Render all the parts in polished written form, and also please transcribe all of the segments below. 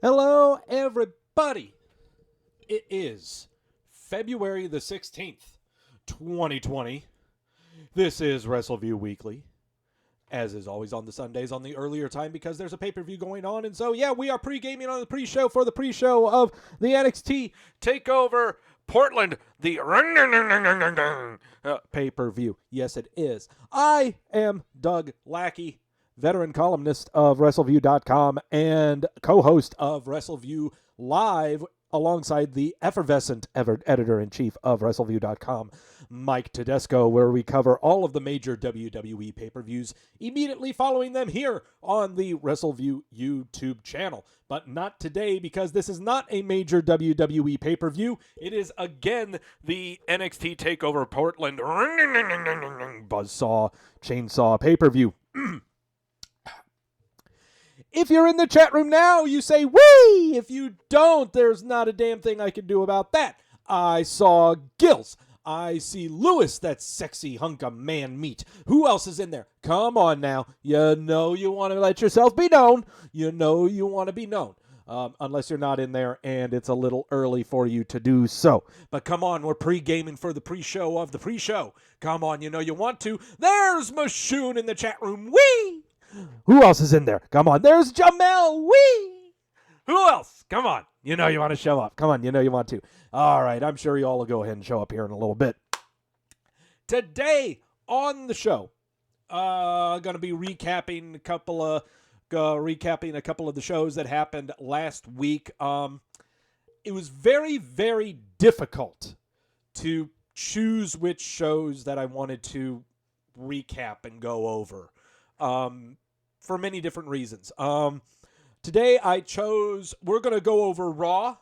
Hello, everybody. It is February the 16th, 2020. This is Wrestleview Weekly, as is always on the Sundays on the earlier time because there's a pay-per-view going on. And so, yeah, we are pre-gaming on the pre-show for the pre-show of the NXT Takeover Portland, the pay-per-view. Yes, it is. I am Doug Lackey, veteran columnist of Wrestleview.com and co-host of Wrestleview Live alongside the effervescent editor-in-chief of Wrestleview.com, Mike Tedesco, where we cover all of the major WWE pay-per-views immediately following them here on the Wrestleview YouTube channel. But not today, because this is not a major WWE pay-per-view. It is, again, the NXT Takeover Portland Buzzsaw Chainsaw pay-per-view. If you're in the chat room now, you say, wee! If you don't, there's not a damn thing I can do about that. I saw Gills. I see Lewis, that sexy hunk of man meat. Who else is in there? Come on now. You know you want to let yourself be known. You know you want to be known. Unless you're not in there and it's a little early for you to do so. But come on, we're pre-gaming for the pre-show of the pre-show. Come on, you know you want to. There's Mashoon in the chat room. Wee! Who else is in there? Come on. There's Jamel. Wee! Who else? Come on. You know you want to show up. Come on. You know you want to. All right. I'm sure you all will go ahead and show up here in a little bit. Today on the show, going to be recapping a couple of the shows that happened last week. It was very, very difficult to choose which shows that I wanted to recap and go over. For many different reasons. Today we're going to go over Raw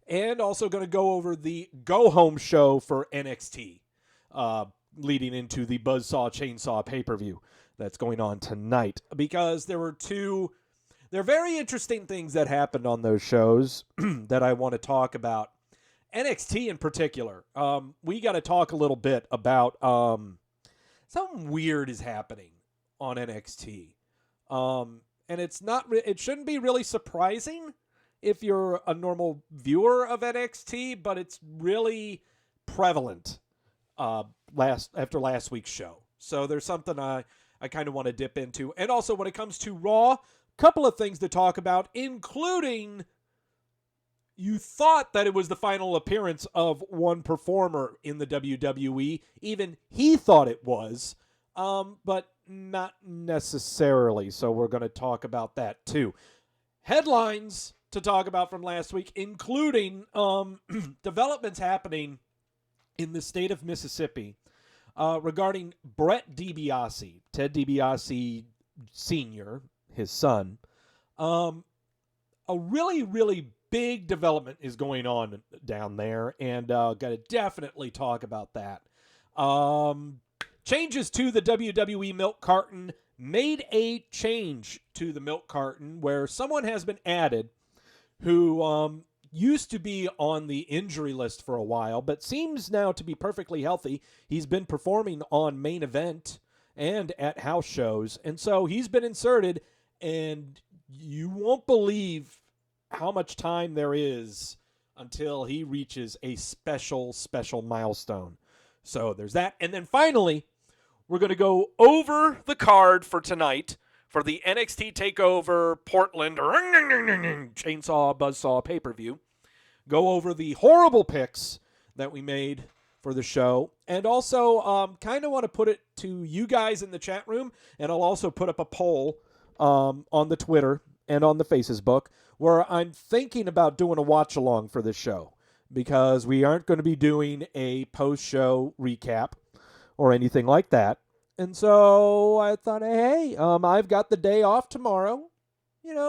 and also going to go over the go-home show for NXT, leading into the Buzzsaw Chainsaw pay-per-view that's going on tonight. Because there are very interesting things that happened on those shows that I want to talk about. NXT in particular. We got to talk a little bit about something weird is happening on NXT. And it shouldn't be really surprising if you're a normal viewer of NXT, but it's really prevalent after last week's show. So there's something I kind of want to dip into. And also when it comes to Raw, a couple of things to talk about, including you thought that it was the final appearance of one performer in the WWE. Even he thought it was. But not necessarily, so we're going to talk about that too. Headlines to talk about from last week, including developments happening in the state of Mississippi regarding Brett DiBiase, Ted DiBiase Sr., his son. A really, really big development is going on down there, and got to definitely talk about that. Changes to the WWE Milk Carton made a change to the Milk Carton where someone has been added who used to be on the injury list for a while, but seems now to be perfectly healthy. He's been performing on Main Event and at house shows, and so he's been inserted, and you won't believe how much time there is until he reaches a special, special milestone. So there's that. And then finally, we're going to go over the card for tonight for the NXT Takeover Portland Chainsaw Buzzsaw pay-per-view. Go over the horrible picks that we made for the show. And also kind of want to put it to you guys in the chat room. And I'll also put up a poll on the Twitter and on the Facebook where I'm thinking about doing a watch-along for this show. Because we aren't going to be doing a post-show recap or anything like that. And so I thought, hey, I've got the day off tomorrow,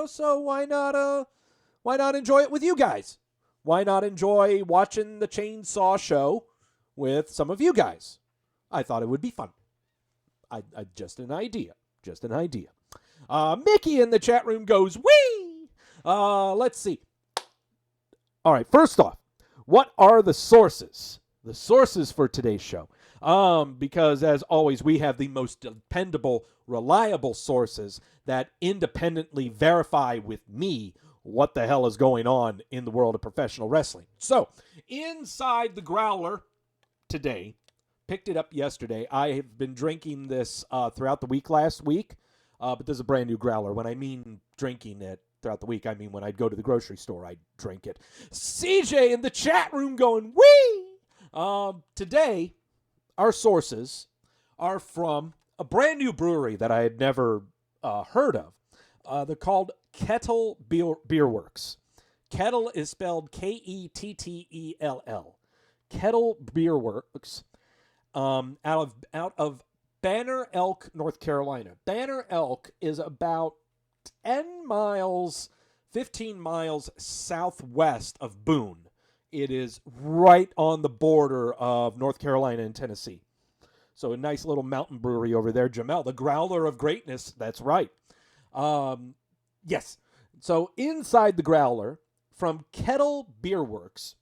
so why not enjoy it with you guys? Why not enjoy watching the Chainsaw show with some of you guys? I thought it would be fun. Just an idea. Mickey in the chat room goes, wee! Let's see. All right, first off, what are the sources? The sources for today's show. Because as always, we have the most dependable, reliable sources that independently verify with me what the hell is going on in the world of professional wrestling. So, inside the growler today, picked it up yesterday. I have been drinking this throughout the week last week, but this is a brand new growler. When I mean drinking it throughout the week, I mean when I'd go to the grocery store, I'd drink it. CJ in the chat room going, whee! Today, our sources are from a brand new brewery that I had never heard of. They're called Kettle Beer Works. Kettle is spelled Kettell. Kettle Beer Works, out of Banner Elk, North Carolina. Banner Elk is about 10 miles, 15 miles southwest of Boone. It is right on the border of North Carolina and Tennessee. So a nice little mountain brewery over there. Jamel, the growler of greatness. That's right. Yes. So inside the growler from Kettle Beer Works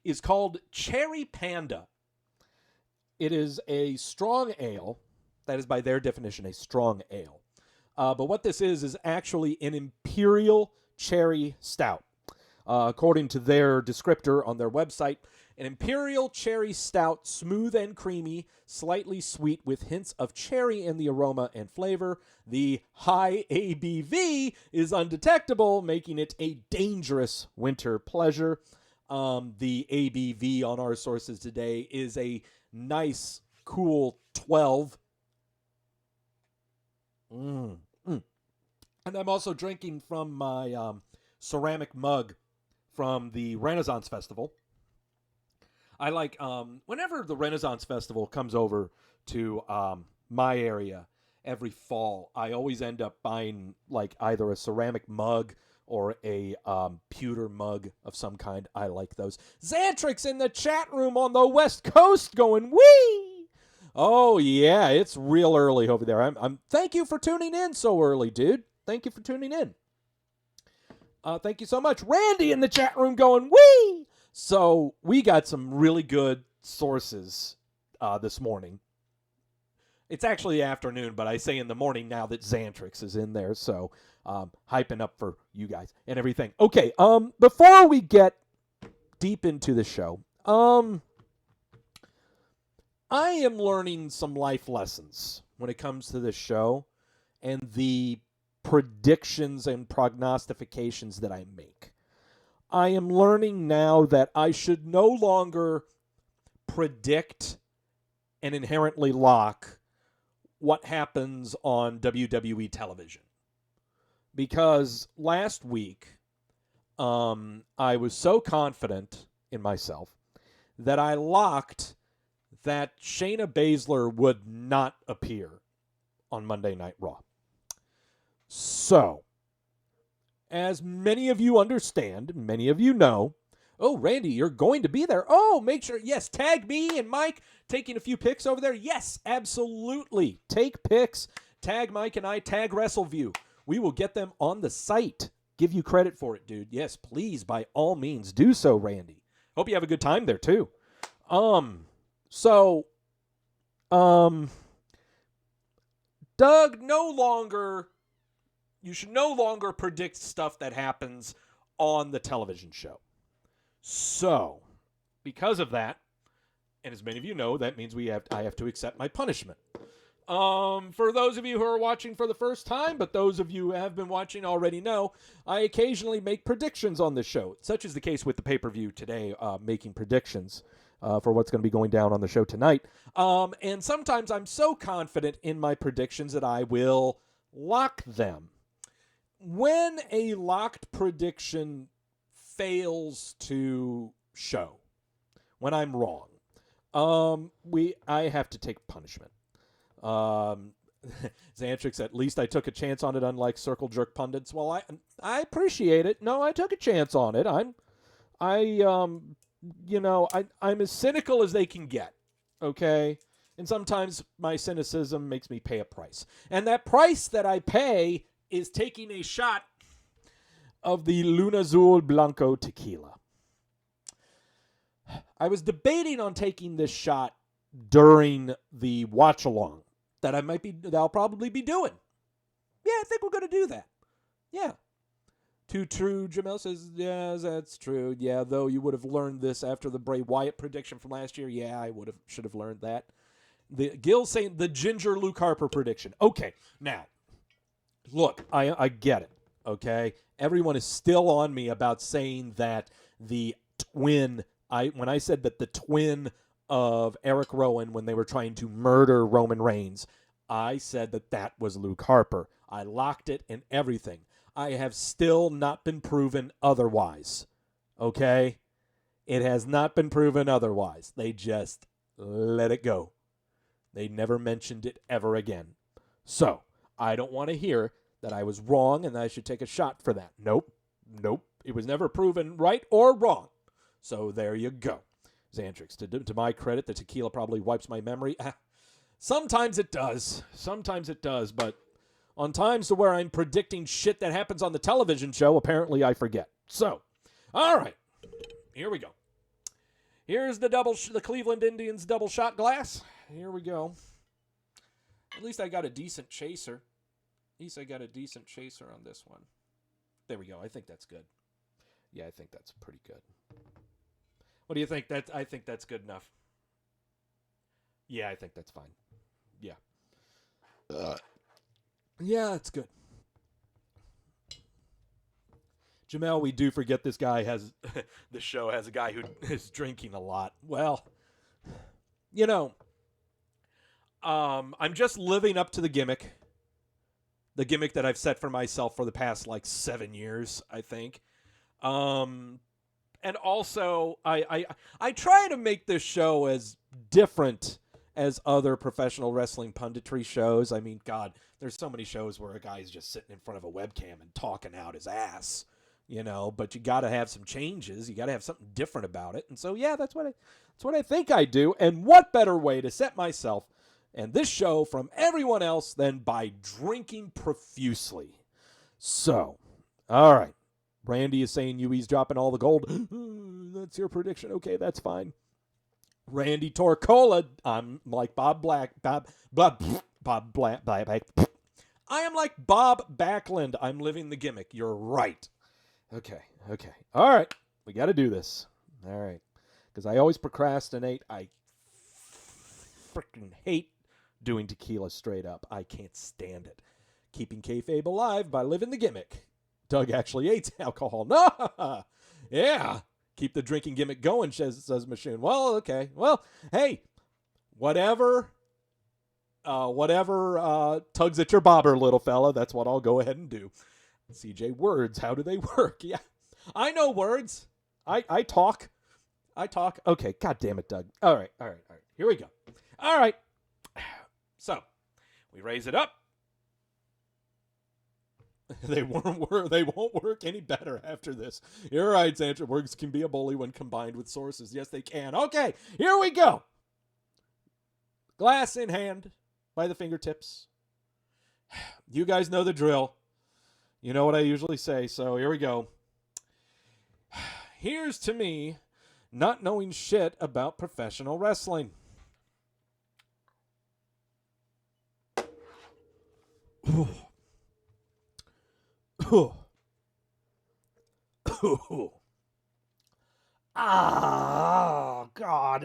is called Cherry Panda. It is a strong ale. That is by their definition a strong ale. But what this is actually an imperial cherry stout. According to their descriptor on their website, an imperial cherry stout, smooth and creamy, slightly sweet with hints of cherry in the aroma and flavor. The high ABV is undetectable, making it a dangerous winter pleasure. The ABV on our sources today is a nice, cool 12. And I'm also drinking from my ceramic mug from the Renaissance Festival. I like, whenever the Renaissance Festival comes over to my area every fall, I always end up buying like either a ceramic mug or a pewter mug of some kind. I like those. Xantrix in the chat room on the West Coast going, wee! Oh, yeah, it's real early over there. I'm thank you for tuning in so early, dude. Thank you for tuning in. Thank you so much. Randy in the chat room going, wee! So we got some really good sources this morning. It's actually afternoon, but I say in the morning now that Xantrix is in there. So hyping up for you guys and everything. Okay, before we get deep into the show, I am learning some life lessons when it comes to this show and the predictions and prognostications that I make. I am learning now that I should no longer predict and inherently lock what happens on WWE television. Because last week, I was so confident in myself that I locked that Shayna Baszler would not appear on Monday Night Raw. So, as many of you understand, many of you know, oh, Randy, you're going to be there. Oh, make sure, yes, tag me and Mike taking a few pics over there. Yes, absolutely. Take pics, tag Mike and I, tag Wrestleview. We will get them on the site. Give you credit for it, dude. Yes, please, by all means, do so, Randy. Hope you have a good time there, too. Doug, you should no longer predict stuff that happens on the television show. So, because of that, and as many of you know, that means I have to accept my punishment. For those of you who are watching for the first time, but those of you who have been watching already know, I occasionally make predictions on this show, such is the case with the pay-per-view today, making predictions for what's going to be going down on the show tonight. And sometimes I'm so confident in my predictions that I will lock them. When a locked prediction fails to show, when I'm wrong, I have to take punishment. Xantrix, at least I took a chance on it, unlike Circle Jerk pundits. Well, I appreciate it. No, I took a chance on it. I'm as cynical as they can get. Okay. And sometimes my cynicism makes me pay a price. And that price that I pay is taking a shot of the Luna Azul Blanco tequila. I was debating on taking this shot during the watch along that I'll probably be doing. Yeah, I think we're going to do that. Yeah. Too true, Jamel says, yes, that's true. Yeah, though you would have learned this after the Bray Wyatt prediction from last year. Yeah, I should have learned that. The Gil saying the Ginger Luke Harper prediction. Okay, now, look, I get it, okay? Everyone is still on me about saying that the twin, when I said that the twin of Eric Rowan when they were trying to murder Roman Reigns, I said that was Luke Harper. I locked it and everything. I have still not been proven otherwise. Okay? It has not been proven otherwise. They just let it go. They never mentioned it ever again. So, I don't want to hear that I was wrong and that I should take a shot for that. Nope. It was never proven right or wrong. So, there you go. Xantrix, to my credit, the tequila probably wipes my memory. Sometimes it does, but on times to where I'm predicting shit that happens on the television show, apparently I forget. So, all right, here we go. Here's the Cleveland Indians double shot glass. Here we go. At least I got a decent chaser. On this one. There we go. I think that's good. Yeah, I think that's pretty good. What do you think? I think that's good enough. Yeah, I think that's fine. Yeah. Yeah, it's good. Jamel, we do forget this guy has, this show has a guy who is drinking a lot. Well, you know, I'm just living up to the gimmick that I've set for myself for the past, 7 years, I think. And also, I try to make this show as different as other professional wrestling punditry shows. I mean, God, there's so many shows where a guy's just sitting in front of a webcam and talking out his ass, but you got to have some changes. You got to have something different about it. And so, yeah, that's what I think I do. And what better way to set myself and this show from everyone else than by drinking profusely. So, all right. Randy is saying UE's dropping all the gold. That's your prediction. Okay, that's fine. Randy Torcola, I'm like Bob Black. I am like Bob Backlund. I'm living the gimmick. You're right. Okay. All right. We got to do this. All right. Because I always procrastinate. I freaking hate doing tequila straight up. I can't stand it. Keeping kayfabe alive by living the gimmick. Doug actually hates alcohol. No! Yeah. Keep the drinking gimmick going, says Machine. Well, okay. Well, hey, whatever tugs at your bobber, little fella, that's what I'll go ahead and do. CJ, words, how do they work? Yeah, I know words. I talk. Okay, God damn it, Doug. All right. Here we go. All right. So, we raise it up. They won't work any better after this. You're right, Sandra. Words can be a bully when combined with sources. Yes, they can. Okay, here we go. Glass in hand by the fingertips. You guys know the drill. You know what I usually say, so here we go. Here's to me not knowing shit about professional wrestling. Ah, God.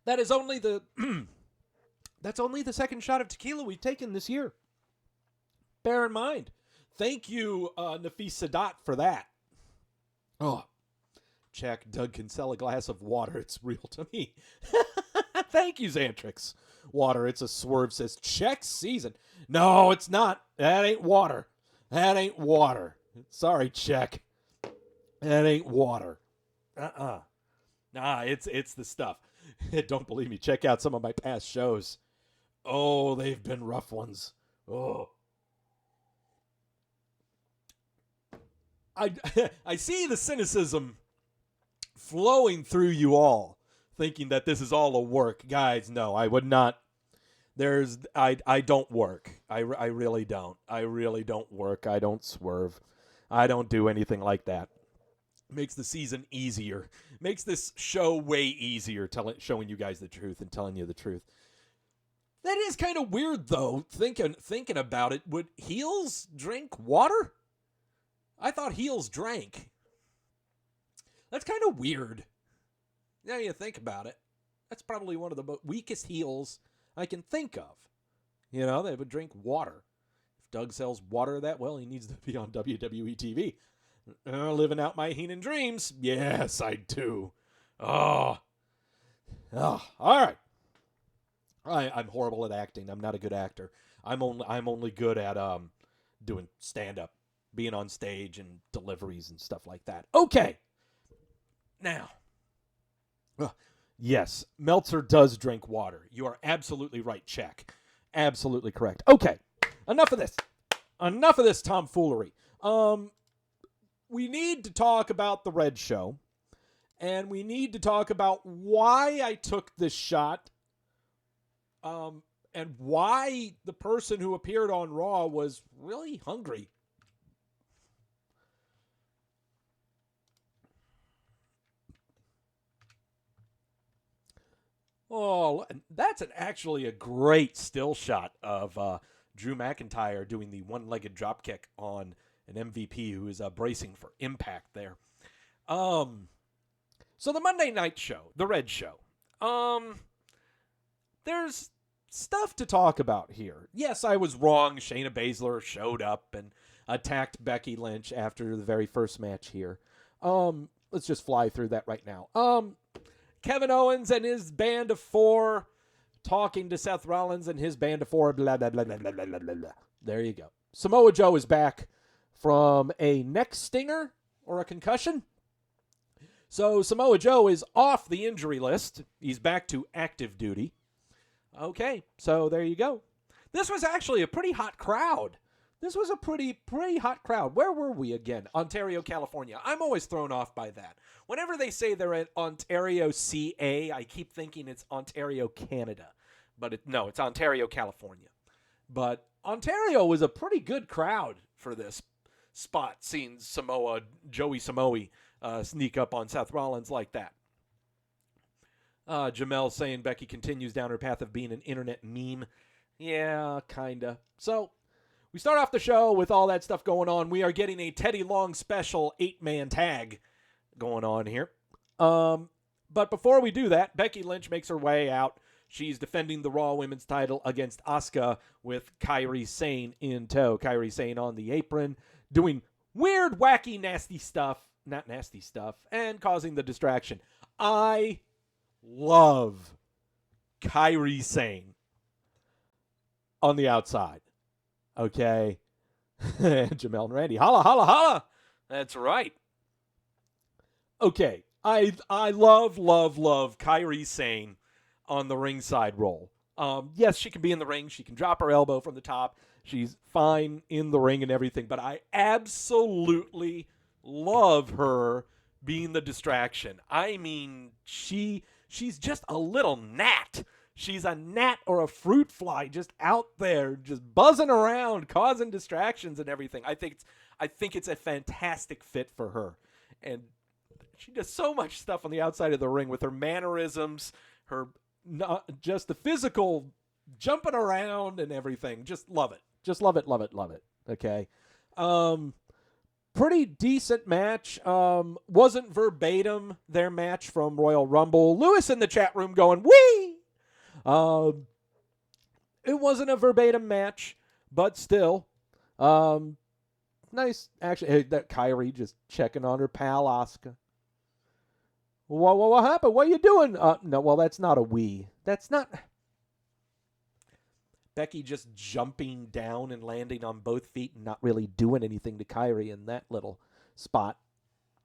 That is only the that's only the second shot of tequila we've taken this year. Bear in mind. Thank you, Nafis Sadat, for that. Oh, check. Doug can sell a glass of water. It's real to me. Thank you, Xantrix. Water, it's a swerve, says check season. No, it's not. That ain't water. Sorry, check. That ain't water. Nah, it's the stuff. Don't believe me. Check out some of my past shows. Oh, they've been rough ones. Oh. I see the cynicism flowing through you all, thinking that this is all a work. Guys, no, I would not. I don't work. I really don't. I really don't work. I don't swerve. I don't do anything like that. Makes the season easier. Makes this show way easier, showing you guys the truth and telling you the truth. That is kind of weird, though, thinking about it. Would heels drink water? I thought heels drank. That's kind of weird. Now you think about it. That's probably one of the weakest heels I can think of. You know, they would drink water. If Doug sells water that well, he needs to be on WWE TV. Living out my Heenan dreams. Yes, I do. Oh, all right. I'm horrible at acting. I'm not a good actor. I'm only good at doing stand-up, being on stage and deliveries and stuff like that. Okay. Now, yes, Meltzer does drink water. You are absolutely right, check. Absolutely correct. Okay, enough of this. Enough of this tomfoolery. We need to talk about the Red Show, and we need to talk about why I took this shot, and why the person who appeared on Raw was really hungry. Oh, that's actually a great still shot of Drew McIntyre doing the one-legged dropkick on an MVP who is bracing for impact there. So the Monday night show, the Red Show. There's stuff to talk about here. Yes, I was wrong. Shayna Baszler showed up and attacked Becky Lynch after the very first match here. Let's just fly through that right now. Kevin Owens and his band of four talking to Seth Rollins and his band of four, blah, blah, blah, blah, blah, blah, blah, blah. There you go. Samoa Joe is back from a neck stinger or a concussion. So Samoa Joe is off the injury list. He's back to active duty. Okay, so there you go. This was actually a pretty hot crowd. This was a pretty hot crowd. Where were we again? Ontario, California. I'm always thrown off by that. Whenever they say they're at Ontario, CA, I keep thinking it's Ontario, Canada. But no, it's Ontario, California. But Ontario was a pretty good crowd for this spot, seeing Joey Samoa sneak up on Seth Rollins like that. Jamel saying Becky continues down her path of being an internet meme. Yeah, kinda. So we start off the show with all that stuff going on. We are getting a Teddy Long special 8-man tag going on here. But before we do that, Becky Lynch makes her way out. She's defending the Raw Women's title against Asuka with Kairi Sane in tow. Kairi Sane on the apron, doing weird, wacky, nasty stuff. Not nasty stuff. And causing the distraction. I love Kairi Sane on the outside. Okay. Jamel and Randy. Holla, holla, holla. That's right. Okay. I love Kairi Sane on the ringside role. Yes, she can be in the ring. She can drop her elbow from the top. She's fine in the ring and everything. But I absolutely love her being the distraction. I mean, she's just a little gnat. She's a gnat or a fruit fly just out there, just buzzing around, causing distractions and everything. I think it's a fantastic fit for her. And she does so much stuff on the outside of the ring with her mannerisms, just the physical jumping around and everything. Just love it. Just love it, love it, love it. Okay. Pretty decent match. Wasn't verbatim their match from Royal Rumble. Lewis in the chat room going, wee! It wasn't a verbatim match, but still, nice. Actually, that Kairi just checking on her pal Asuka. What happened? What are you doing? No, well, that's not a wee. That's not. Becky just jumping down and landing on both feet and not really doing anything to Kairi in that little spot,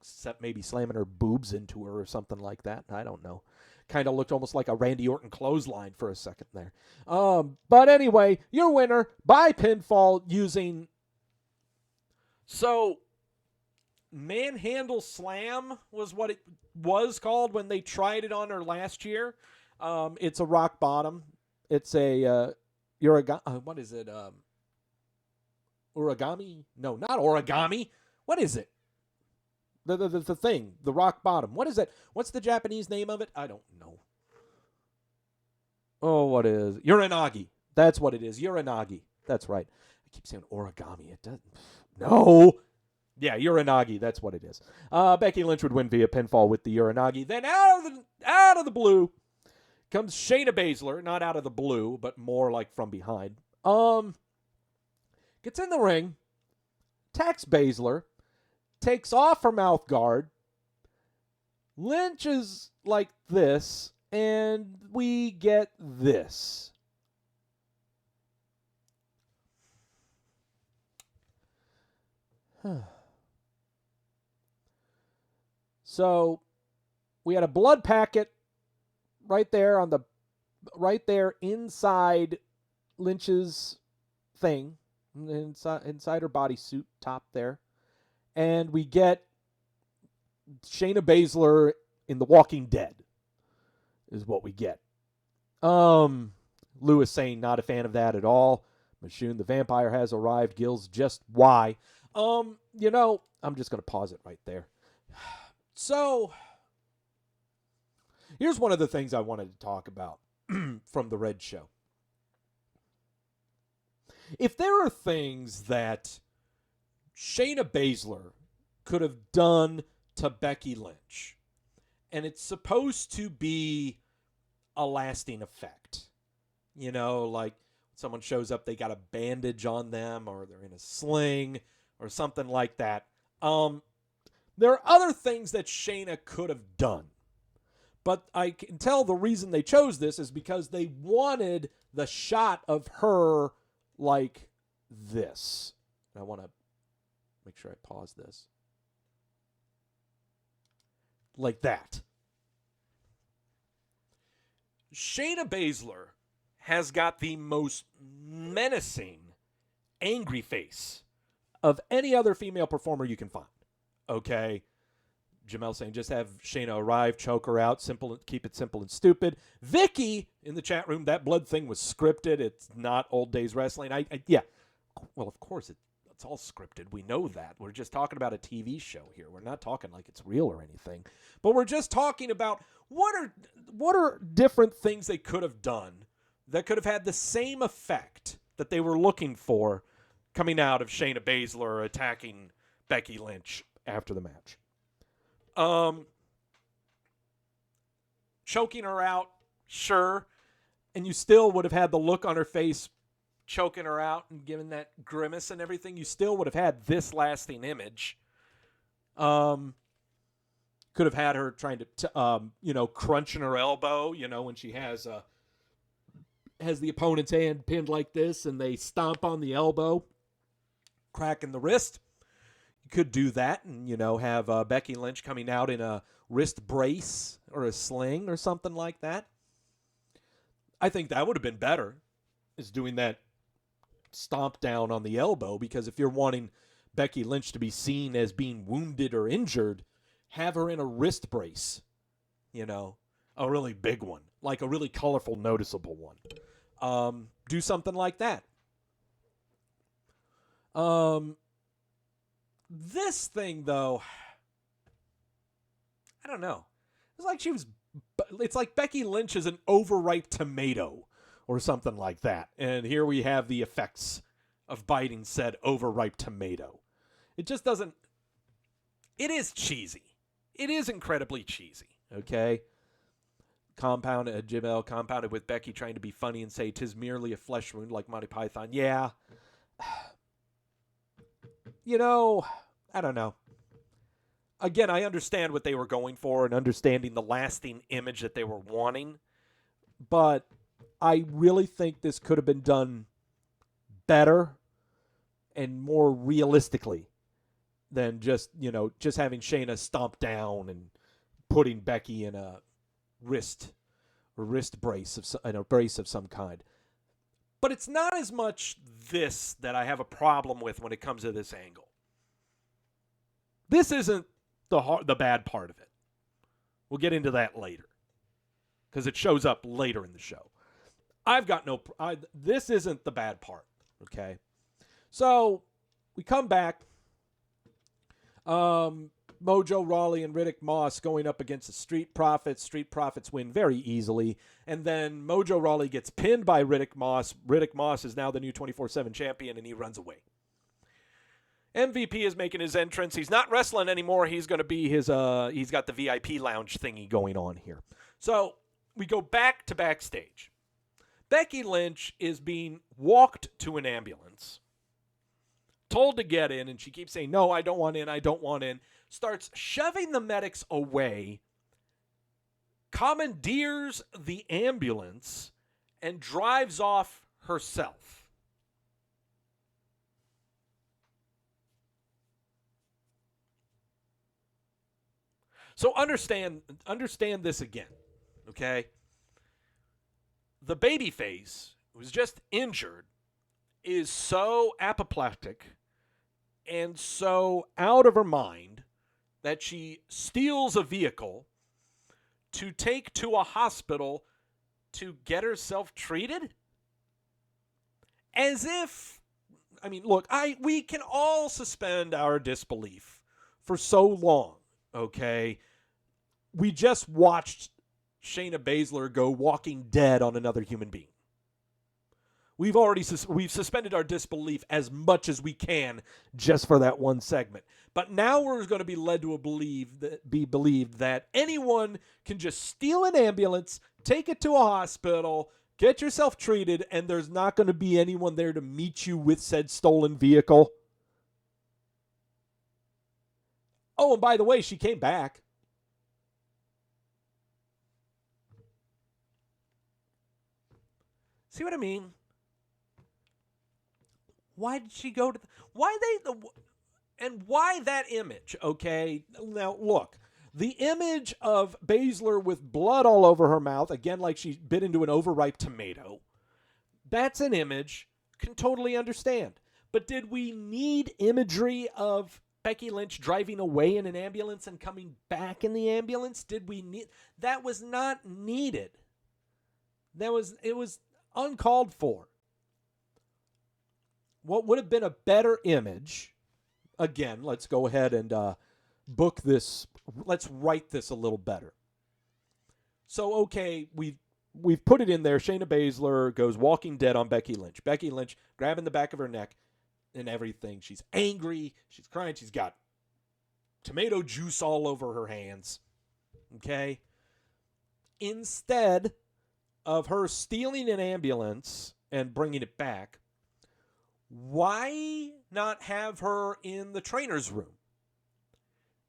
except maybe slamming her boobs into her or something like that. I don't know. Kind of looked almost like a Randy Orton clothesline for a second there. But anyway, your winner by pinfall using... So, Manhandle Slam was what it was called when they tried it on her last year. It's a rock bottom. It's a... what is it? Origami? No, not origami. What is it? The thing, the rock bottom. What is it? What's the Japanese name of it? I don't know. what is Uranagi? That's what it is. Uranagi. That's right. I keep saying origami. It doesn't. No. Yeah, Uranagi. That's what it is. Becky Lynch would win via pinfall with the Uranagi. Then out of the blue comes Shayna Baszler. Not out of the blue, but more like from behind. Gets in the ring, attacks Baszler, takes off her mouth guard. Lynch is like this, and we get this. So we had a blood packet right there inside Lynch's thing, inside her bodysuit top there, and we get Shayna Baszler in The Walking Dead is what we get. Lewis saying not a fan of that at all. Machoon the vampire has arrived. Gills just why? I'm just going to pause it right there. So, here's one of the things I wanted to talk about from the Red Show. If there are things that Shayna Baszler could have done to Becky Lynch, and it's supposed to be a lasting effect, like someone shows up, they got a bandage on them, or they're in a sling, or something like that. There are other things that Shayna could have done. But I can tell the reason they chose this is because they wanted the shot of her like this. And I want to make sure I pause this. Like that. Shayna Baszler has got the most menacing, angry face of any other female performer you can find. Okay? Jamel saying, just have Shayna arrive, choke her out, keep it simple and stupid. Vicky in the chat room, that blood thing was scripted. It's not old days wrestling. Yeah. Well, of course, it's all scripted. We know that. We're just talking about a TV show here. We're not talking like it's real or anything. But we're just talking about what are different things they could have done that could have had the same effect that they were looking for coming out of Shayna Baszler attacking Becky Lynch after the match. Choking her out, sure. And you still would have had the look on her face choking her out and giving that grimace and everything. You still would have had this lasting image. Could have had her trying to crunching her elbow, when she has the opponent's hand pinned like this and they stomp on the elbow, cracking the wrist. You could do that and, have Becky Lynch coming out in a wrist brace or a sling or something like that. I think that would have been better, is doing that stomp down on the elbow, because if you're wanting Becky Lynch to be seen as being wounded or injured, have her in a wrist brace, a really big one, like a really colorful, noticeable one. Do something like that. This thing, though, I don't know. It's like Becky Lynch is an overripe tomato or something like that. And here we have the effects of biting said overripe tomato. It just doesn't. It is cheesy. It is incredibly cheesy. Okay? Jamel compounded with Becky trying to be funny and say, "'Tis merely a flesh wound like Monty Python." Yeah. I don't know. Again, I understand what they were going for and understanding the lasting image that they were wanting, but I really think this could have been done better and more realistically than just having Shayna stomp down and putting Becky in a wrist brace of some kind. But it's not as much this that I have a problem with when it comes to this angle. This isn't the bad part of it. We'll get into that later, because it shows up later in the show. This isn't the bad part, okay? So we come back. Mojo Rawley and Riddick Moss going up against the Street Profits. Street Profits win very easily. And then Mojo Rawley gets pinned by Riddick Moss. Riddick Moss is now the new 24/7 champion, and he runs away. MVP is making his entrance. He's not wrestling anymore. He's going to be he's got the VIP lounge thingy going on here. So we go back to backstage. Becky Lynch is being walked to an ambulance, told to get in, and she keeps saying, no, I don't want in, I don't want in. Starts shoving the medics away, commandeers the ambulance, and drives off herself. So understand this again, okay? The babyface, who's just injured, is so apoplectic and so out of her mind that she steals a vehicle to take to a hospital to get herself treated? As if, I mean, look, we can all suspend our disbelief for so long, okay? We just watched Shayna Baszler go walking dead on another human being. We've suspended our disbelief as much as we can just for that one segment. But now we're going to be led to believe that anyone can just steal an ambulance, take it to a hospital, get yourself treated, and there's not going to be anyone there to meet you with said stolen vehicle. Oh, and by the way, she came back. See what I mean? Why did she go to why that image, okay? Now, look, the image of Baszler with blood all over her mouth, again, like she bit into an overripe tomato, that's an image, can totally understand. But did we need imagery of Becky Lynch driving away in an ambulance and coming back in the ambulance? Did we need... That was not needed. It was uncalled for. What would have been a better image, again, let's go ahead and book this, let's write this a little better. So, okay, we've put it in there. Shayna Baszler goes walking dead on Becky Lynch. Becky Lynch grabbing the back of her neck and everything. She's angry. She's crying. She's got tomato juice all over her hands. Okay? Instead of her stealing an ambulance and bringing it back, why not have her in the trainer's room,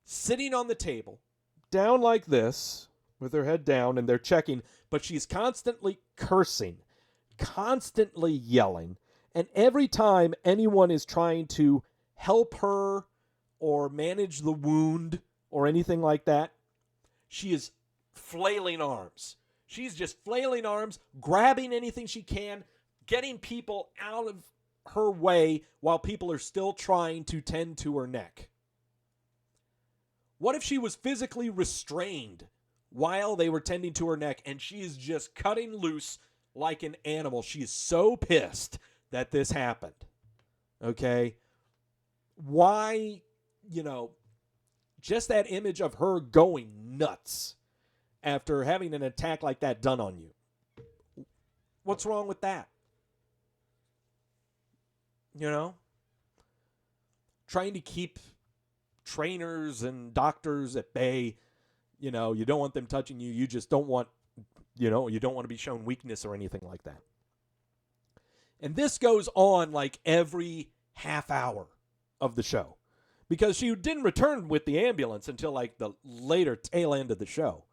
sitting on the table, down like this, with her head down, and they're checking, but she's constantly cursing, constantly yelling, and every time anyone is trying to help her or manage the wound or anything like that, she is flailing arms. She's just flailing arms, grabbing anything she can, getting people out of her way while people are still trying to tend to her neck. What if she was physically restrained while they were tending to her neck and she is just cutting loose like an animal? She is so pissed that this happened. Okay? Why, just that image of her going nuts after having an attack like that done on you. What's wrong with that? Trying to keep trainers and doctors at bay. You don't want them touching you. You just don't want, you don't want to be shown weakness or anything like that. And this goes on like every half hour of the show because she didn't return with the ambulance until like the later tail end of the show.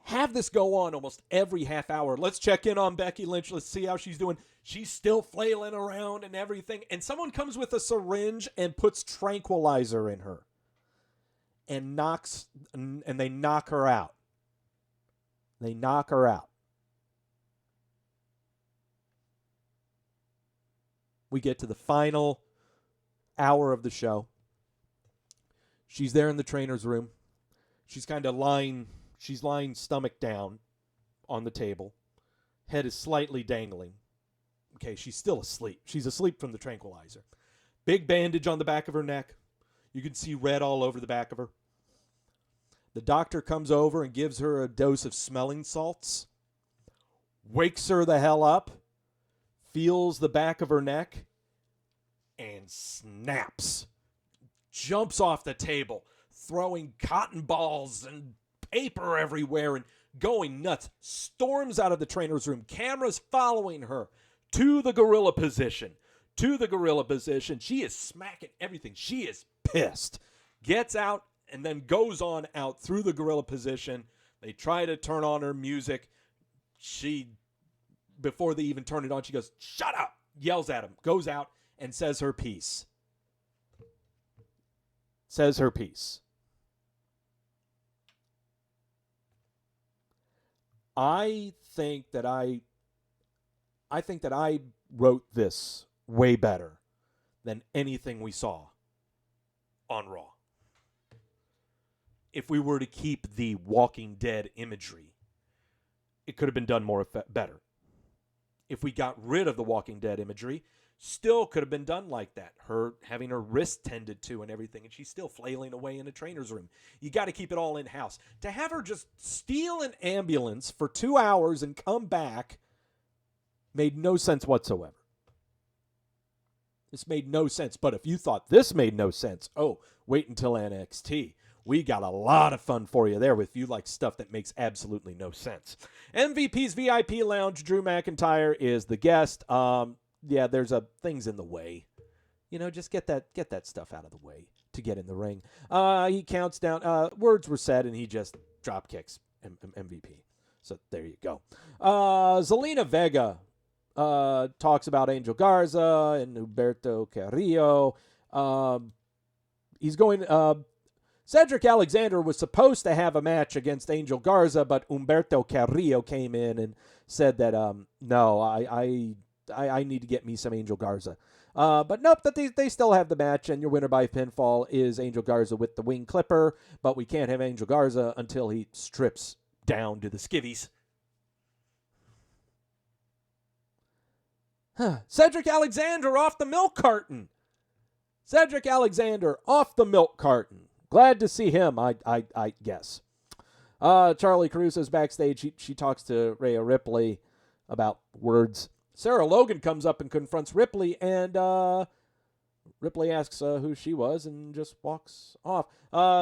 Have this go on almost every half hour. Let's check in on Becky Lynch. Let's see how she's doing. She's still flailing around and everything. And someone comes with a syringe and puts tranquilizer in her. And they knock her out. They knock her out. We get to the final hour of the show. She's there in the trainer's room. She's kind of lying stomach down on the table. Head is slightly dangling. Okay, she's still asleep. She's asleep from the tranquilizer. Big bandage on the back of her neck. You can see red all over the back of her. The doctor comes over and gives her a dose of smelling salts, wakes her the hell up, feels the back of her neck, and snaps. Jumps off the table, throwing cotton balls and paper everywhere and going nuts. Storms out of the trainer's room. Cameras following her to the gorilla position. She is smacking everything. She is pissed. Gets out and then goes on out through the gorilla position. They try to turn on her music. Before they even turn it on, she goes, "Shut up!" Yells at him. Goes out and says her piece. I think that I wrote this way better than anything we saw on Raw. If we were to keep the Walking Dead imagery, it could have been done better. If we got rid of the Walking Dead imagery, still could have been done like that. Her having her wrist tended to and everything, and she's still flailing away in the trainer's room. You got to keep it all in-house. To have her just steal an ambulance for 2 hours and come back made no sense whatsoever. This made no sense. But if you thought this made no sense, wait until NXT. We got a lot of fun for you there if you like stuff that makes absolutely no sense. MVP's VIP Lounge, Drew McIntyre is the guest. There's things in the way. Just get that stuff out of the way to get in the ring. He counts down. Words were said, and he just drop kicks MVP. So there you go. Zelina Vega talks about Angel Garza and Humberto Carrillo. He's going... Cedric Alexander was supposed to have a match against Angel Garza, but Humberto Carrillo came in and said that, no, I need to get me some Angel Garza. But nope, that they still have the match, and your winner by pinfall is Angel Garza with the wing clipper, but we can't have Angel Garza until he strips down to the skivvies. Cedric Alexander off the milk carton. Glad to see him, I guess. Charlie Caruso's backstage. She talks to Rhea Ripley about words. Sarah Logan comes up and confronts Ripley, and Ripley asks who she was and just walks off.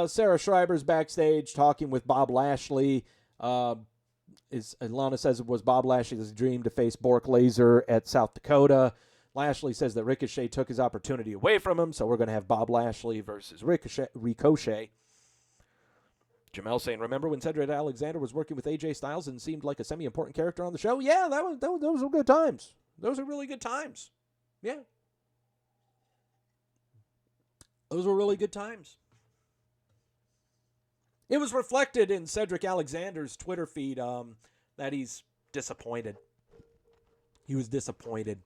Sarah Schreiber's backstage talking with Bob Lashley. Lana says it was Bob Lashley's dream to face Bork Laser at South Dakota. Lashley says that Ricochet took his opportunity away from him, so we're going to have Bob Lashley versus Ricochet. Jamel saying, remember when Cedric Alexander was working with AJ Styles and seemed like a semi-important character on the show? Yeah, those were good times. Those are really good times. Yeah. Those were really good times. It was reflected in Cedric Alexander's Twitter feed that he's disappointed. He was disappointed.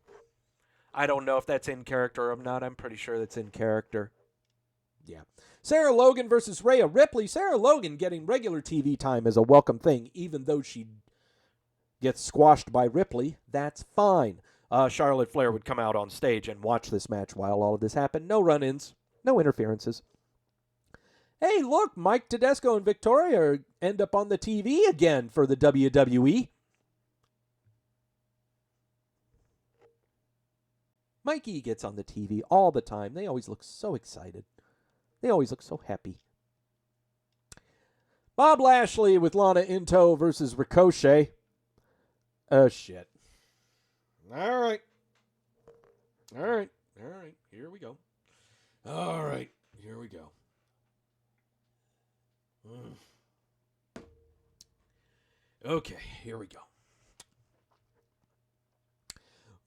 I don't know if that's in character or not. I'm pretty sure that's in character. Yeah. Sarah Logan versus Rhea Ripley. Sarah Logan getting regular TV time is a welcome thing, even though she gets squashed by Ripley. That's fine. Charlotte Flair would come out on stage and watch this match while all of this happened. No run-ins. No interferences. Hey, look, Mike Tedesco and Victoria end up on the TV again for the WWE. Mikey gets on the TV all the time. They always look so excited. They always look so happy. Bob Lashley with Lana in tow versus Ricochet. Oh, shit. All right. Here we go. Okay, here we go.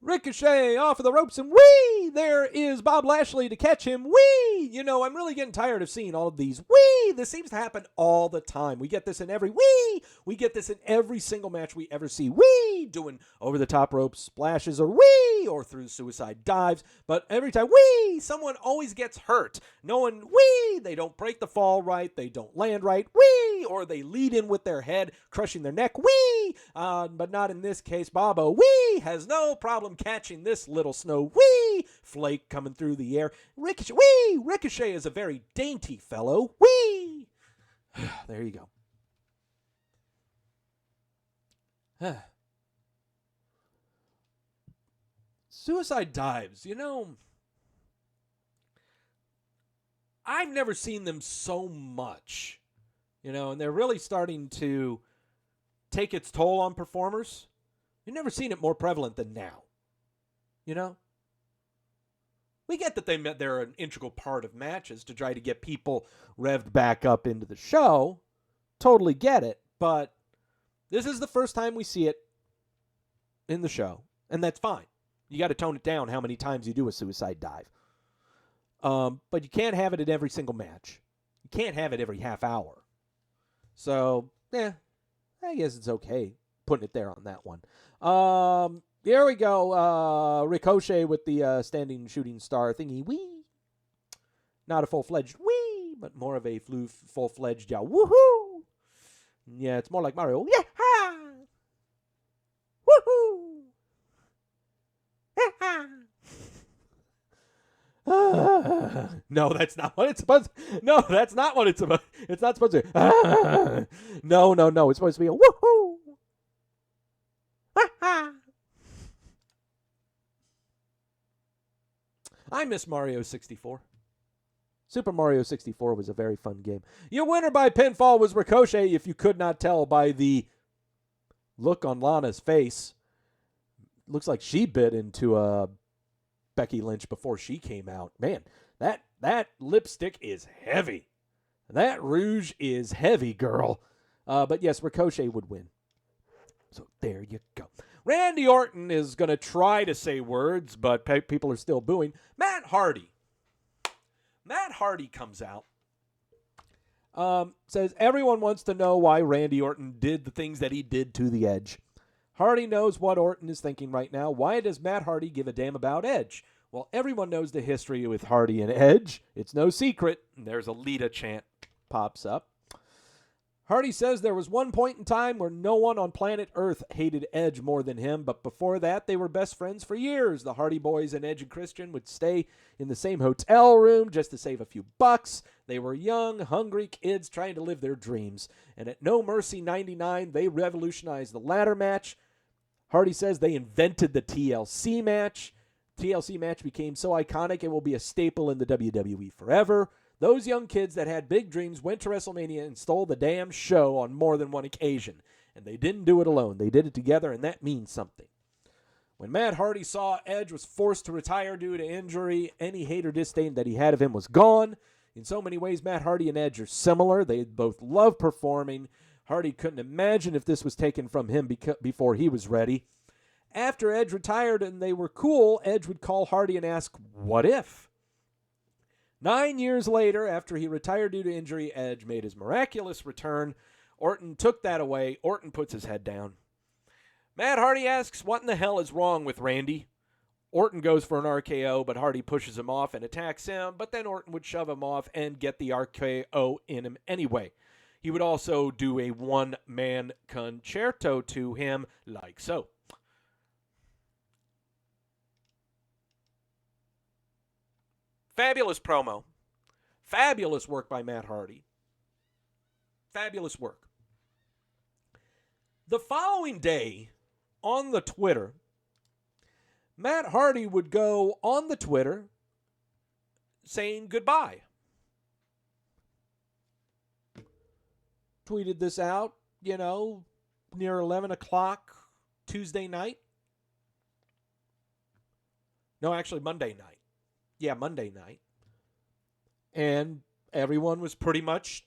Ricochet off of the ropes, and whee! There is Bob Lashley to catch him. Whee! I'm really getting tired of seeing all of these. Whee! This seems to happen all the time. We get this in every whee! We get this in every single match we ever see. Whee! Doing over-the-top rope splashes or whee! Or through suicide dives. But every time, whee! Someone always gets hurt. No one, whee! They don't break the fall right. They don't land right. Whee! Or they lead in with their head, crushing their neck. Whee! But not in this case. Bobo, whee! Has no problem catching this little snow whee flake coming through the air. Ricochet is a very dainty fellow. Whee! There you go. Suicide dives, I've never seen them so much, and they're really starting to take its toll on performers. You've never seen it more prevalent than now, We get that they're an integral part of matches to try to get people revved back up into the show. Totally get it, but this is the first time we see it in the show, and that's fine. You got to tone it down how many times you do a suicide dive. But you can't have it in every single match. You can't have it every half hour. So, I guess it's okay putting it there on that one. Here we go. Ricochet with the standing shooting star thingy. Wee. Not a full-fledged wee, but more of a full-fledged woohoo. Yeah, it's more like Mario. Yeah! Woohoo! No, that's not what it's supposed to. No, that's not what it's about. It's not supposed to. No. It's supposed to be a woohoo. I miss Mario 64. Super Mario 64 was a very fun game. Your winner by pinfall was Ricochet, if you could not tell by the look on Lana's face. Looks like she bit into Becky Lynch before she came out. Man, that lipstick is heavy. That rouge is heavy, girl. But yes, Ricochet would win. So there you go. Randy Orton is going to try to say words, but people are still booing. Matt Hardy comes out. Says everyone wants to know why Randy Orton did the things that he did to the Edge. Hardy knows what Orton is thinking right now. Why does Matt Hardy give a damn about Edge? Well, everyone knows the history with Hardy and Edge. It's no secret. And there's a Lita chant pops up. Hardy says there was one point in time where no one on planet Earth hated Edge more than him, but before that, they were best friends for years. The Hardy Boys and Edge and Christian would stay in the same hotel room just to save a few bucks. They were young, hungry kids trying to live their dreams. And at No Mercy 99, they revolutionized the ladder match. Hardy says they invented the TLC match. TLC match became so iconic it will be a staple in the WWE forever. Those young kids that had big dreams went to WrestleMania and stole the damn show on more than one occasion. And they didn't do it alone. They did it together, and that means something. When Matt Hardy saw Edge was forced to retire due to injury, any hate or disdain that he had of him was gone. In so many ways, Matt Hardy and Edge are similar. They both love performing. Hardy couldn't imagine if this was taken from him before he was ready. After Edge retired and they were cool, Edge would call Hardy and ask, what if? 9 years later, after he retired due to injury, Edge made his miraculous return. Orton took that away. Orton puts his head down. Matt Hardy asks, what in the hell is wrong with Randy? Orton goes for an RKO, but Hardy pushes him off and attacks him, but then Orton would shove him off and get the RKO in him anyway. He would also do a one-man concerto to him, like so. Fabulous promo. Fabulous work by Matt Hardy. Fabulous work. The following day, on the Twitter, Matt Hardy would go on the Twitter saying goodbye. Tweeted this out, near 11 o'clock Tuesday night. No, actually Monday night. Yeah, Monday night. And everyone was pretty much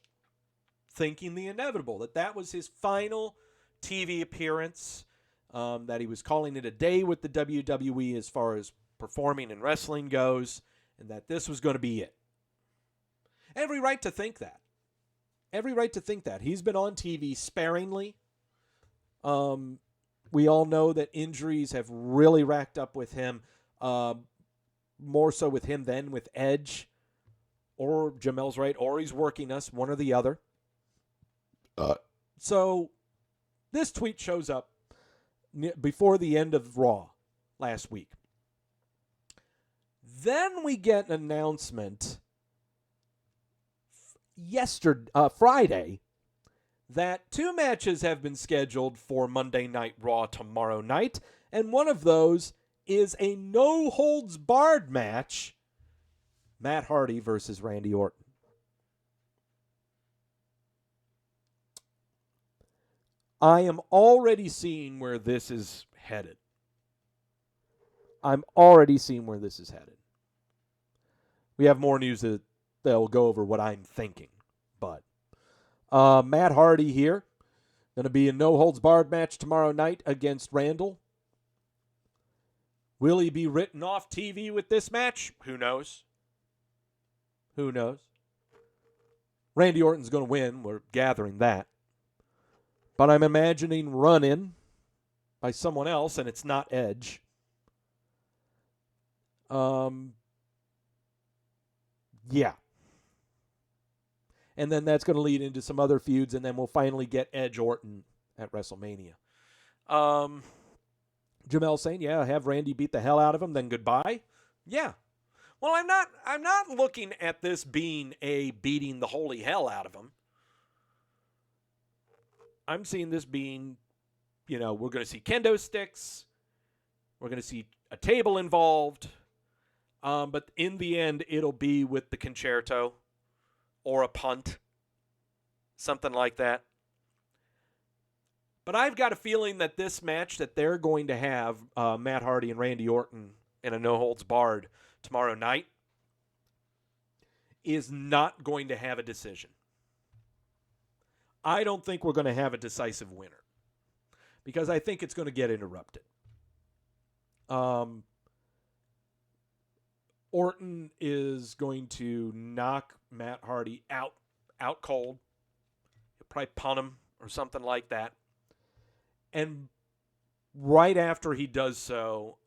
thinking the inevitable, that was his final TV appearance, that he was calling it a day with the WWE as far as performing and wrestling goes, and that this was going to be it. Every right to think that. Every right to think that. He's been on TV sparingly. We all know that injuries have really racked up with him, more so with him than with Edge, or Jamel's right, or he's working us, one or the other. So this tweet shows up before the end of Raw last week. Then we get an announcement Friday, that 2 matches have been scheduled for Monday Night Raw tomorrow night, and one of those is a no-holds-barred match, Matt Hardy versus Randy Orton. I am already seeing where this is headed. We have more news that'll go over what I'm thinking. But Matt Hardy here. Going to be a no-holds-barred match tomorrow night against Randall. Will he be written off TV with this match? Who knows? Randy Orton's going to win. We're gathering that. But I'm imagining run-in by someone else, and it's not Edge. Yeah. And then that's going to lead into some other feuds, and then we'll finally get Edge Orton at WrestleMania. Jamel saying, yeah, have Randy beat the hell out of him, then goodbye. Yeah. Well, I'm not looking at this being a beating the holy hell out of him. I'm seeing this being, we're going to see kendo sticks. We're going to see a table involved. But in the end, it'll be with the concerto or a punt, something like that. But I've got a feeling that this match that they're going to have, Matt Hardy and Randy Orton in a no-holds-barred tomorrow night, is not going to have a decision. I don't think we're going to have a decisive winner because I think it's going to get interrupted. Orton is going to knock Matt Hardy out cold. He'll probably punt him or something like that. And right after he does so,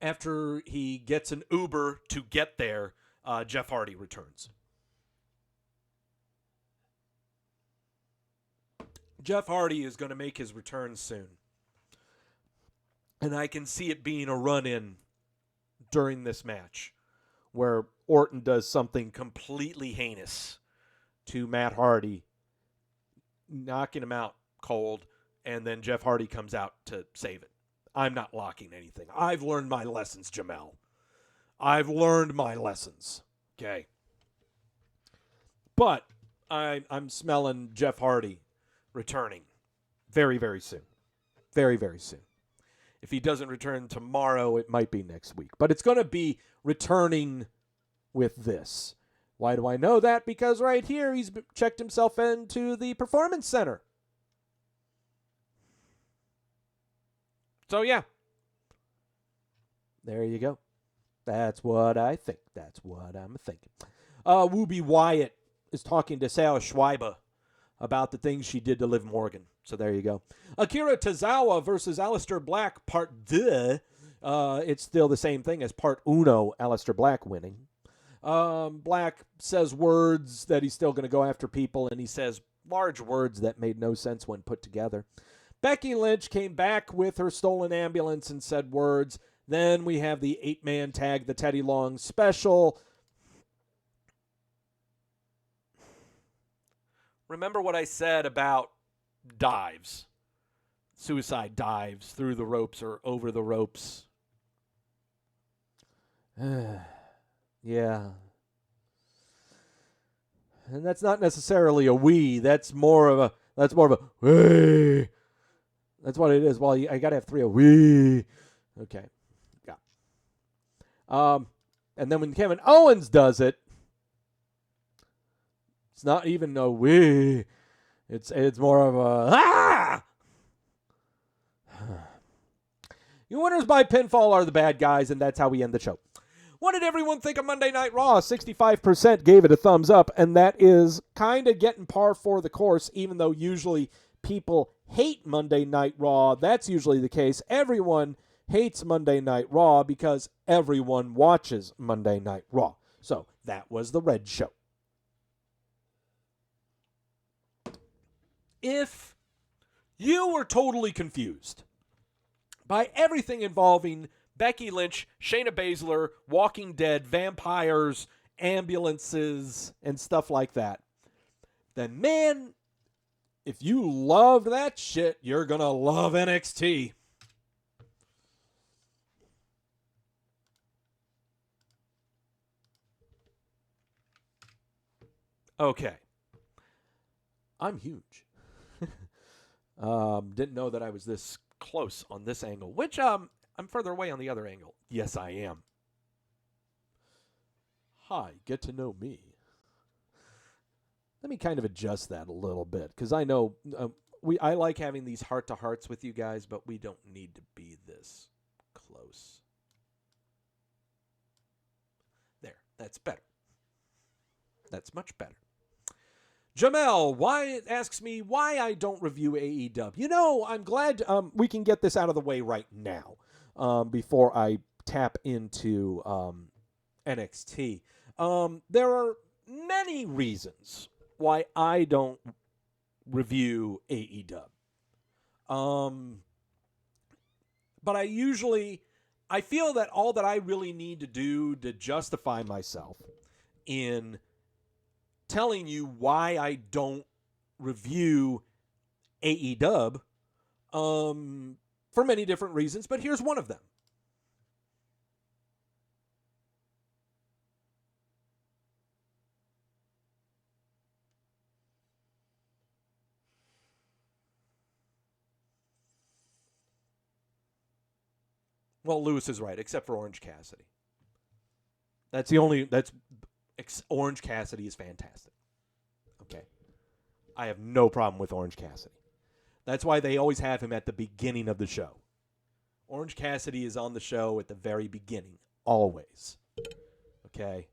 after he gets an Uber to get there, Jeff Hardy returns. Jeff Hardy is going to make his return soon. And I can see it being a run-in during this match where Orton does something completely heinous to Matt Hardy, knocking him out cold, and then Jeff Hardy comes out to save it. I'm not locking anything. I've learned my lessons, Jamel. I've learned my lessons. Okay. But I'm smelling Jeff Hardy returning very, very soon. Very, very soon. If he doesn't return tomorrow, it might be next week. But it's going to be returning with this. Why do I know that? Because right here, he's checked himself into the Performance Center. So, yeah. There you go. That's what I think. That's what I'm thinking. Wooby Wyatt is talking to Sarah Schreiber about the things she did to Liv Morgan. So there you go. Akira Tozawa versus Aleister Black, part 2. It's still the same thing as part 1, Aleister Black winning. Black says words that he's still going to go after people, and he says large words that made no sense when put together. Becky Lynch came back with her stolen ambulance and said words. Then we have the 8-man tag, the Teddy Long special. Remember what I said about dives, suicide dives through the ropes or over the ropes. Yeah. And that's not necessarily a wee. That's more of a wee. That's what it is. Well, I got to have 3 a wee. Okay. Yeah. And then when Kevin Owens does it, it's not even a wee. It's more of a ah. Your winners by pinfall are the bad guys, and that's how we end the show. What did everyone think of Monday Night Raw? 65% gave it a thumbs up, and that is kind of getting par for the course, even though usually people hate Monday Night Raw. That's usually the case. Everyone hates Monday Night Raw because everyone watches Monday Night Raw. So that was the Red Show. If you were totally confused by everything involving Becky Lynch, Shayna Baszler, Walking Dead, vampires, ambulances and stuff like that, then man, if you love that shit, you're going to love NXT. Okay. I'm huge. Didn't know that I was this close on this angle, which I'm further away on the other angle. Yes, I am. Hi, get to know me. Let me kind of adjust that a little bit, because I know I like having these heart-to-hearts with you guys, but we don't need to be this close. There, that's better. That's much better. Jamel asks me why I don't review AEW. You know, I'm glad we can get this out of the way right now before I tap into NXT. There are many reasons why I don't review AEW. But I feel that all that I really need to do to justify myself in telling you why I don't review AEW for many different reasons, but here's one of them. Well, Lewis is right, except for Orange Cassidy. Orange Cassidy is fantastic. Okay. I have no problem with Orange Cassidy. That's why they always have him at the beginning of the show. Orange Cassidy is on the show at the very beginning, always. Okay.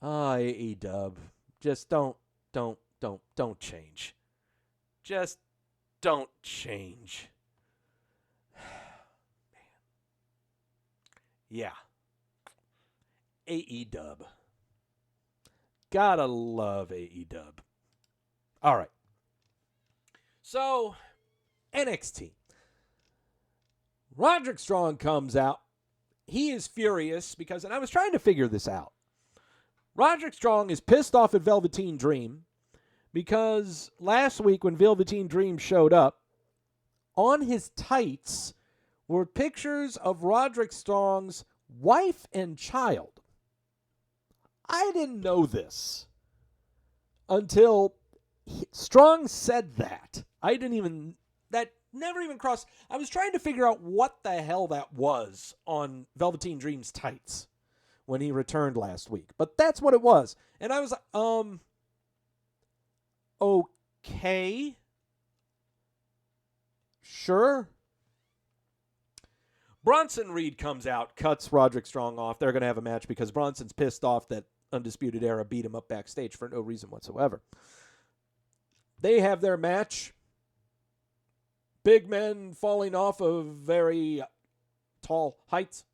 AEW, just don't change. Just don't change. Man. Yeah. AEW. Gotta love AEW. All right. So, NXT. Roderick Strong comes out. He is furious because, and I was trying to figure this out. Roderick Strong is pissed off at Velveteen Dream because last week when Velveteen Dream showed up, on his tights were pictures of Roderick Strong's wife and child. I didn't know this until Strong said that. That never even crossed. I was trying to figure out what the hell that was on Velveteen Dream's tights when he returned last week. But that's what it was. And I was like, okay. Sure. Bronson Reed comes out, cuts Roderick Strong off. They're going to have a match because Bronson's pissed off that Undisputed Era beat him up backstage for no reason whatsoever. They have their match. Big men falling off of very tall heights.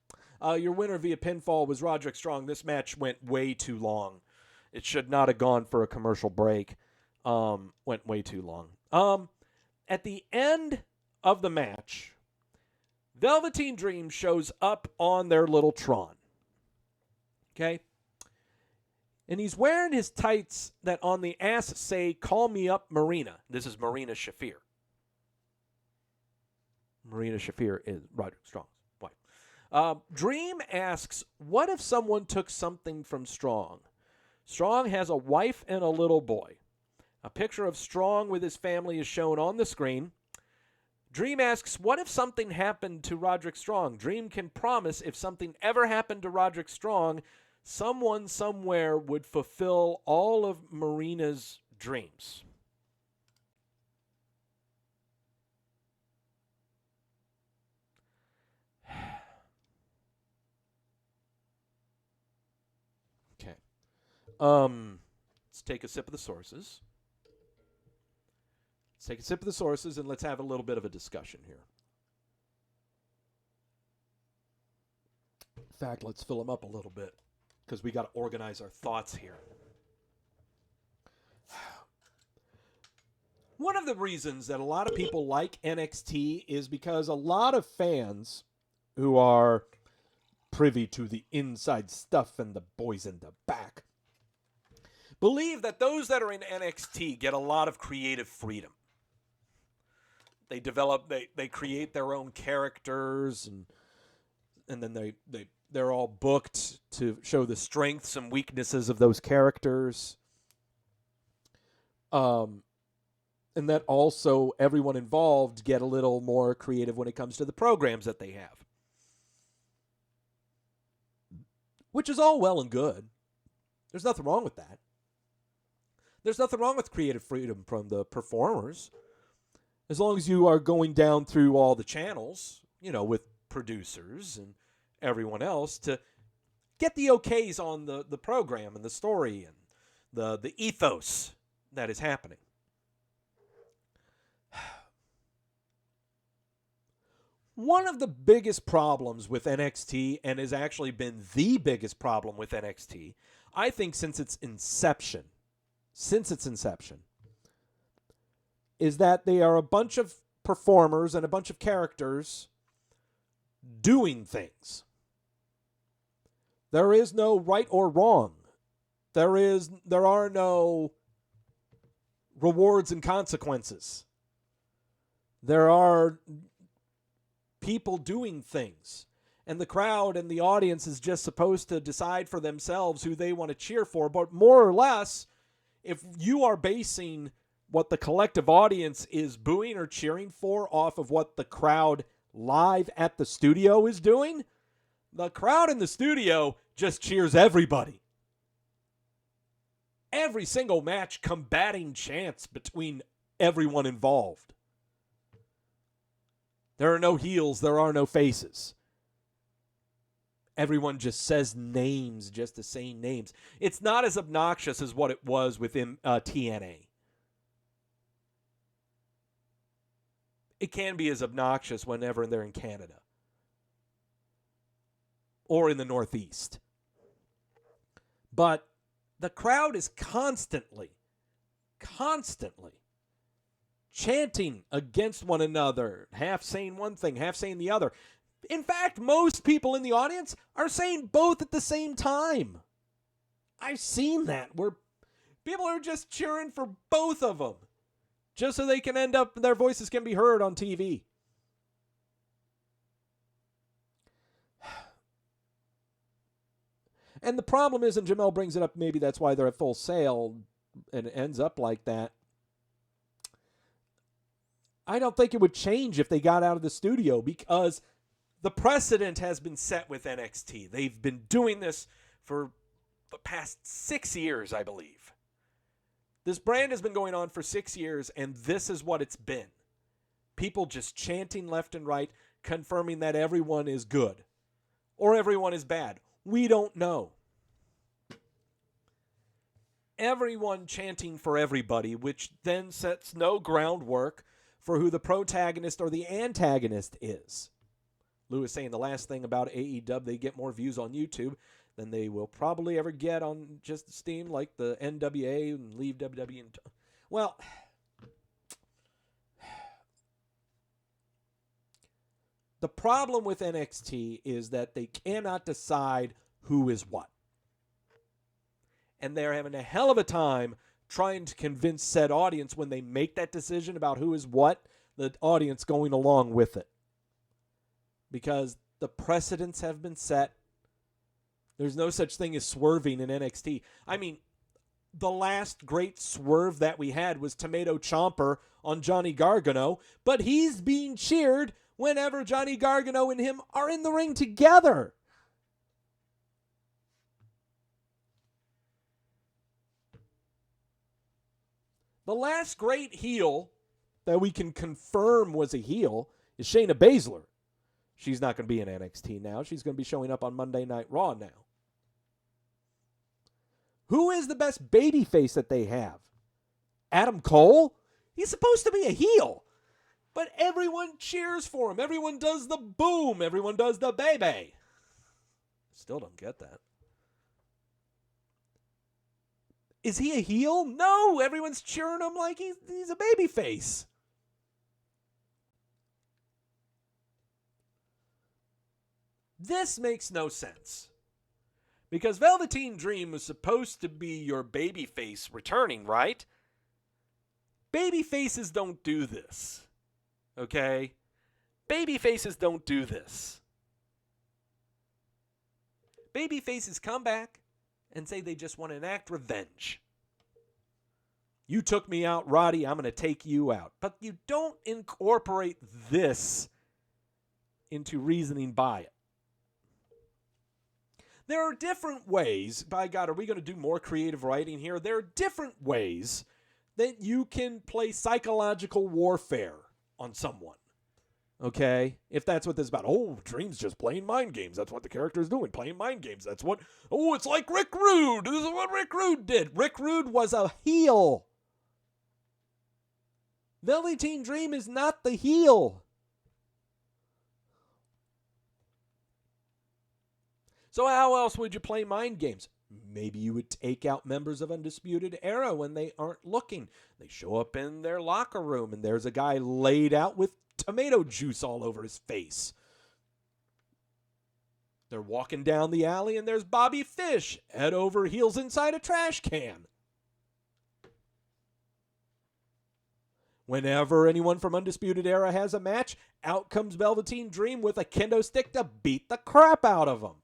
Your winner via pinfall was Roderick Strong. This match went way too long. It should not have gone for a commercial break. Went way too long. At the end of the match, Velveteen Dream shows up on their little Tron. Okay? And he's wearing his tights that on the ass say, "Call me up, Marina." This is Marina Shafir. Marina Shafir is Roderick Strong's wife. Dream asks, what if someone took something from Strong? Strong has a wife and a little boy. A picture of Strong with his family is shown on the screen. Dream asks, what if something happened to Roderick Strong? Dream can promise if something ever happened to Roderick Strong, someone somewhere would fulfill all of Marina's dreams. Okay. Let's take a sip of the sources. Let's take a sip of the sources and let's have a little bit of a discussion here. In fact, let's fill them up a little bit because we got to organize our thoughts here. One of the reasons that a lot of people like NXT is because a lot of fans who are privy to the inside stuff and the boys in the back, believe that those that are in NXT get a lot of creative freedom. They develop, they create their own characters, and then they're all booked to show the strengths and weaknesses of those characters. And that also everyone involved get a little more creative when it comes to the programs that they have. Which is all well and good. There's nothing wrong with that. There's nothing wrong with creative freedom from the performers. As long as you are going down through all the channels, with producers and everyone else to get the okays on the program and the story and the ethos that is happening. One of the biggest problems with NXT, and has actually been the biggest problem with NXT, I think since its inception, is that they are a bunch of performers and a bunch of characters doing things. There is no right or wrong. There are no rewards and consequences. There are people doing things, and the crowd and the audience is just supposed to decide for themselves who they want to cheer for. But more or less, if you are basing what the collective audience is booing or cheering for off of what the crowd live at the studio is doing, the crowd in the studio just cheers everybody. Every single match, combating chants between everyone involved. There are no heels, there are no faces. Everyone just says names just to say names. It's not as obnoxious as what it was within TNA. It can be as obnoxious whenever they're in Canada or in the Northeast. But the crowd is constantly chanting against one another, half saying one thing, half saying the other. In fact, most people in the audience are saying both at the same time. I've seen that, where people are just cheering for both of them, just so they can end up, their voices can be heard on TV. And the problem is, and Jamel brings it up, maybe that's why they're at Full Sail, and it ends up like that. I don't think it would change if they got out of the studio, because the precedent has been set with NXT. They've been doing this for the past 6 years, I believe. This brand has been going on for 6 years, and this is what it's been. People just chanting left and right, confirming that everyone is good or everyone is bad. We don't know. Everyone chanting for everybody, which then sets no groundwork for who the protagonist or the antagonist is. Lewis saying the last thing about AEW, they get more views on YouTube than they will probably ever get on just Steam, like the NWA, and leave WWE. Well, the problem with NXT is that they cannot decide who is what. And they're having a hell of a time trying to convince said audience, when they make that decision about who is what, the audience going along with it. Because the precedents have been set. There's no such thing as swerving in NXT. I mean, the last great swerve that we had was Tomato Chomper on Johnny Gargano, but he's being cheered whenever Johnny Gargano and him are in the ring together. The last great heel that we can confirm was a heel is Shayna Baszler. She's not going to be in NXT now. She's going to be showing up on Monday Night Raw now. Who is the best babyface that they have? Adam Cole? He's supposed to be a heel. But everyone cheers for him. Everyone does the boom. Everyone does the baby. Still don't get that. Is he a heel? No, everyone's cheering him like he's a babyface. This makes no sense. Because Velveteen Dream was supposed to be your babyface returning, right? Babyfaces don't do this. Okay? Babyfaces don't do this. Babyfaces come back and say they just want to enact revenge. You took me out, Roddy, I'm going to take you out. But you don't incorporate this into reasoning by it. There are different ways, by God, are we going to do more creative writing here? There are different ways that you can play psychological warfare on someone. Okay? If that's what this is about. Oh, Dream's just playing mind games. That's what the character is doing, playing mind games. That's what, oh, it's like Rick Rude. This is what Rick Rude did. Rick Rude was a heel. Velveteen Dream is not the heel. So how else would you play mind games? Maybe you would take out members of Undisputed Era when they aren't looking. They show up in their locker room and there's a guy laid out with tomato juice all over his face. They're walking down the alley and there's Bobby Fish, head over heels inside a trash can. Whenever anyone from Undisputed Era has a match, out comes Velveteen Dream with a kendo stick to beat the crap out of them.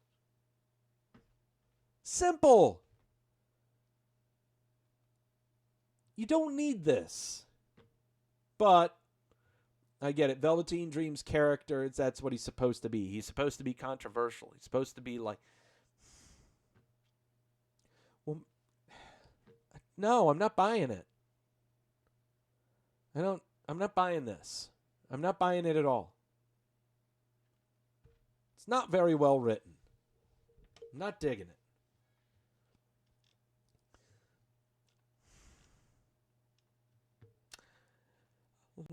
Simple. You don't need this. But I get it. Velveteen Dream's character, that's what he's supposed to be. He's supposed to be controversial. He's supposed to be like, well, no, I'm not buying it. I'm not buying this. I'm not buying it at all. It's not very well written. I'm not digging it.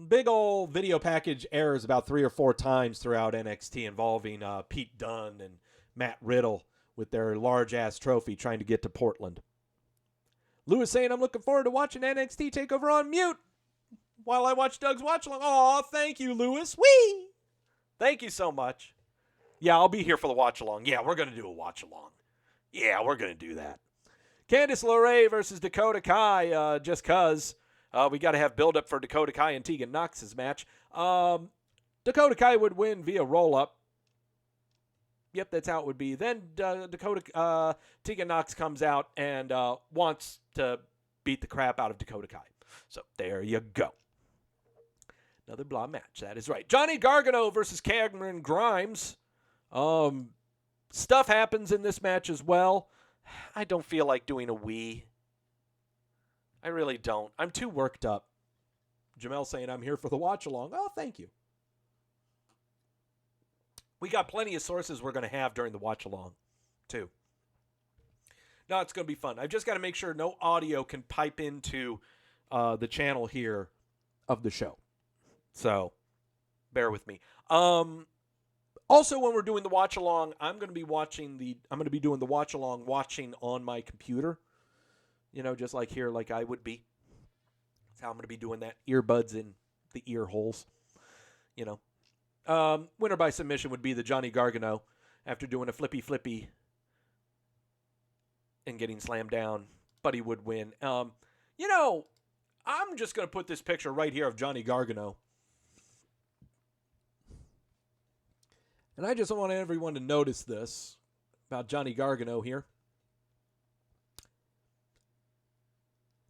Big old video package errors about 3 or 4 times throughout NXT involving Pete Dunne and Matt Riddle with their large-ass trophy trying to get to Portland. Lewis saying, I'm looking forward to watching NXT Takeover on mute while I watch Doug's watch-along. Aw, thank you, Lewis. Whee! Thank you so much. Yeah, I'll be here for the watch-along. Yeah, we're going to do a watch-along. Yeah, we're going to do that. Candice LeRae versus Dakota Kai, just because. We got to have build-up for Dakota Kai and Tegan Nox's match. Dakota Kai would win via roll-up. Yep, that's how it would be. Then Tegan Nox comes out and wants to beat the crap out of Dakota Kai. So there you go. Another blah match. That is right. Johnny Gargano versus Cameron Grimes. Stuff happens in this match as well. I don't feel like doing a wee. I really don't. I'm too worked up. Jamel saying I'm here for the watch-along. Oh, thank you. We got plenty of sources we're going to have during the watch-along, too. No, it's going to be fun. I've just got to make sure no audio can pipe into the channel here of the show. So, bear with me. Also, when we're doing the watch-along, I'm going to be doing the watch-along watching on my computer. You know, just like here, like I would be. That's how I'm going to be doing that. Earbuds in the ear holes. You know. Winner by submission would be the Johnny Gargano after doing a flippy and getting slammed down. But he would win. You know, I'm just going to put this picture right here of Johnny Gargano. And I just want everyone to notice this about Johnny Gargano here.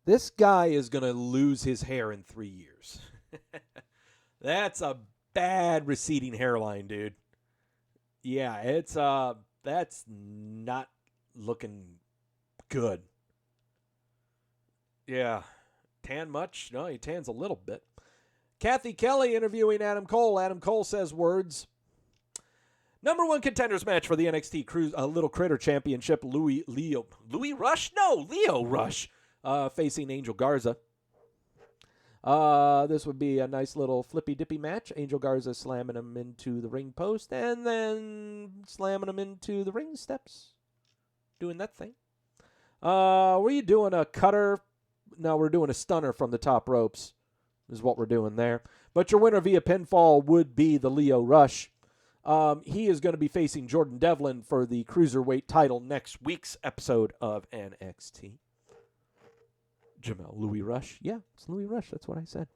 This guy is going to lose his hair in 3 years. That's a bad receding hairline, dude. Yeah, that's not looking good. Yeah. Tan much? No, he tans a little bit. Kathy Kelly interviewing Adam Cole. Adam Cole says words. Number 1 contenders match for the NXT Little Critter Championship. Leo Rush. Facing Angel Garza. This would be a nice little flippy-dippy match. Angel Garza slamming him into the ring post and then slamming him into the ring steps. Doing that thing. Were you doing a cutter? No, we're doing a stunner from the top ropes is what we're doing there. But your winner via pinfall would be the Leo Rush. He is going to be facing Jordan Devlin for the Cruiserweight title next week's episode of NXT. Jamel Louis Rush. Yeah, it's Louis Rush. That's what I said.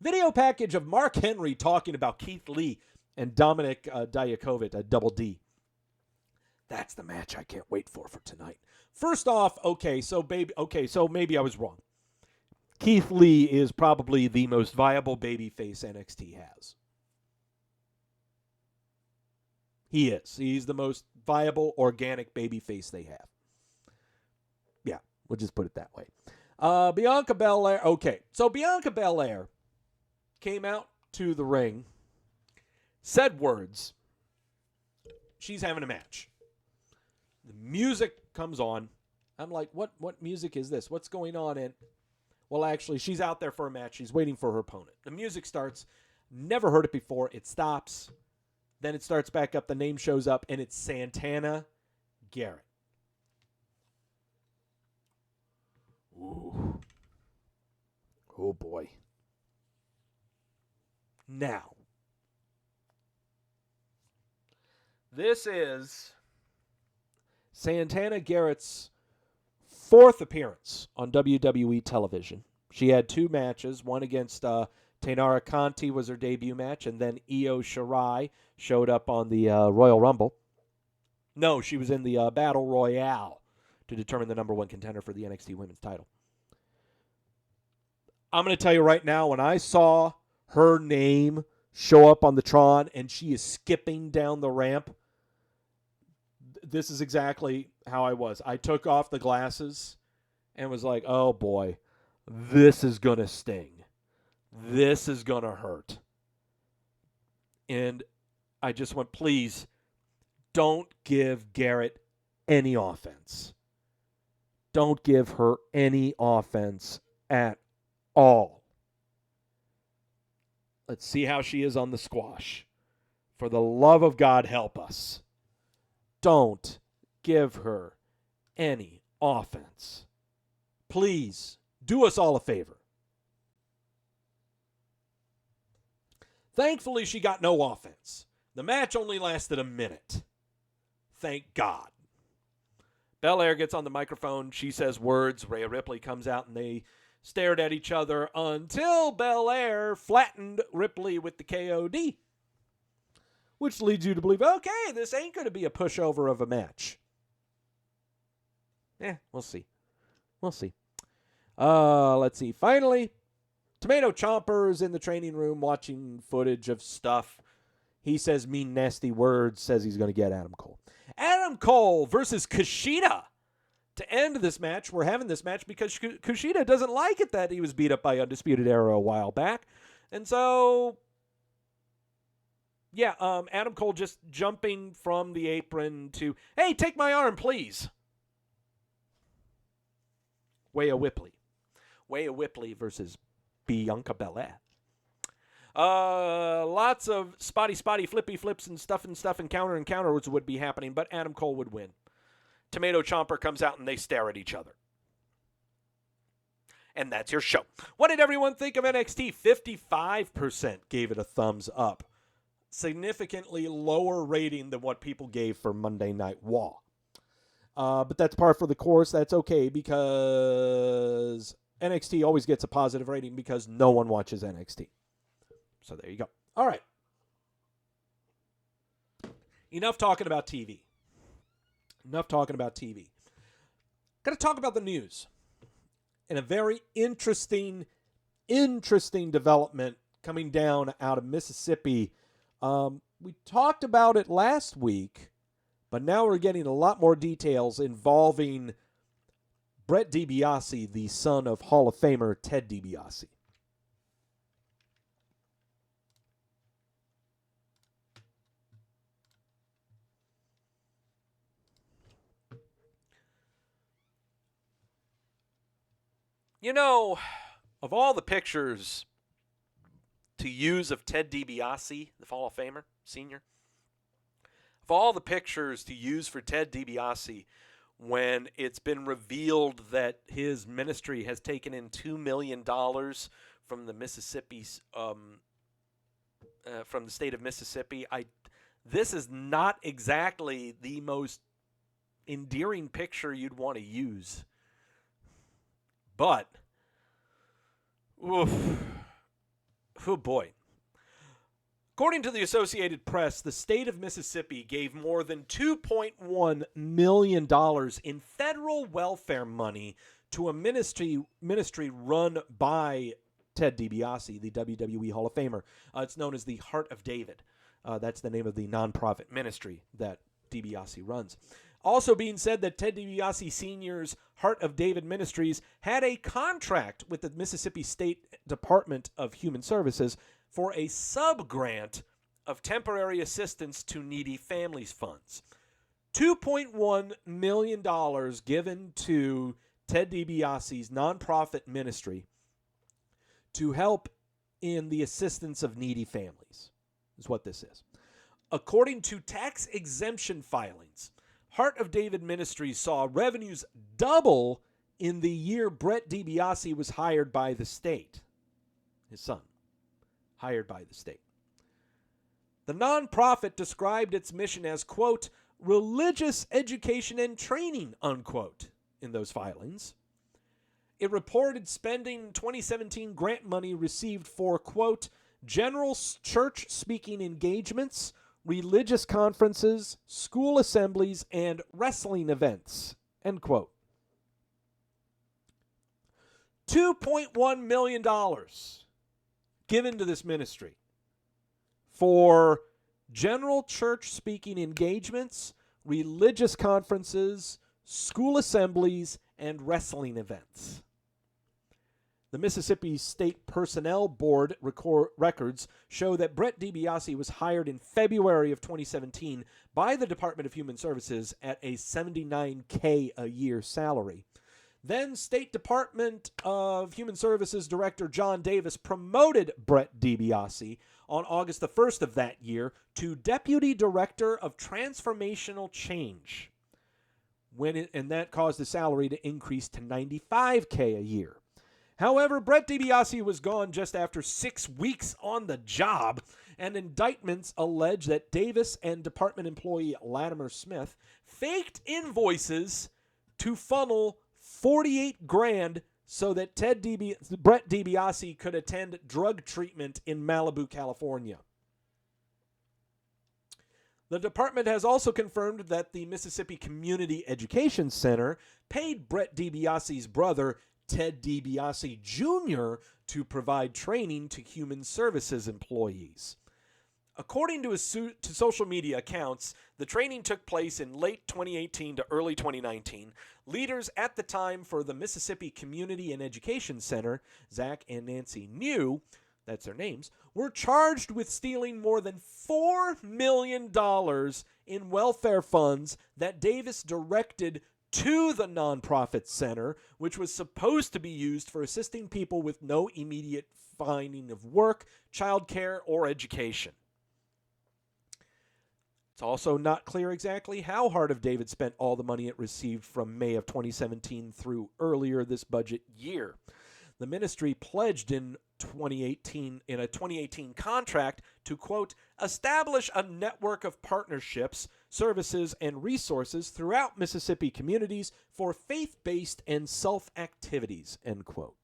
Video package of Mark Henry talking about Keith Lee and Dominic Dijakovic, Double D. That's the match I can't wait for tonight. First off, so maybe I was wrong. Keith Lee is probably the most viable babyface NXT has. He is. He's the most viable, organic babyface they have. Yeah, we'll just put it that way. Bianca Belair. Okay, so Bianca Belair came out to the ring, said words. She's having a match. The music comes on. I'm like, what music is this? What's going on? Well, actually, she's out there for a match. She's waiting for her opponent. The music starts. Never heard it before. It stops. Then it starts back up. The name shows up, and it's Santana Garrett. Ooh. Oh, boy. Now, this is Santana Garrett's fourth appearance on WWE television. She had 2 matches. One against Tainara Conti was her debut match, and then Io Shirai showed up on the Royal Rumble. No, she was in the Battle Royale to determine the number 1 contender for the NXT Women's title. I'm going to tell you right now, when I saw her name show up on the Tron and she is skipping down the ramp, this is exactly how I was. I took off the glasses and was like, oh boy, this is going to sting. This is going to hurt. And I just went, please, don't give Garrett any offense. Don't give her any offense at all. Let's see how she is on the squash. For the love of God, help us. Don't give her any offense. Please, do us all a favor. Thankfully, she got no offense. The match only lasted a minute. Thank God. Belair gets on the microphone. She says words. Rhea Ripley comes out, and they stared at each other until Belair flattened Ripley with the KOD. Which leads you to believe, okay, this ain't going to be a pushover of a match. We'll see. We'll see. Let's see. Finally, Tomato Chomper's in the training room watching footage of stuff. He says mean, nasty words, says he's going to get Adam Cole. Adam Cole versus Kushida. To end this match, we're having this match because Kushida doesn't like it that he was beat up by Undisputed Era a while back. And so, yeah, Adam Cole just jumping from the apron to, hey, take my arm, please. Rhea Ripley versus Bianca Belair. Lots of spotty, flippy flips and stuff, and counters would be happening, but Adam Cole would win. Tomato Chomper comes out and they stare at each other. And that's your show. What did everyone think of NXT? 55% gave it a thumbs up. Significantly lower rating than what people gave for Monday Night Raw. But that's par for the course. That's okay because NXT always gets a positive rating because no one watches NXT. So there you go. All right. Enough talking about TV. Got to talk about the news. And a very interesting development coming down out of Mississippi. We talked about it last week, but now we're getting a lot more details involving Brett DiBiase, the son of Hall of Famer Ted DiBiase. You know, of all the pictures to use of Ted DiBiase, the Hall of Famer, senior, of all the pictures to use for Ted DiBiase when it's been revealed that his ministry has taken in $2 million from the Mississippi's, from the state of Mississippi, this is not exactly the most endearing picture you'd want to use. But, oof, oh boy. According to the Associated Press, the state of Mississippi gave more than $2.1 million in federal welfare money to a ministry run by Ted DiBiase, the WWE Hall of Famer. It's known as the Heart of David. That's the name of the nonprofit ministry that DiBiase runs. Also being said that Ted DiBiase Sr.'s Heart of David Ministries had a contract with the Mississippi State Department of Human Services for a sub-grant of temporary assistance to needy families funds. $2.1 million given to Ted DiBiase's nonprofit ministry to help in the assistance of needy families is what this is. According to tax exemption filings, Heart of David Ministries saw revenues double in the year Brett DiBiase was hired by the state. His son, hired by the state. The nonprofit described its mission as, quote, religious education and training, unquote, in those filings. It reported spending 2017 grant money received for, quote, general church speaking engagements, religious conferences, school assemblies, and wrestling events, end quote. $2.1 million given to this ministry for general church speaking engagements, religious conferences, school assemblies, and wrestling events. The Mississippi State Personnel Board records show that Brett DiBiase was hired in February of 2017 by the Department of Human Services at a $79K a year salary. Then State Department of Human Services Director John Davis promoted Brett DiBiase on August the 1st of that year to Deputy Director of Transformational Change, and that caused the salary to increase to $95K a year. However, Brett DiBiase was gone just after 6 weeks on the job, and indictments allege that Davis and department employee Latimer Smith faked invoices to funnel $48,000 so that Brett DiBiase could attend drug treatment in Malibu, California. The department has also confirmed that the Mississippi Community Education Center paid Brett DiBiase's brother, Ted DiBiase Jr., to provide training to human services employees. According to social media accounts, the training took place in late 2018 to early 2019. Leaders at the time for the Mississippi Community and Education Center, Zach and Nancy New, that's their names, were charged with stealing more than $4 million in welfare funds that Davis directed to the nonprofit center, which was supposed to be used for assisting people with no immediate finding of work, childcare, or education. It's also not clear exactly how Heart of David spent all the money it received from May of 2017 through earlier this budget year. The ministry pledged in a 2018 contract to, quote, establish a network of partnerships, services, and resources throughout Mississippi communities for faith-based and self-activities, end quote.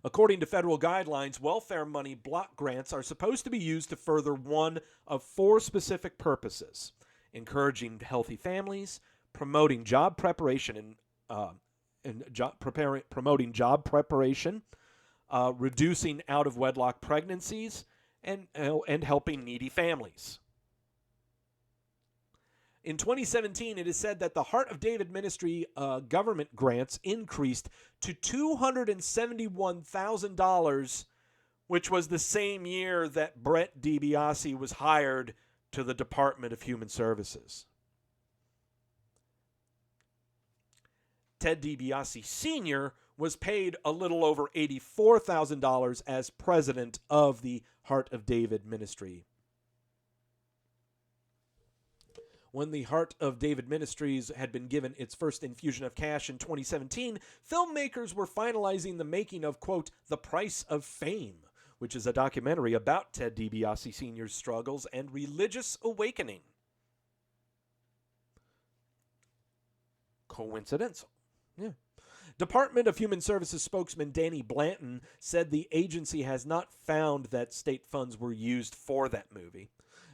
According to federal guidelines, welfare money block grants are supposed to be used to further one of 4 specific purposes: encouraging healthy families, promoting job preparation promoting job preparation, reducing out-of-wedlock pregnancies, and helping needy families. In 2017, it is said that the Heart of David Ministry government grants increased to $271,000, which was the same year that Brett DiBiase was hired to the Department of Human Services. Ted DiBiase Sr. was paid a little over $84,000 as president of the Heart of David Ministry. When the Heart of David Ministries had been given its first infusion of cash in 2017, filmmakers were finalizing the making of, quote, The Price of Fame, which is a documentary about Ted DiBiase Sr.'s struggles and religious awakening. Coincidental. Yeah. Department of Human Services spokesman Danny Blanton said the agency has not found that state funds were used for that movie.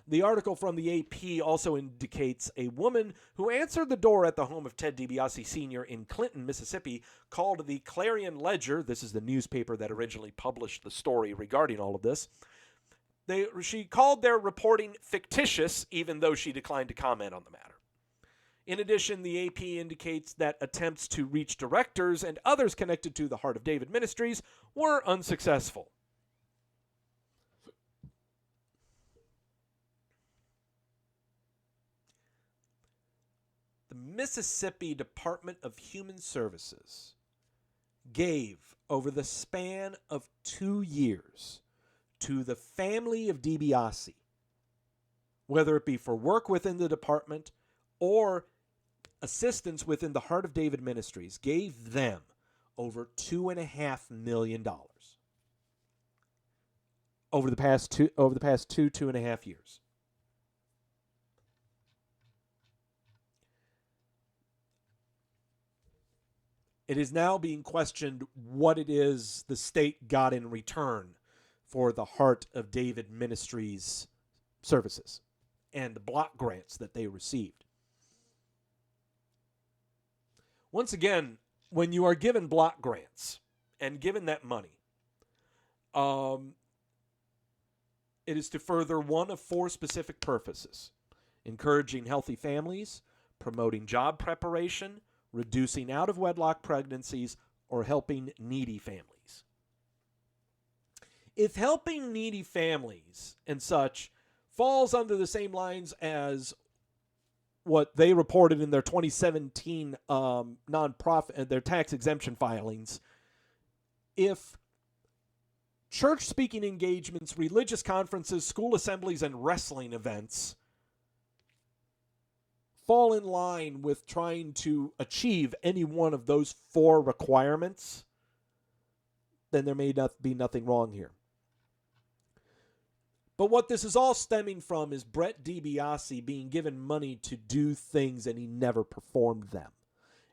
The article from the AP also indicates a woman who answered the door at the home of Ted DiBiase Sr. in Clinton, Mississippi, called the Clarion Ledger, this is the newspaper that originally published the story regarding all of this, she called their reporting fictitious, even though she declined to comment on the matter. In addition, the AP indicates that attempts to reach directors and others connected to the Heart of David Ministries were unsuccessful. The Mississippi Department of Human Services gave, over the span of 2 years, to the family of DiBiase, whether it be for work within the department or assistance within the Heart of David Ministries, gave them over $2.5 million over the past 2.5 years. It is now being questioned what it is the state got in return for the Heart of David Ministries services and the block grants that they received. Once again, when you are given block grants and given that money, it is to further one of 4 specific purposes: encouraging healthy families, promoting job preparation, reducing out-of-wedlock pregnancies, or helping needy families. If helping needy families and such falls under the same lines as what they reported in their 2017 nonprofit, their tax exemption filings, if church speaking engagements, religious conferences, school assemblies, and wrestling events fall in line with trying to achieve any one of those 4 requirements, then there may not be nothing wrong here. But what this is all stemming from is Brett DiBiase being given money to do things and he never performed them.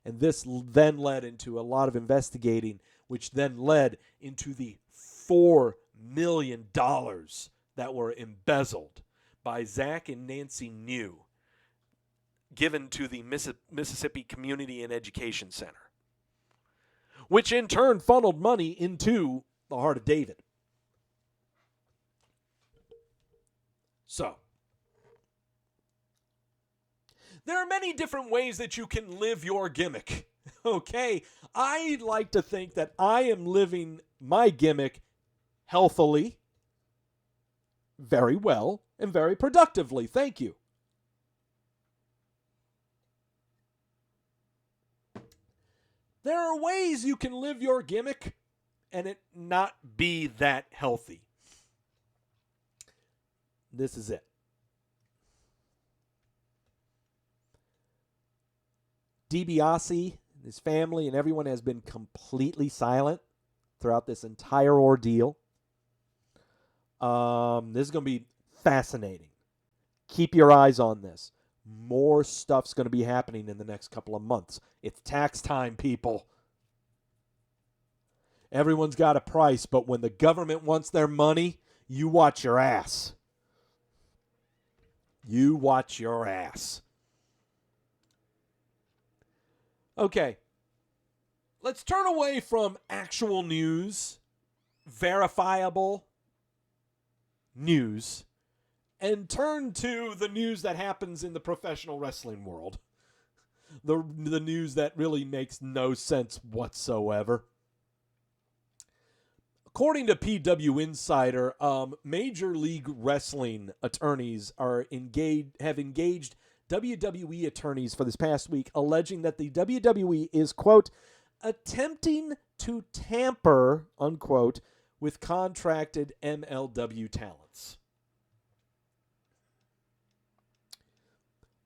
And this then led into a lot of investigating, which then led into the $4 million that were embezzled by Zach and Nancy New, given to the Mississippi Community and Education Center, which in turn funneled money into the Heart of David. So, there are many different ways that you can live your gimmick, okay? I like to think that I am living my gimmick healthily, very well, and very productively. Thank you. There are ways you can live your gimmick and it not be that healthy. This is it. DiBiase, his family, and everyone has been completely silent throughout this entire ordeal. This is going to be fascinating. Keep your eyes on this. More stuff's going to be happening in the next couple of months. It's tax time, people. Everyone's got a price, but when the government wants their money, you watch your ass. You watch your ass. Okay. Let's turn away from actual news, verifiable news, and turn to the news that happens in the professional wrestling world. The news that really makes no sense whatsoever. According to PW Insider, Major League Wrestling attorneys have engaged WWE attorneys for this past week, alleging that the WWE is, quote, attempting to tamper, unquote, with contracted MLW talents.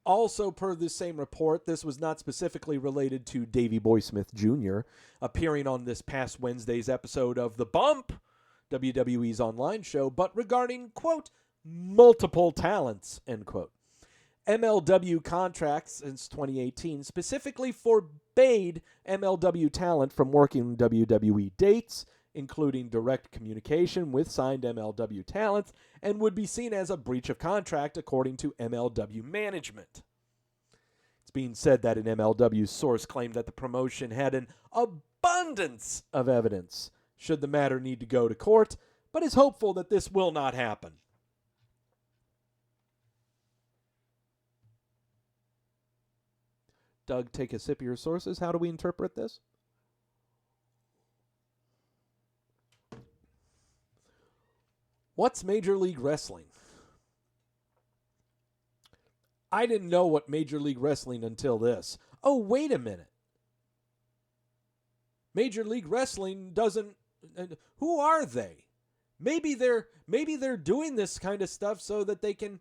Also, per this same report, this was not specifically related to Davey Boy Smith Jr. appearing on this past Wednesday's episode of The Bump. WWE's online show, but regarding, quote, multiple talents, end quote. MLW contracts since 2018 specifically forbade MLW talent from working WWE dates, including direct communication with signed MLW talent, and would be seen as a breach of contract according to MLW management. It's being said that an MLW source claimed that the promotion had an abundance of evidence should the matter need to go to court, but is hopeful that this will not happen. Doug, take a sip of your sources. How do we interpret this? What's Major League Wrestling? I didn't know what Major League Wrestling until this. Oh, wait a minute. Major League Wrestling doesn't... who are they? Maybe they're doing this kind of stuff so that they can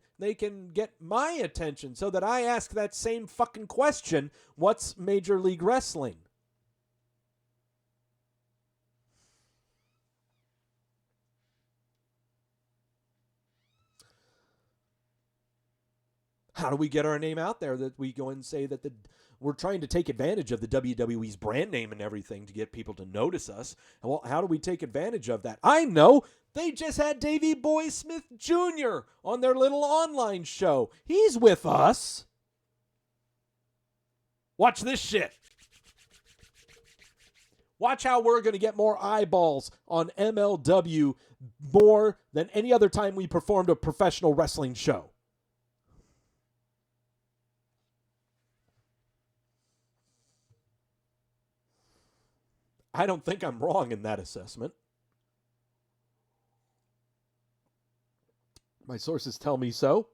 get my attention, so that I ask that same fucking question, what's Major League Wrestling? How do we get our name out there that we go and say that we're trying to take advantage of the WWE's brand name and everything to get people to notice us? Well, how do we take advantage of that? I know. They just had Davey Boy Smith Jr. on their little online show. He's with us. Watch this shit. Watch how we're going to get more eyeballs on MLW more than any other time we performed a professional wrestling show. I don't think I'm wrong in that assessment. My sources tell me so.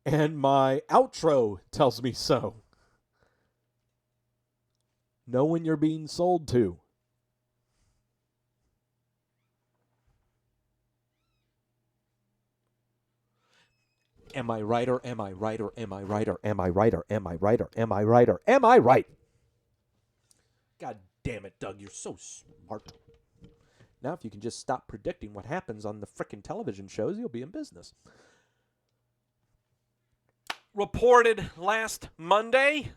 And my outro tells me so. Know when you're being sold to. Am I right or am I right or am I right or am I right or am I right or am I right or am I right? God damn it, Doug, you're so smart. Now, if you can just stop predicting what happens on the frickin' television shows, you'll be in business. Reported last Monday,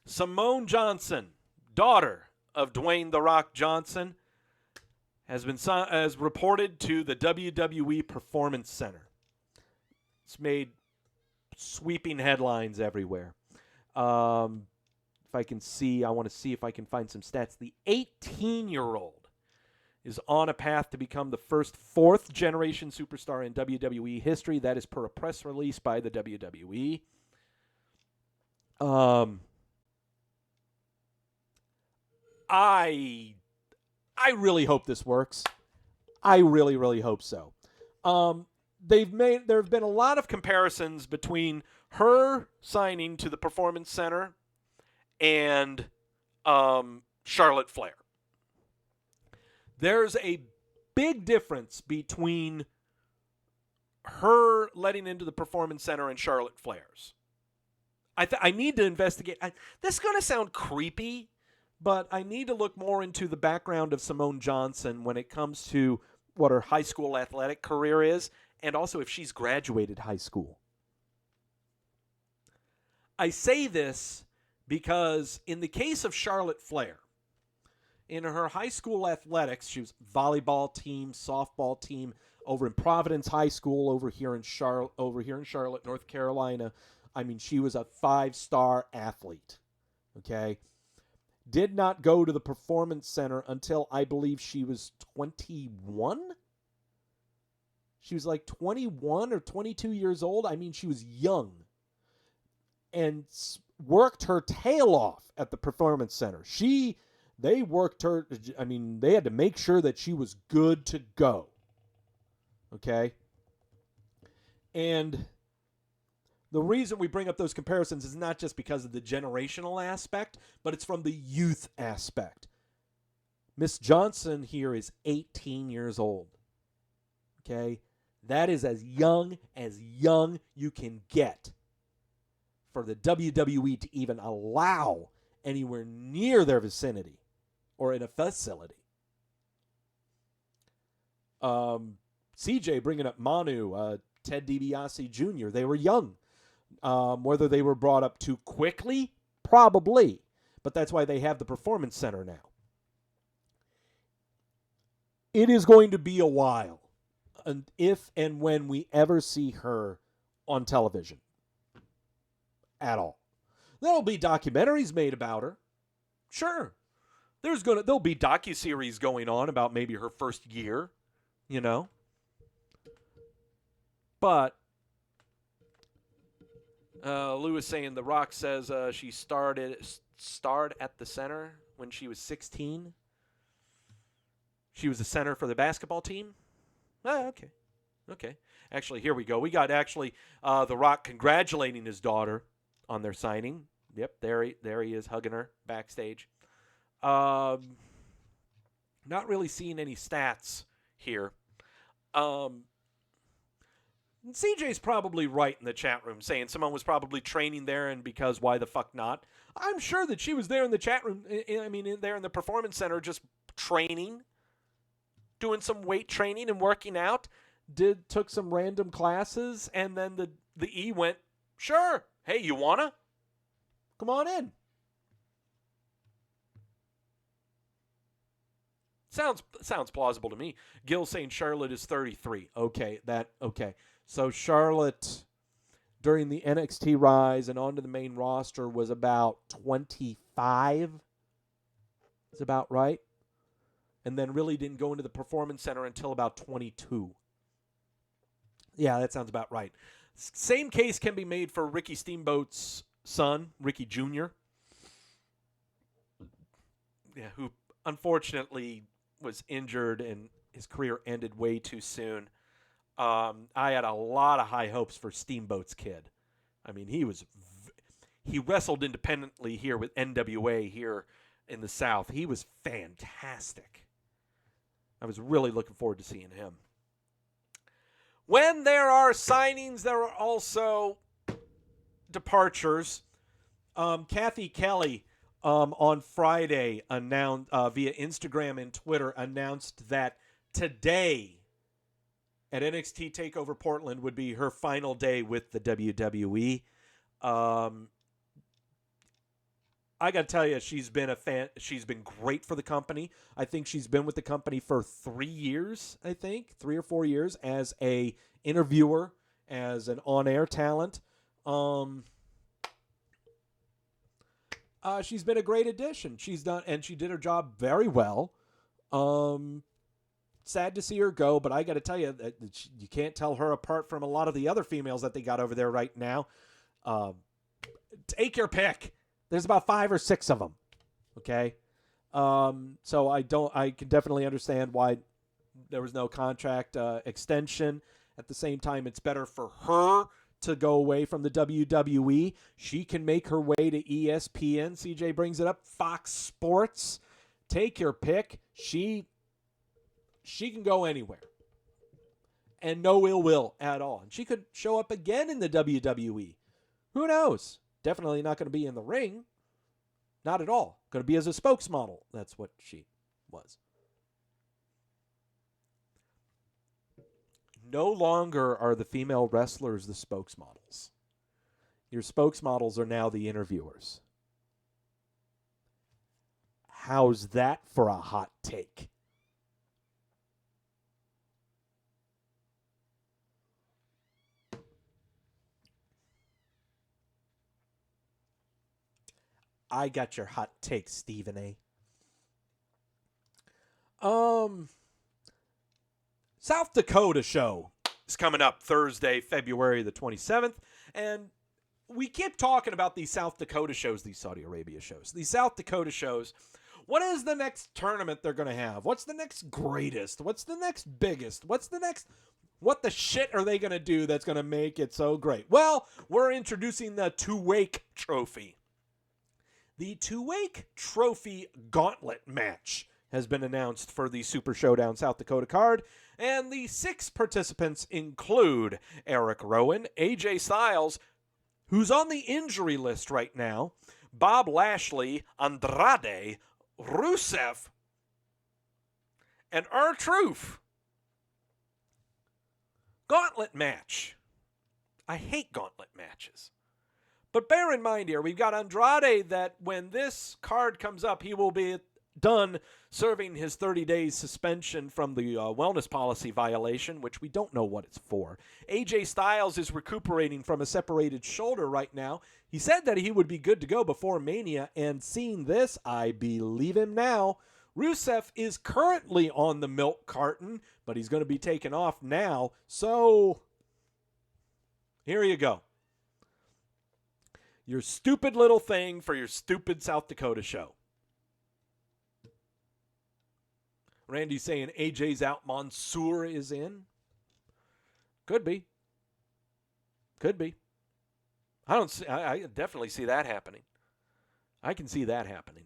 Simone Johnson, daughter of Dwayne "The Rock" Johnson, has reported to the WWE Performance Center. It's made sweeping headlines everywhere. If I can see, I want to see if I can find some stats. The 18-year-old is on a path to become the first fourth-generation superstar in WWE history. That is per a press release by the WWE. I really hope this works. I really, really hope so. There have been a lot of comparisons between her signing to the Performance Center and Charlotte Flair. There's a big difference between her letting into the Performance Center and Charlotte Flair's. I need to investigate. This is going to sound creepy, but I need to look more into the background of Simone Johnson when it comes to what her high school athletic career is, and also if she's graduated high school. I say this because in the case of Charlotte Flair, in her high school athletics, she was volleyball team, softball team over in Providence High School over here in Charlotte, North Carolina. I mean, she was a 5-star athlete. Okay? Did not go to the Performance Center until I believe she was 21. She was like 21 or 22 years old. I mean, she was young. And worked her tail off at the Performance Center. They worked her, I mean, they had to make sure that she was good to go. Okay? And the reason we bring up those comparisons is not just because of the generational aspect, but it's from the youth aspect. Miss Johnson here is 18 years old. Okay? That is as young you can get for the WWE to even allow anywhere near their vicinity or in a facility. CJ bringing up Manu, Ted DiBiase Jr. They were young. Whether they were brought up too quickly, probably. But that's why they have the Performance Center now. It is going to be a while, and if and when we ever see her on television at all. There'll be documentaries made about her. Sure. There'll be docuseries going on about maybe her first year, you know. But Lewis saying The Rock says she starred at the center when she was 16. She was the center for the basketball team. Oh, okay. Actually, here we go. We got The Rock congratulating his daughter on their signing. Yep, there he is hugging her backstage. Not really seeing any stats here. CJ's probably right in the chat room saying someone was probably training there, and because why the fuck not? I'm sure that she was there in the chat room. There in the Performance Center just training, doing some weight training and working out. Took some random classes, and then the E went, sure. Hey, you wanna? Come on in. Sounds plausible to me. Gil saying Charlotte is 33. Okay. So Charlotte, during the NXT rise and onto the main roster, was about 25. Is about right. And then really didn't go into the Performance Center until about 22. Yeah, that sounds about right. Same case can be made for Ricky Steamboat's son, Ricky Jr., who unfortunately was injured and his career ended way too soon. I had a lot of high hopes for Steamboat's kid. I mean, he wrestled independently here with NWA here in the South. He was fantastic. I was really looking forward to seeing him. When there are signings, there are also departures. Kathy Kelly on Friday announced via Instagram and Twitter announced that today at NXT Takeover Portland would be her final day with the WWE. I got to tell you, she's been a fan. She's been great for the company. I think she's been with the company for 3 years, 3 or 4 years as a interviewer, as an on-air talent. She's been a great addition. She did her job very well. Sad to see her go, but I got to tell you that you can't tell her apart from a lot of the other females that they got over there right now. Take your pick. There's about 5 or 6 of them. Okay. So I can definitely understand why there was no contract extension. At the same time, it's better for her to go away from the WWE. She can make her way to ESPN. CJ brings it up. Fox Sports. Take your pick. She can go anywhere. And no ill will at all. And she could show up again in the WWE. Who knows? Definitely not going to be in the ring. Not at all. Going to be as a spokesmodel. That's what she was. No longer are the female wrestlers the spokesmodels. Your spokesmodels are now the interviewers. How's that for a hot take? I got your hot take, Stephen A. South Dakota show is coming up Thursday, February the 27th. And we keep talking about these South Dakota shows, these Saudi Arabia shows. These South Dakota shows. What is the next tournament they're going to have? What's the next greatest? What's the next biggest? What the shit are they going to do that's going to make it so great? Well, we're introducing the Two-Wake Trophy. The Two-Wake Trophy Gauntlet match has been announced for the Super Showdown South Dakota card, and the 6 participants include Eric Rowan, AJ Styles, who's on the injury list right now, Bob Lashley, Andrade, Rusev, and R-Truth. Gauntlet match. I hate gauntlet matches. But bear in mind here, we've got Andrade that when this card comes up, he will be done serving his 30-day suspension from the wellness policy violation, which we don't know what it's for. AJ Styles is recuperating from a separated shoulder right now. He said that he would be good to go before Mania, and seeing this, I believe him now. Rusev is currently on the milk carton, but he's going to be taken off now. So, here you go. Your stupid little thing for your stupid South Dakota show. Randy's saying AJ's out, Mansoor is in. Could be. Could be. I definitely see that happening. I can see that happening.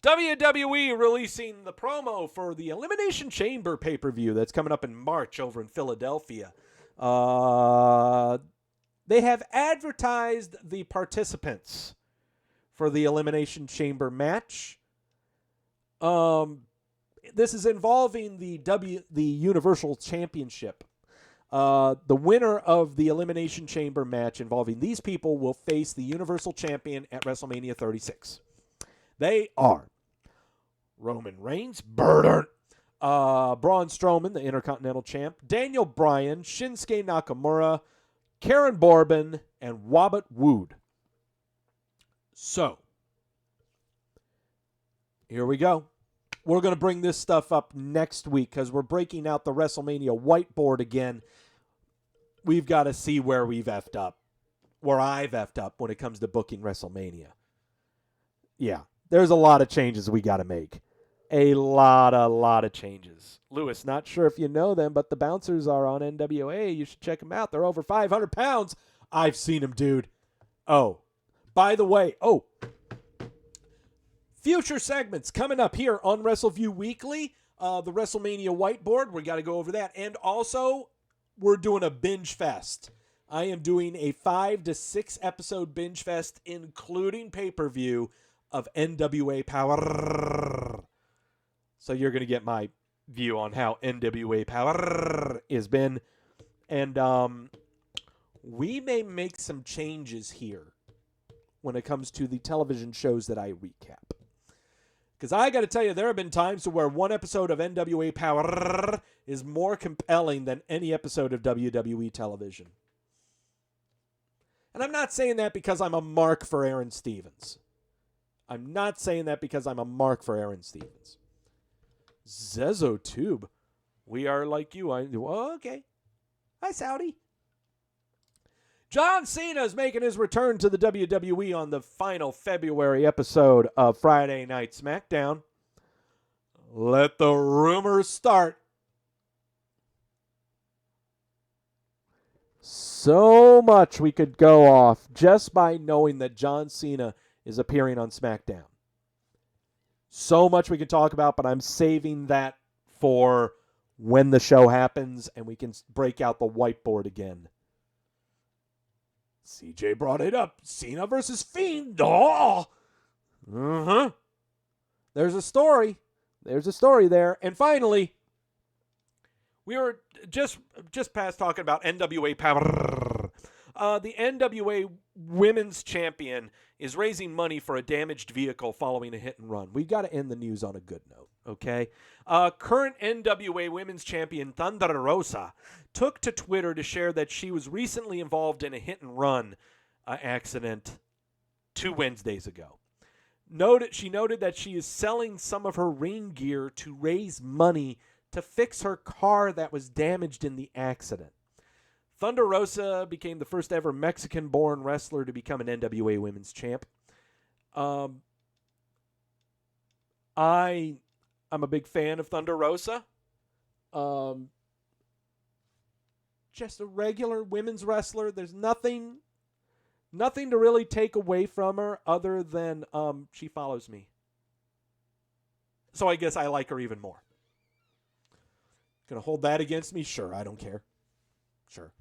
WWE releasing the promo for the Elimination Chamber pay-per-view that's coming up in March over in Philadelphia. They have advertised the participants for the Elimination Chamber match. This is involving the Universal Championship. The winner of the Elimination Chamber match involving these people will face the Universal Champion at WrestleMania 36. They are Roman Reigns, Braun Strowman, the Intercontinental Champ, Daniel Bryan, Shinsuke Nakamura, Karen Corbin, and Robert Wood. So, here we go. We're going to bring this stuff up next week because we're breaking out the WrestleMania whiteboard again. We've got to see where we've effed up, where I've effed up when it comes to booking WrestleMania. Yeah, there's a lot of changes we got to make. A lot of changes. Lewis, not sure if you know them, but the Bouncers are on NWA. You should check them out. They're over 500 pounds. I've seen them, dude. Oh, by the way, future segments coming up here on Wrestleview Weekly. The WrestleMania whiteboard, we got to go over that. And also, we're doing a binge fest. I am doing a 5 to 6 episode binge fest, including pay-per-view of NWA Power. So you're going to get my view on how NWA Power has been. And we may make some changes here when it comes to the television shows that I recap. Because I got to tell you, there have been times to where one episode of NWA Power is more compelling than any episode of WWE television. And I'm not saying that because I'm a mark for Aaron Stevens. I'm not saying that because I'm a mark for Aaron Stevens. Zezo Tube. We are like you. Okay. Hi, Saudi. John Cena is making his return to the WWE on the final February episode of Friday Night SmackDown. Let the rumors start. So much we could go off just by knowing that John Cena is appearing on SmackDown. So much we could talk about, but I'm saving that for when the show happens and we can break out the whiteboard again. CJ brought it up. Cena versus Fiend. Oh! There's a story. There's a story there. And finally, we were just past talking about NWA Power. The NWA Women's Champion is raising money for a damaged vehicle following a hit and run. We've got to end the news on a good note, okay? Current NWA Women's Champion Thunder Rosa took to Twitter to share that she was recently involved in a hit and run accident 2 Wednesdays ago. She noted that she is selling some of her ring gear to raise money to fix her car that was damaged in the accident. Thunder Rosa became the first ever Mexican-born wrestler to become an NWA Women's Champ. I'm a big fan of Thunder Rosa. Just a regular women's wrestler. There's nothing to really take away from her other than she follows me. So I guess I like her even more. Gonna hold that against me? Sure, I don't care. Sure.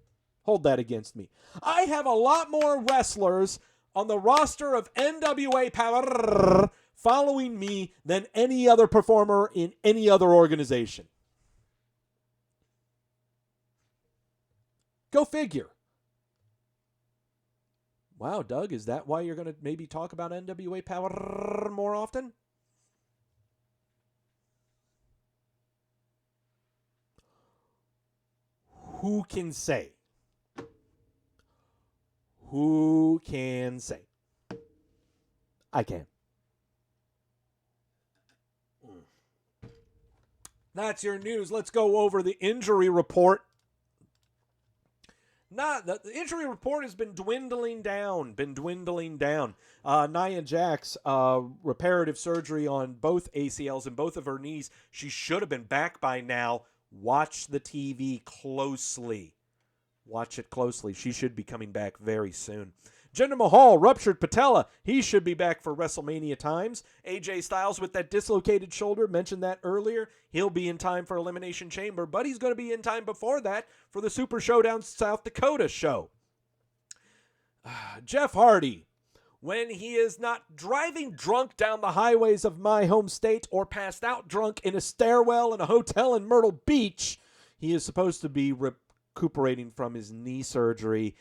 Hold that against me. I have a lot more wrestlers on the roster of NWA Power following me than any other performer in any other organization. Go figure. Wow, Doug, is that why you're going to maybe talk about NWA Power more often? Who can say? Who can say? I can. That's your news. Let's go over the injury report. The injury report has been dwindling down. Nia Jax, reparative surgery on both ACLs and both of her knees. She should have been back by now. Watch the TV closely. Watch it closely. She should be coming back very soon. Jinder Mahal, ruptured patella. He should be back for WrestleMania times. AJ Styles with that dislocated shoulder, mentioned that earlier. He'll be in time for Elimination Chamber, but he's going to be in time before that for the Super Showdown South Dakota show. Jeff Hardy, when he is not driving drunk down the highways of my home state or passed out drunk in a stairwell in a hotel in Myrtle Beach, he is supposed to be recuperating from his knee surgery.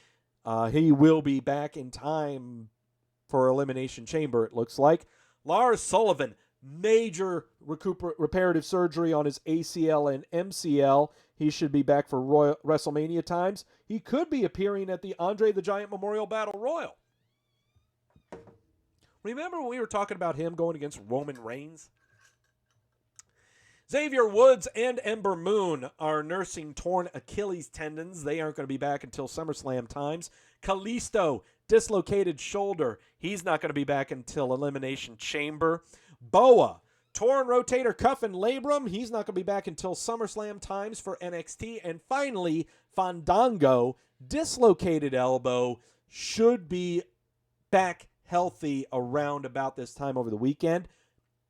He will be back in time for Elimination Chamber, it looks like. Lars Sullivan, major reparative surgery on his ACL and MCL. He should be back for WrestleMania times. He could be appearing at the Andre the Giant Memorial Battle Royal. Remember when we were talking about him going against Roman Reigns? Xavier Woods and Ember Moon are nursing torn Achilles tendons. They aren't going to be back until SummerSlam times. Kalisto, dislocated shoulder. He's not going to be back until Elimination Chamber. Boa, torn rotator cuff and labrum. He's not going to be back until SummerSlam times for NXT. And finally, Fandango, dislocated elbow, should be back healthy around about this time over the weekend.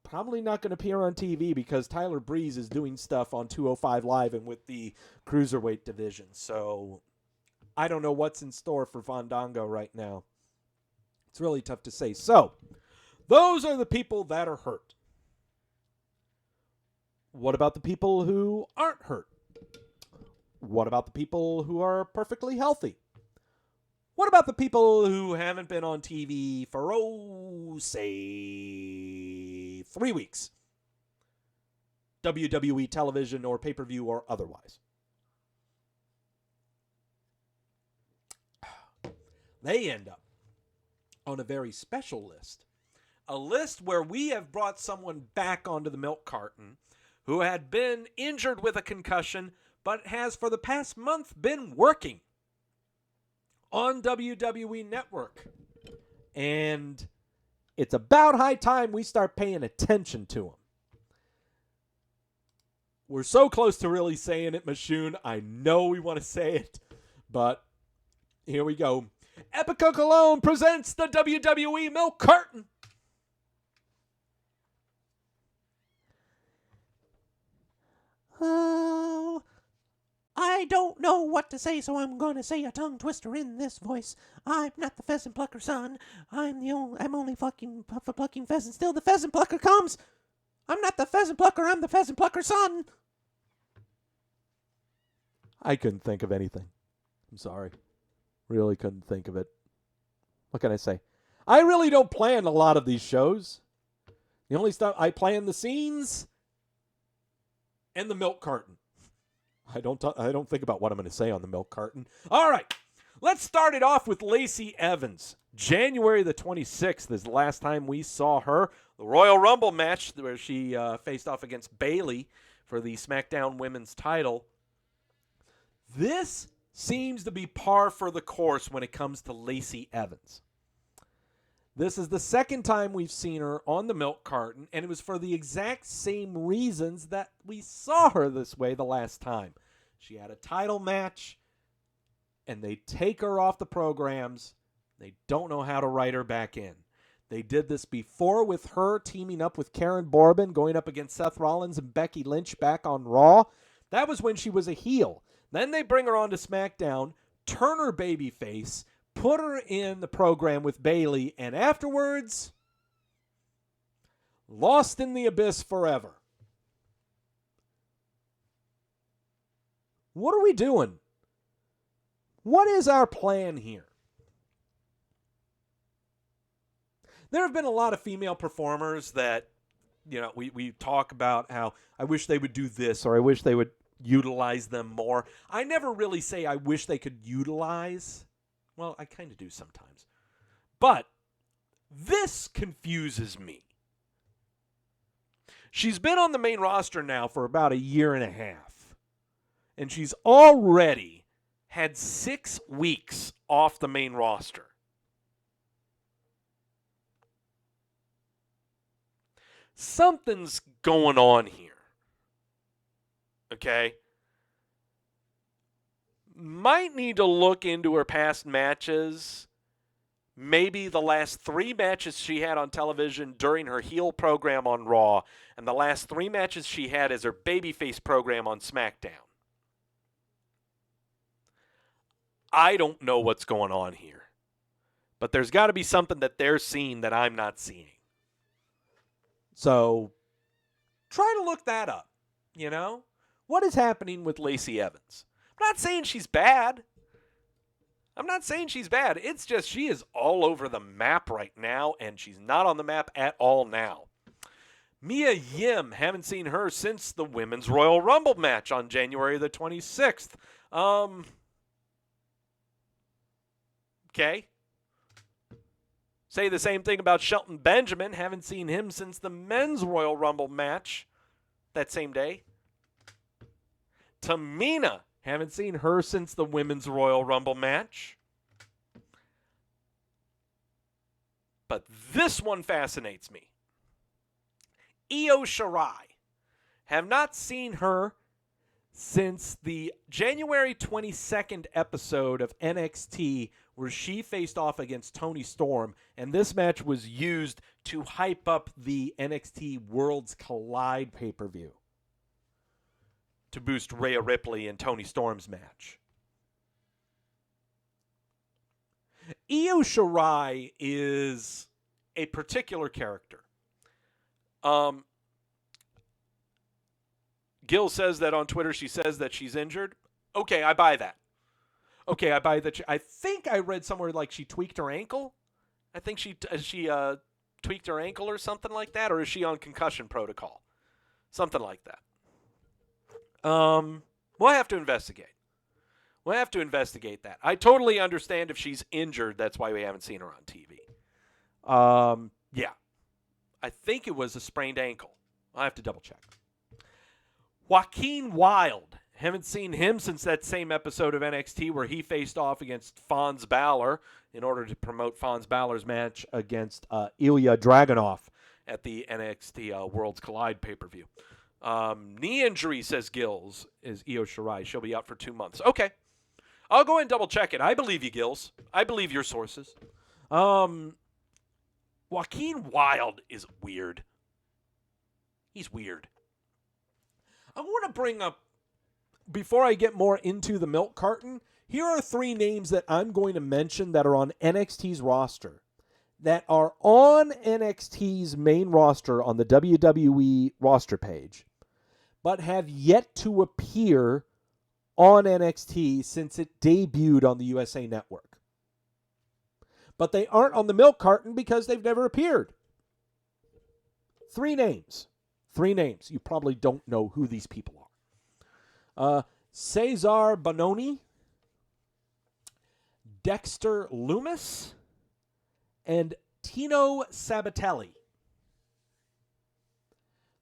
Probably not going to appear on TV because Tyler Breeze is doing stuff on 205 Live and with the Cruiserweight division. So I don't know what's in store for Fandango right now. It's really tough to say. So those are the people that are hurt. What about the people who aren't hurt? What about the people who are perfectly healthy? What about the people who haven't been on TV for, say, 3 weeks? WWE television or pay-per-view or otherwise. They end up on a very special list. A list where we have brought someone back onto the milk carton who had been injured with a concussion but has for the past month been working on WWE Network. And it's about high time we start paying attention to him. We're so close to really saying it, Machoon. I know we want to say it, but here we go. Epica Cologne presents the WWE Milk Carton. Oh, I don't know what to say, so I'm going to say a tongue twister in this voice. I'm not the pheasant plucker son. I'm only fucking plucking pheasants till the pheasant plucker comes. I'm not the pheasant plucker. I'm the pheasant plucker son. I couldn't think of anything. I'm sorry. Really couldn't think of it. What can I say? I really don't plan a lot of these shows. The only stuff I plan the scenes and the milk carton. I don't think about what I'm going to say on the milk carton. All right. Let's start it off with Lacey Evans. January the 26th is the last time we saw her. The Royal Rumble match where she faced off against Bayley for the SmackDown Women's title. This seems to be par for the course when it comes to Lacey Evans. This is the second time we've seen her on the milk carton, and it was for the exact same reasons that we saw her this way the last time. She had a title match, and they take her off the programs. They don't know how to write her back in. They did this before with her teaming up with Karen Bourbon, going up against Seth Rollins and Becky Lynch back on Raw. That was when she was a heel. Then they bring her on to SmackDown, turn her babyface, put her in the program with Bayley, and afterwards, lost in the abyss forever. What are we doing? What is our plan here? There have been a lot of female performers that, we talk about how I wish they would do this or I wish they would utilize them more. I never really say I wish they could utilize. Well, I kind of do sometimes. But this confuses me. She's been on the main roster now for about a year and a half. And she's already had 6 weeks off the main roster. Something's going on here. Okay? Might need to look into her past matches. Maybe the last 3 matches she had on television during her heel program on Raw, and the last 3 matches she had as her babyface program on SmackDown. I don't know what's going on here. But there's got to be something that they're seeing that I'm not seeing. So, try to look that up, What is happening with Lacey Evans? I'm not saying she's bad. It's just she is all over the map right now, and she's not on the map at all now. Mia Yim, haven't seen her since the Women's Royal Rumble match on January the 26th. Okay. Say the same thing about Shelton Benjamin. Haven't seen him since the Men's Royal Rumble match that same day. Tamina. Haven't seen her since the Women's Royal Rumble match. But this one fascinates me. Io Shirai. Have not seen her since the January 22nd episode of NXT where she faced off against Toni Storm, and this match was used to hype up the NXT Worlds Collide pay-per-view to boost Rhea Ripley and Toni Storm's match. Io Shirai is a particular character. Gil says that on Twitter. She says that she's injured. Okay, I buy that. I think I read somewhere like she tweaked her ankle. I think she tweaked her ankle or something like that. Or is she on concussion protocol? Something like that. We'll have to investigate. We'll have to investigate that. I totally understand if she's injured. That's why we haven't seen her on TV. Yeah. I think it was a sprained ankle. I'll have to double check. Joaquin Wilde. Haven't seen him since that same episode of NXT where he faced off against Fons Balor in order to promote Fons Balor's match against Ilya Dragunov at the NXT Worlds Collide pay-per-view. Knee injury, says Gills, is Io Shirai. She'll be out for 2 months. Okay. I'll go and double check it. I believe you, Gills. I believe your sources. Joaquin Wilde is weird. He's weird. I want to bring up, before I get more into the milk carton, here are 3 names that I'm going to mention that are on NXT's roster, that are on NXT's main roster on the WWE roster page, but have yet to appear on NXT since it debuted on the USA Network. But they aren't on the milk carton because they've never appeared. 3 names. 3 names. You probably don't know who these people are. Cesar Bononi, Dexter Lumis, and Tino Sabatelli.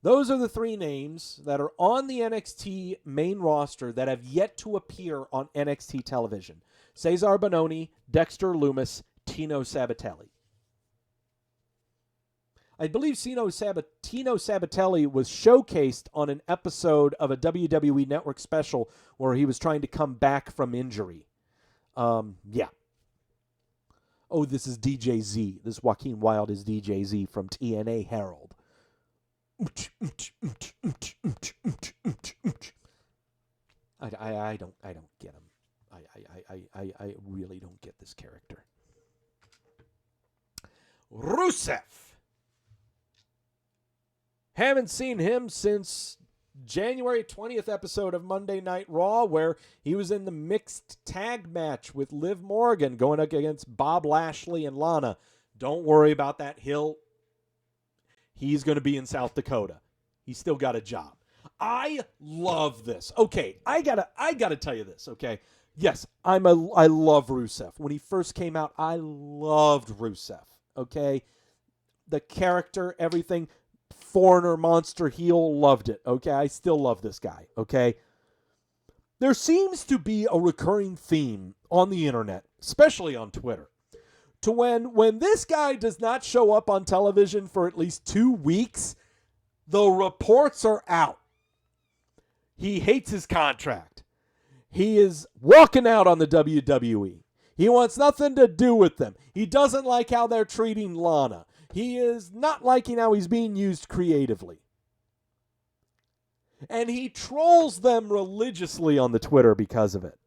Those are the 3 names that are on the NXT main roster that have yet to appear on NXT television. Cesar Bononi, Dexter Lumis, Tino Sabatelli. I believe Tino Sabatelli was showcased on an episode of a WWE Network special where he was trying to come back from injury. Yeah. Oh, this is DJ Z. This Joaquin Wilde is DJ Z from TNA Herald. I don't get him. I really don't get this character. Rusev. Haven't seen him since January 20th episode of Monday Night Raw, where he was in the mixed tag match with Liv Morgan going up against Bob Lashley and Lana. Don't worry about that. He's going to be in South Dakota. He's still got a job. I love this. Okay, I gotta tell you this. Okay, yes, I love Rusev. When he first came out, I loved Rusev. Okay, the character, everything. Foreigner, monster, heel, loved it. Okay, I still love this guy. Okay, there seems to be a recurring theme on the internet, especially on Twitter, to when this guy does not show up on television for at least 2 weeks, the reports are out. He hates his contract. He is walking out on the WWE. He wants nothing to do with them. He doesn't like how they're treating Lana. He is not liking how he's being used creatively. And he trolls them religiously on the Twitter because of it.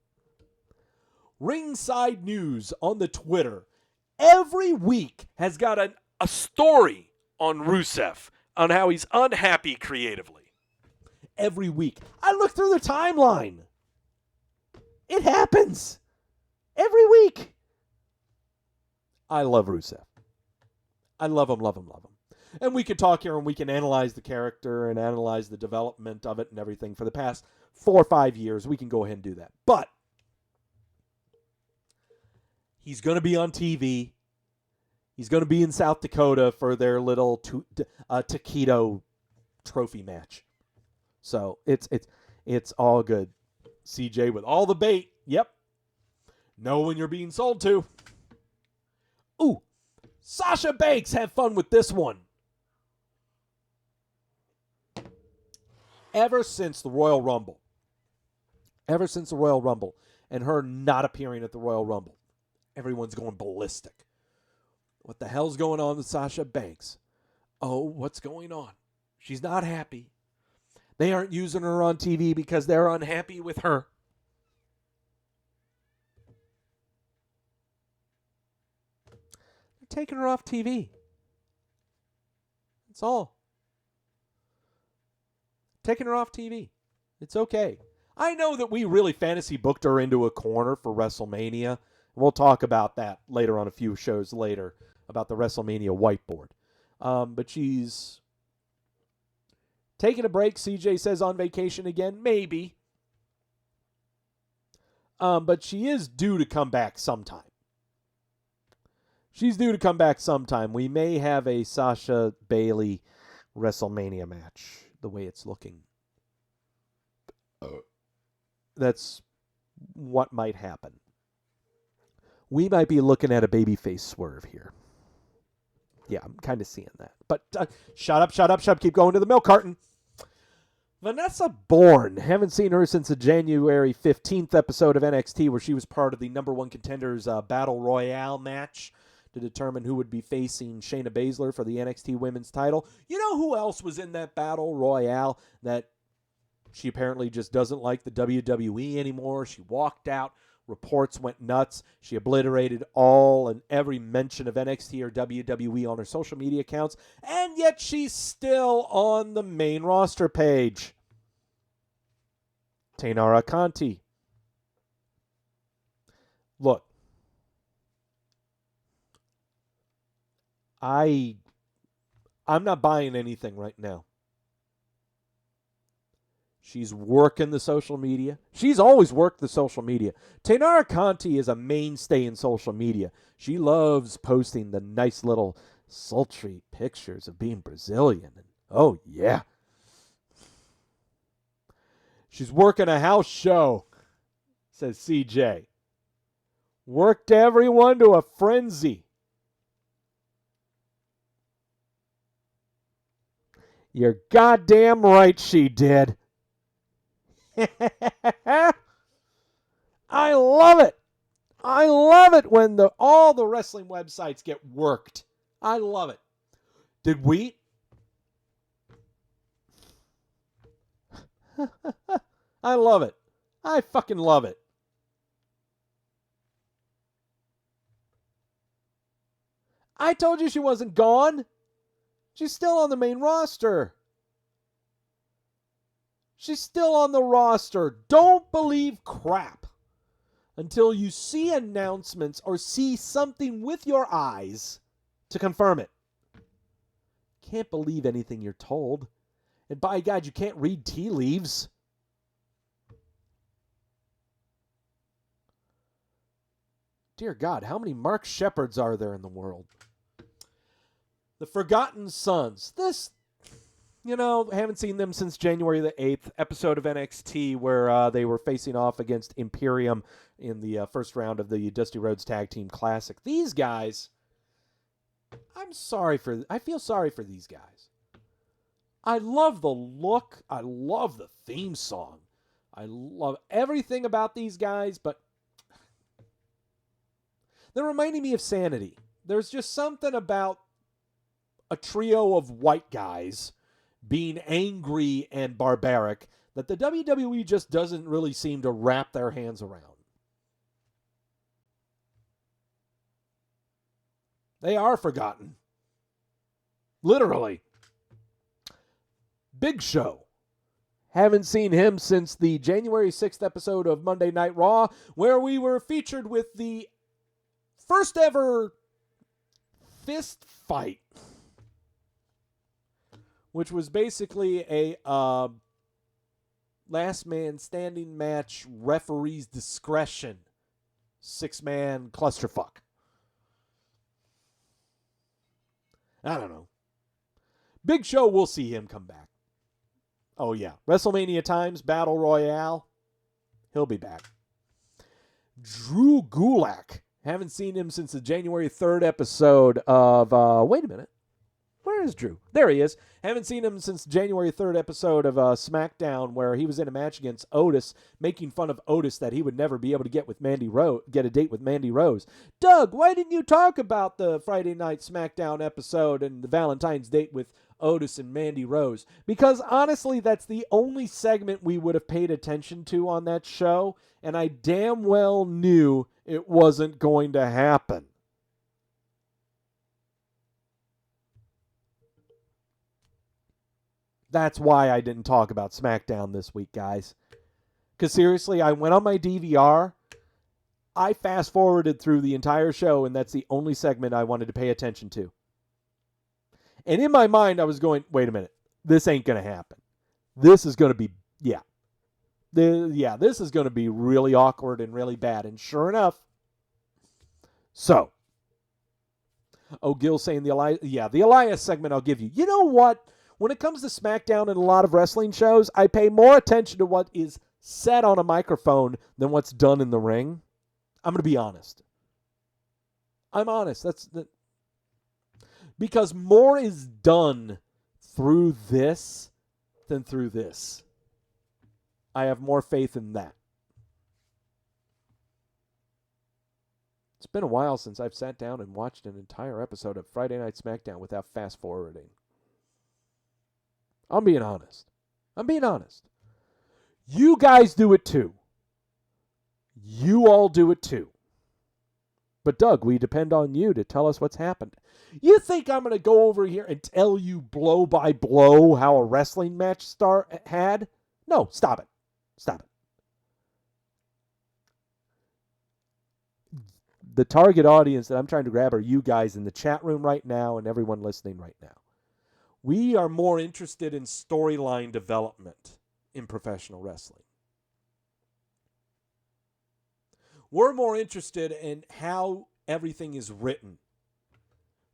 Ringside News on the Twitter every week has got a story on Rusev, on how he's unhappy creatively. Every week. I look through the timeline. It happens. Every week. I love Rusev. I love him, love him, love him. And we could talk here and we can analyze the character and analyze the development of it and everything for the past 4 or 5 years. We can go ahead and do that. But he's going to be on TV. He's going to be in South Dakota for their little taquito trophy match. So it's all good. CJ with all the bait. Yep. Know when you're being sold to. Ooh. Sasha Banks, have fun with this one. Ever since the Royal Rumble, and her not appearing at the Royal Rumble, everyone's going ballistic. What the hell's going on with Sasha Banks? Oh, what's going on? She's not happy. They aren't using her on TV because they're unhappy with her. They're taking her off TV. That's all. Taking her off TV. It's okay. I know that we really fantasy booked her into a corner for WrestleMania. We'll talk about that later on, a few shows later, about the WrestleMania whiteboard. But she's taking a break, CJ says, on vacation again. Maybe. But she is due to come back sometime. She's due to come back sometime. We may have a Sasha Bayley WrestleMania match, the way it's looking. That's what might happen. We might be looking at a babyface swerve here. Yeah, I'm kind of seeing that. But shut up. Keep going to the milk carton. Vanessa Bourne. Haven't seen her since the January 15th episode of NXT, where she was part of the number one contenders Battle Royale match to determine who would be facing Shayna Baszler for the NXT Women's title. You know who else was in that Battle Royale that she apparently just doesn't like the WWE anymore? She walked out. Reports went nuts. She obliterated all and every mention of NXT or WWE on her social media accounts, and yet she's still on the main roster page. Taynara Conti. Look, I'm not buying anything right now. She's working the social media. She's always worked the social media. Taynara Conti is a mainstay in social media. She loves posting the nice little sultry pictures of being Brazilian. And oh, yeah. She's working a house show, says CJ. Worked everyone to a frenzy. You're goddamn right she did. I love it. I love it when all the wrestling websites get worked. I love it. Did we? I love it. I fucking love it. I told you she wasn't gone. She's still on the main roster. She's still on the roster. Don't believe crap until you see announcements or see something with your eyes to confirm it. Can't believe anything you're told. And by God, you can't read tea leaves. Dear God, how many Mark Sheppards are there in the world? The Forgotten Sons. This, haven't seen them since January the 8th episode of NXT where they were facing off against Imperium in the first round of the Dusty Rhodes Tag Team Classic. These guys, I feel sorry for these guys. I love the look. I love the theme song. I love everything about these guys, but they're reminding me of Sanity. There's just something about a trio of white guys being angry and barbaric that the WWE just doesn't really seem to wrap their hands around. They are forgotten. Literally. Big Show. Haven't seen him since the January 6th episode of Monday Night Raw, where we were featured with the first ever fist fight, which was basically a last man standing match, referee's discretion, 6-man clusterfuck. I don't know. Big Show, we'll see him come back. Oh, yeah. WrestleMania times, Battle Royale. He'll be back. Drew Gulak. Haven't seen him since the January 3rd episode of... wait a minute. Where is Drew? There he is. Haven't seen him since January 3rd episode of SmackDown, where he was in a match against Otis, making fun of Otis that he would never be able to get a date with Mandy Rose. Doug, why didn't you talk about the Friday night SmackDown episode and the Valentine's date with Otis and Mandy Rose? Because honestly, that's the only segment we would have paid attention to on that show, and I damn well knew it wasn't going to happen. That's why I didn't talk about SmackDown this week, guys. Because seriously, I went on my DVR, I fast-forwarded through the entire show, and that's the only segment I wanted to pay attention to. And in my mind, I was going, wait a minute, this ain't going to happen. This is going to be, this is going to be really awkward and really bad. And sure enough, so. Oh, Gil saying the Elias segment I'll give you. You know what? When it comes to SmackDown and a lot of wrestling shows, I pay more attention to what is said on a microphone than what's done in the ring. I'm going to be honest. I'm honest. Because more is done through this than through this. I have more faith in that. It's been a while since I've sat down and watched an entire episode of Friday Night SmackDown without fast forwarding. I'm being honest. You guys do it too. You all do it too. But Doug, we depend on you to tell us what's happened. You think I'm going to go over here and tell you blow by blow how a wrestling match had? No, stop it. The target audience that I'm trying to grab are you guys in the chat room right now and everyone listening right now. We are more interested in storyline development in professional wrestling. We're more interested in how everything is written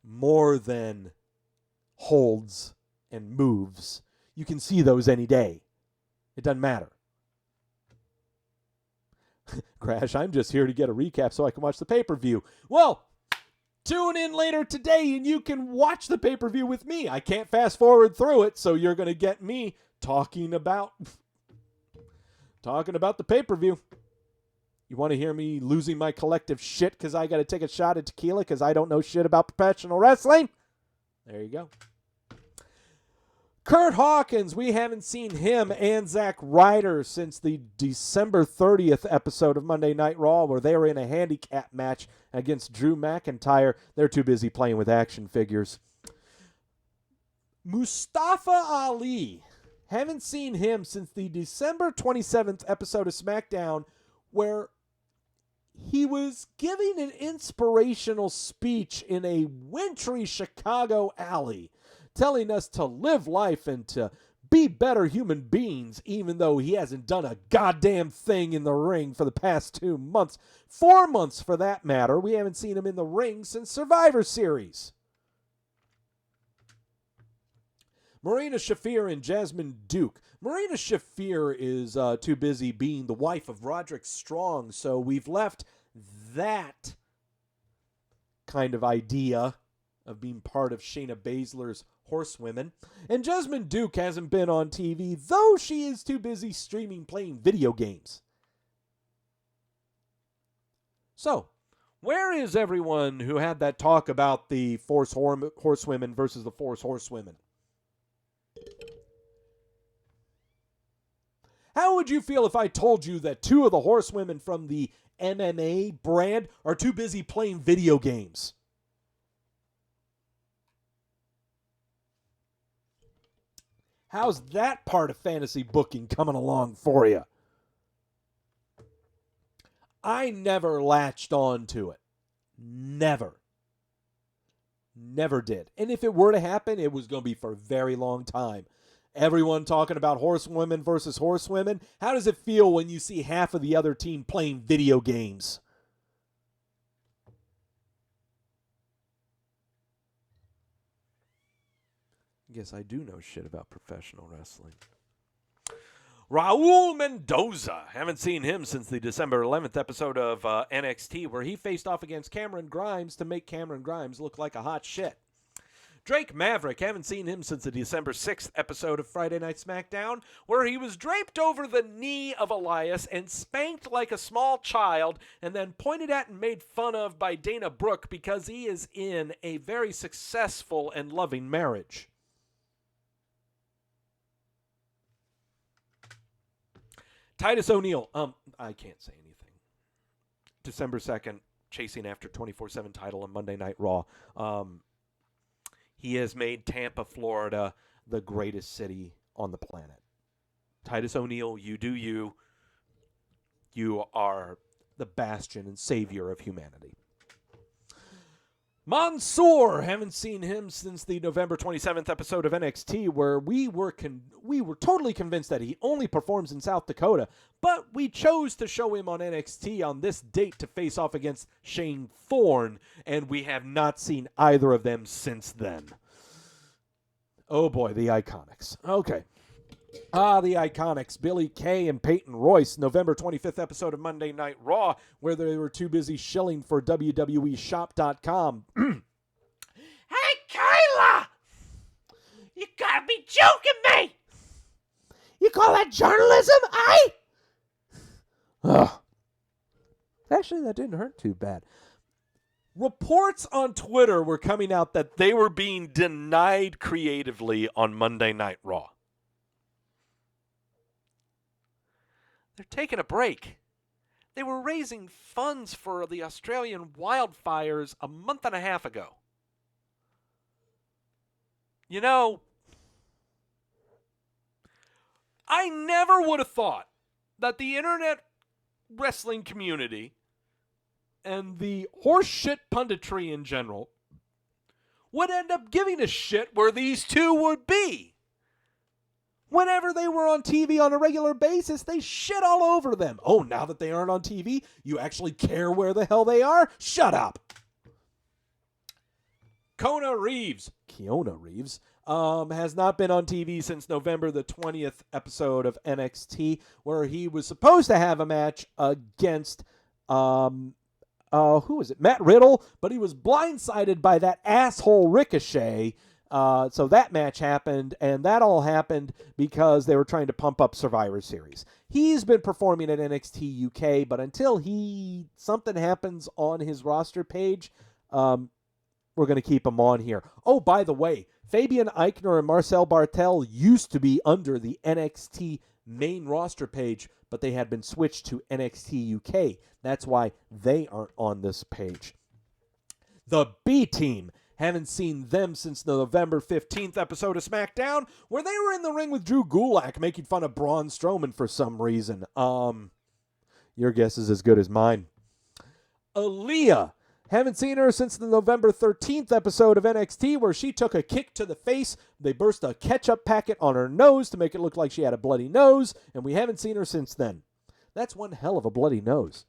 more than holds and moves. You can see those any day. It doesn't matter. Crash, I'm just here to get a recap so I can watch the pay-per-view. Well, tune in later today and you can watch the pay-per-view with me. I can't fast forward through it, so you're going to get me talking about the pay-per-view. You want to hear me losing my collective shit because I got to take a shot at tequila because I don't know shit about professional wrestling? There you go. Kurt Hawkins, we haven't seen him and Zack Ryder since the December 30th episode of Monday Night Raw where they were in a handicap match against Drew McIntyre. They're too busy playing with action figures. Mustafa Ali Haven't seen him since the December 27th episode of SmackDown, where he was giving an inspirational speech in a wintry Chicago alley, telling us to live life and to be better human beings, even though he hasn't done a goddamn thing in the ring for the past 2 months. 4 months, for that matter. We haven't seen him in the ring since Survivor Series. Marina Shafir and Jasmine Duke. Marina Shafir is too busy being the wife of Roderick Strong, so we've left that kind of idea of being part of Shayna Baszler's Horsewomen. And Jasmine Duke hasn't been on TV, though she is too busy streaming playing video games. So, where is everyone who had that talk about the Force Horsewomen versus the Force Horsewomen? How would you feel if I told you that 2 of the horsewomen from the MMA brand are too busy playing video games? How's that part of fantasy booking coming along for you? I never latched on to it. Never. Never did. And if it were to happen, it was going to be for a very long time. Everyone talking about horsewomen versus horsewomen. How does it feel when you see half of the other team playing video games? I guess I do know shit about professional wrestling. Raul Mendoza. Haven't seen him since the December 11th episode of NXT, where he faced off against Cameron Grimes to make Cameron Grimes look like a hot shit. Drake Maverick. Haven't seen him since the December 6th episode of Friday Night SmackDown, where he was draped over the knee of Elias and spanked like a small child and then pointed at and made fun of by Dana Brooke because he is in a very successful and loving marriage. Titus O'Neil. I can't say anything. December 2nd, chasing after 24/7 title on Monday Night Raw. He has made Tampa, Florida, the greatest city on the planet. Titus O'Neil, you do you. You are the bastion and savior of humanity. Mansoor, haven't seen him since the November 27th episode of NXT, where we were totally convinced that he only performs in South Dakota, but we chose to show him on NXT on this date to face off against Shane Thorne, and we have not seen either of them since then. Oh boy, the Iconics. Okay. The Iconics, Billy Kay and Peyton Royce, November 25th episode of Monday Night Raw, where they were too busy shilling for WWEshop.com. Hey, Kayla! You gotta be joking me! You call that journalism, eh? Actually, that didn't hurt too bad. Reports on Twitter were coming out that they were being denied creatively on Monday Night Raw. They're taking a break. They were raising funds for the Australian wildfires a month and a half ago. You know, I never would have thought that the internet wrestling community and the horseshit punditry in general would end up giving a shit where these two would be. Whenever they were on TV on a regular basis, they shit all over them. Oh, now that they aren't on TV, you actually care where the hell they are? Shut up. Keona Reeves has not been on TV since November the 20th episode of NXT, where he was supposed to have a match against, who was it? Matt Riddle, but he was blindsided by that asshole Ricochet. So that match happened, and that all happened because they were trying to pump up Survivor Series. He's been performing at NXT UK, but until something happens on his roster page, we're going to keep him on here. Oh, by the way, Fabian Eichner and Marcel Bartel used to be under the NXT main roster page, but they had been switched to NXT UK. That's why they aren't on this page. The B Team Haven't seen them since the November 15th episode of SmackDown, where they were in the ring with Drew Gulak making fun of Braun Strowman for some reason. Your guess is as good as mine. Aaliyah. Haven't seen her since the November 13th episode of NXT, where she took a kick to the face. They burst a ketchup packet on her nose to make it look like she had a bloody nose, and we haven't seen her since then. That's one hell of a bloody nose.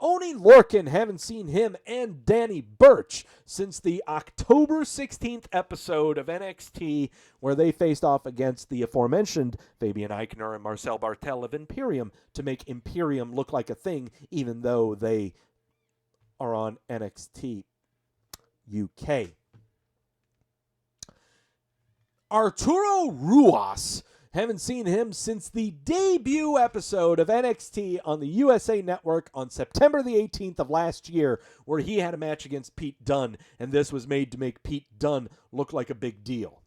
Oney Lorcan, haven't seen him and Danny Burch since the October 16th episode of NXT, where they faced off against the aforementioned Fabian Eichner and Marcel Bartel of Imperium to make Imperium look like a thing, even though they are on NXT UK. Arturo Ruas. Haven't seen him since the debut episode of NXT on the USA Network on September the 18th of last year, where he had a match against Pete Dunne, and this was made to make Pete Dunne look like a big deal.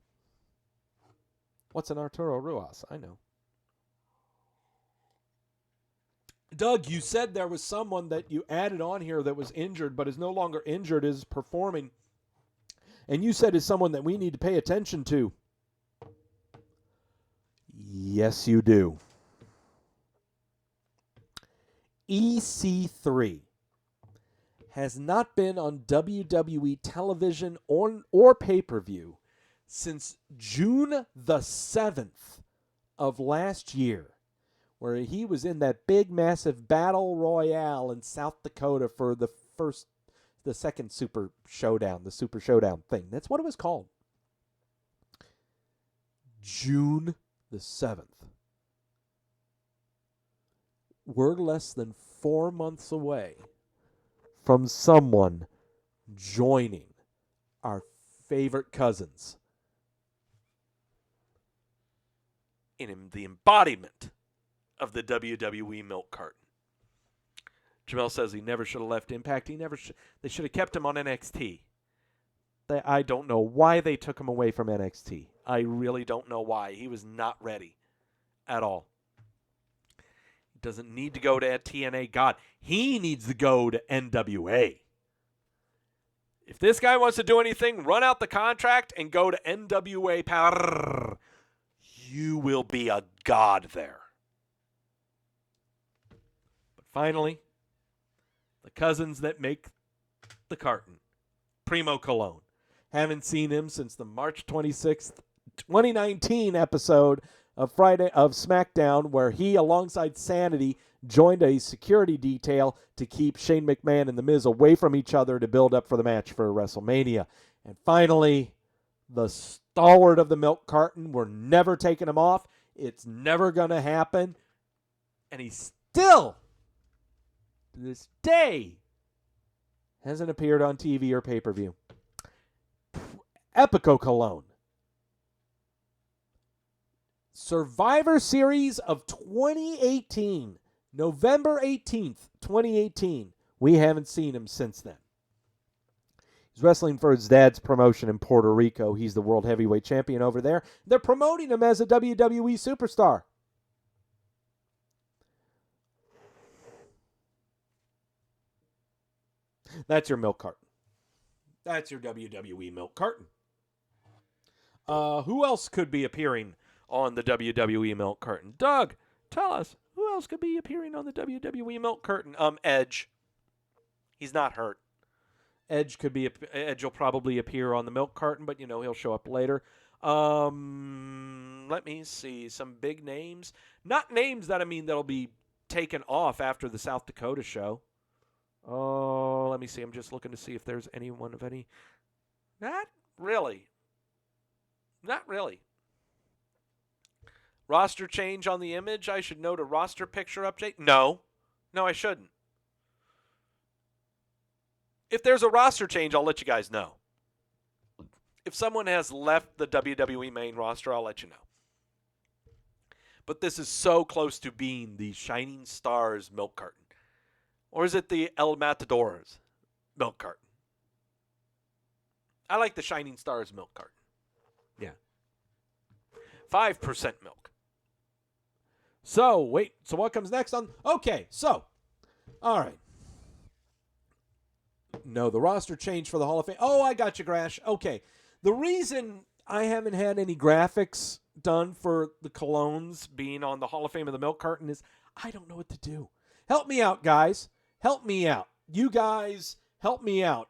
What's an Arturo Ruas? I know. Doug, you said there was someone that you added on here that was injured, but is no longer injured, is performing. And you said is someone that we need to pay attention to. Yes, you do. EC3 has not been on WWE television or pay-per-view since June the 7th of last year, where he was in that big, massive battle royale in South Dakota for the second Super Showdown, the Super Showdown thing. That's what it was called. June the 7th. We're less than 4 months away from someone joining our favorite cousins in the embodiment of the WWE Milk Carton. Jamel says he never should have left Impact. They should have kept him on NXT. I don't know why they took him away from NXT. I really don't know why. He was not ready at all. He doesn't need to go to TNA. God, he needs to go to NWA. If this guy wants to do anything, run out the contract and go to NWA Power. You will be a god there. But finally, the cousins that make the carton. Primo Cologne. Haven't seen him since the March 26th, 2019 episode of SmackDown, where he, alongside Sanity, joined a security detail to keep Shane McMahon and The Miz away from each other to build up for the match for WrestleMania. And finally, the stalwart of the milk carton. We're never taking him off. It's never going to happen. And he still, to this day, hasn't appeared on TV or pay-per-view. Epico Cologne. Survivor Series of 2018. November 18th, 2018. We haven't seen him since then. He's wrestling for his dad's promotion in Puerto Rico. He's the World Heavyweight Champion over there. They're promoting him as a WWE superstar. That's your milk carton. That's your WWE milk carton. Who else could be appearing on the WWE milk carton? Doug, tell us, who else could be appearing on the WWE milk curtain? Edge. He's not hurt. Edge will probably appear on the milk carton, but he'll show up later. Let me see some big names. Not names that'll be taken off after the South Dakota show. Oh, let me see. I'm just looking to see if there's anyone of any. Not really. Not really. Roster change on the image. I should note a roster picture update. No, I shouldn't. If there's a roster change, I'll let you guys know. If someone has left the WWE main roster, I'll let you know. But this is so close to being the Shining Stars milk carton. Or is it the El Matadors milk carton? I like the Shining Stars milk carton. Yeah. 5% milk. So what comes next on? Okay, so, all right. No, the roster changed for the Hall of Fame. Oh, I got you, Grash. Okay. The reason I haven't had any graphics done for the colognes being on the Hall of Fame of the Milk Carton is I don't know what to do. Help me out, guys. Help me out. You guys, help me out.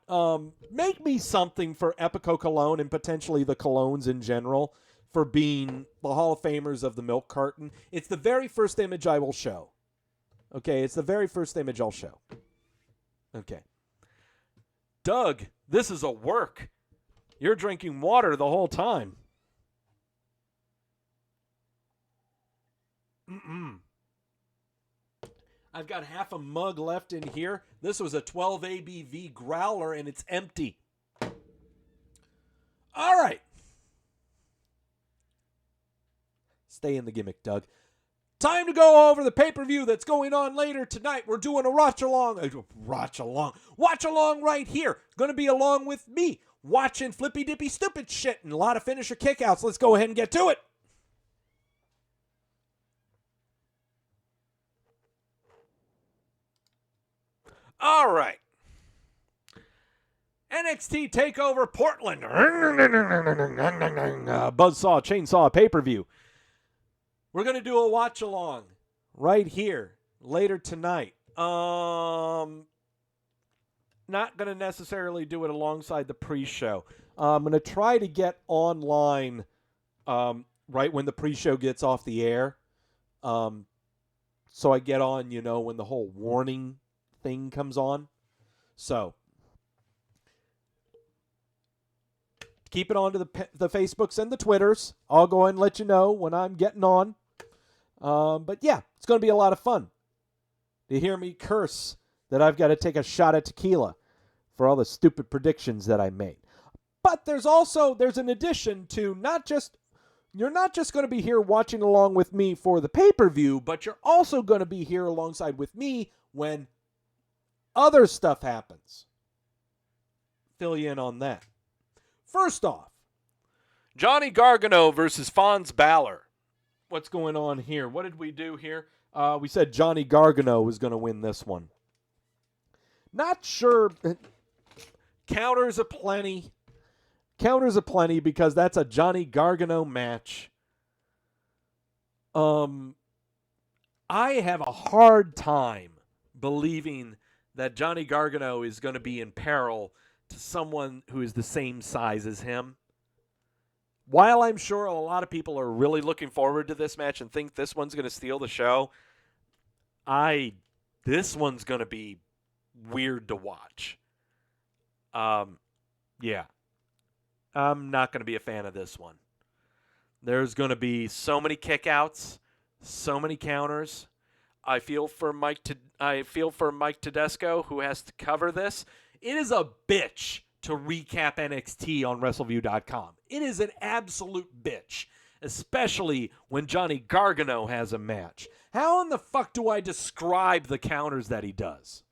Make me something for Epico Cologne and potentially the colognes in general for being the Hall of Famers of the Milk Carton. It's the very first image I will show. Okay, it's the very first image I'll show. Okay. Doug, this is a work. You're drinking water the whole time. I've got half a mug left in here. This was a 12 ABV growler, and it's empty. All right. Stay in the gimmick, Doug. Time to go over the pay-per-view that's going on later tonight. We're doing a watch-along right here. Going to be along with me, watching flippy-dippy stupid shit and a lot of finisher kickouts. Let's go ahead and get to it. All right. NXT Takeover Portland. Buzzsaw Chainsaw pay-per-view. We're going to do a watch-along right here later tonight. Not going to necessarily do it alongside the pre-show. I'm going to try to get online right when the pre-show gets off the air. So I get on, when the whole warning thing comes on. So keep it on to the Facebooks and the Twitters. I'll go and let you know when I'm getting on. But yeah, it's going to be a lot of fun to hear me curse that I've got to take a shot at tequila for all the stupid predictions that I made. But there's an addition to you're not just going to be here watching along with me for the pay-per-view, but you're also going to be here alongside with me when other stuff happens. Fill you in on that. First off, Johnny Gargano versus Fonz Balor. What's going on here? What did we do here? We said Johnny Gargano was going to win this one. Not sure. Counters aplenty. Because that's a Johnny Gargano match. I have a hard time believing that Johnny Gargano is going to be in peril to someone who is the same size as him. While I'm sure a lot of people are really looking forward to this match and think this one's going to steal the show, this one's going to be weird to watch. Yeah. I'm not going to be a fan of this one. There's going to be so many kickouts, so many counters. I feel for Mike Tedesco, who has to cover this. It is a bitch to recap NXT on WrestleView.com. It is an absolute bitch, especially when Johnny Gargano has a match. How in the fuck do I describe the counters that he does?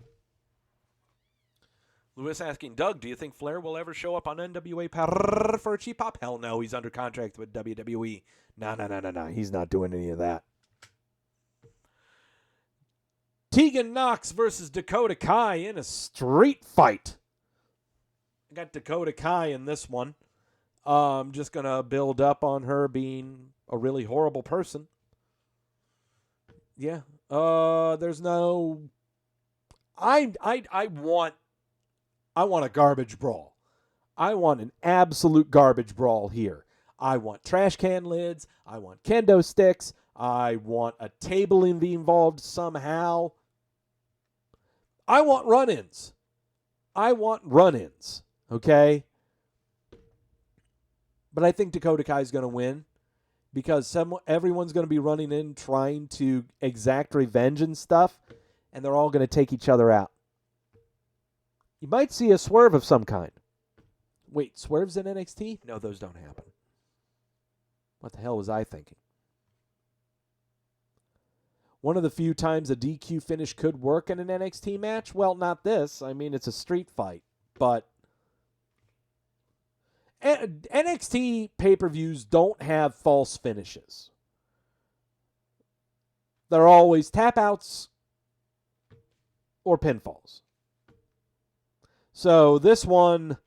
Lewis asking, Doug, do you think Flair will ever show up on NWA Power for a cheap pop? Hell no, he's under contract with WWE. No, he's not doing any of that. Tegan Nox versus Dakota Kai in a street fight. I got Dakota Kai in this one. I'm just going to build up on her being a really horrible person. Yeah. There's no... I want a garbage brawl. I want an absolute garbage brawl here. I want trash can lids. I want kendo sticks. I want a table involved somehow. I want run-ins. Okay? But I think Dakota Kai's going to win because everyone's going to be running in trying to exact revenge and stuff, and they're all going to take each other out. You might see a swerve of some kind. Wait, swerves in NXT? No, those don't happen. What the hell was I thinking? One of the few times a DQ finish could work in an NXT match? Well, not this. I mean, it's a street fight. But NXT pay-per-views don't have false finishes. They're always tap-outs or pinfalls. So this one,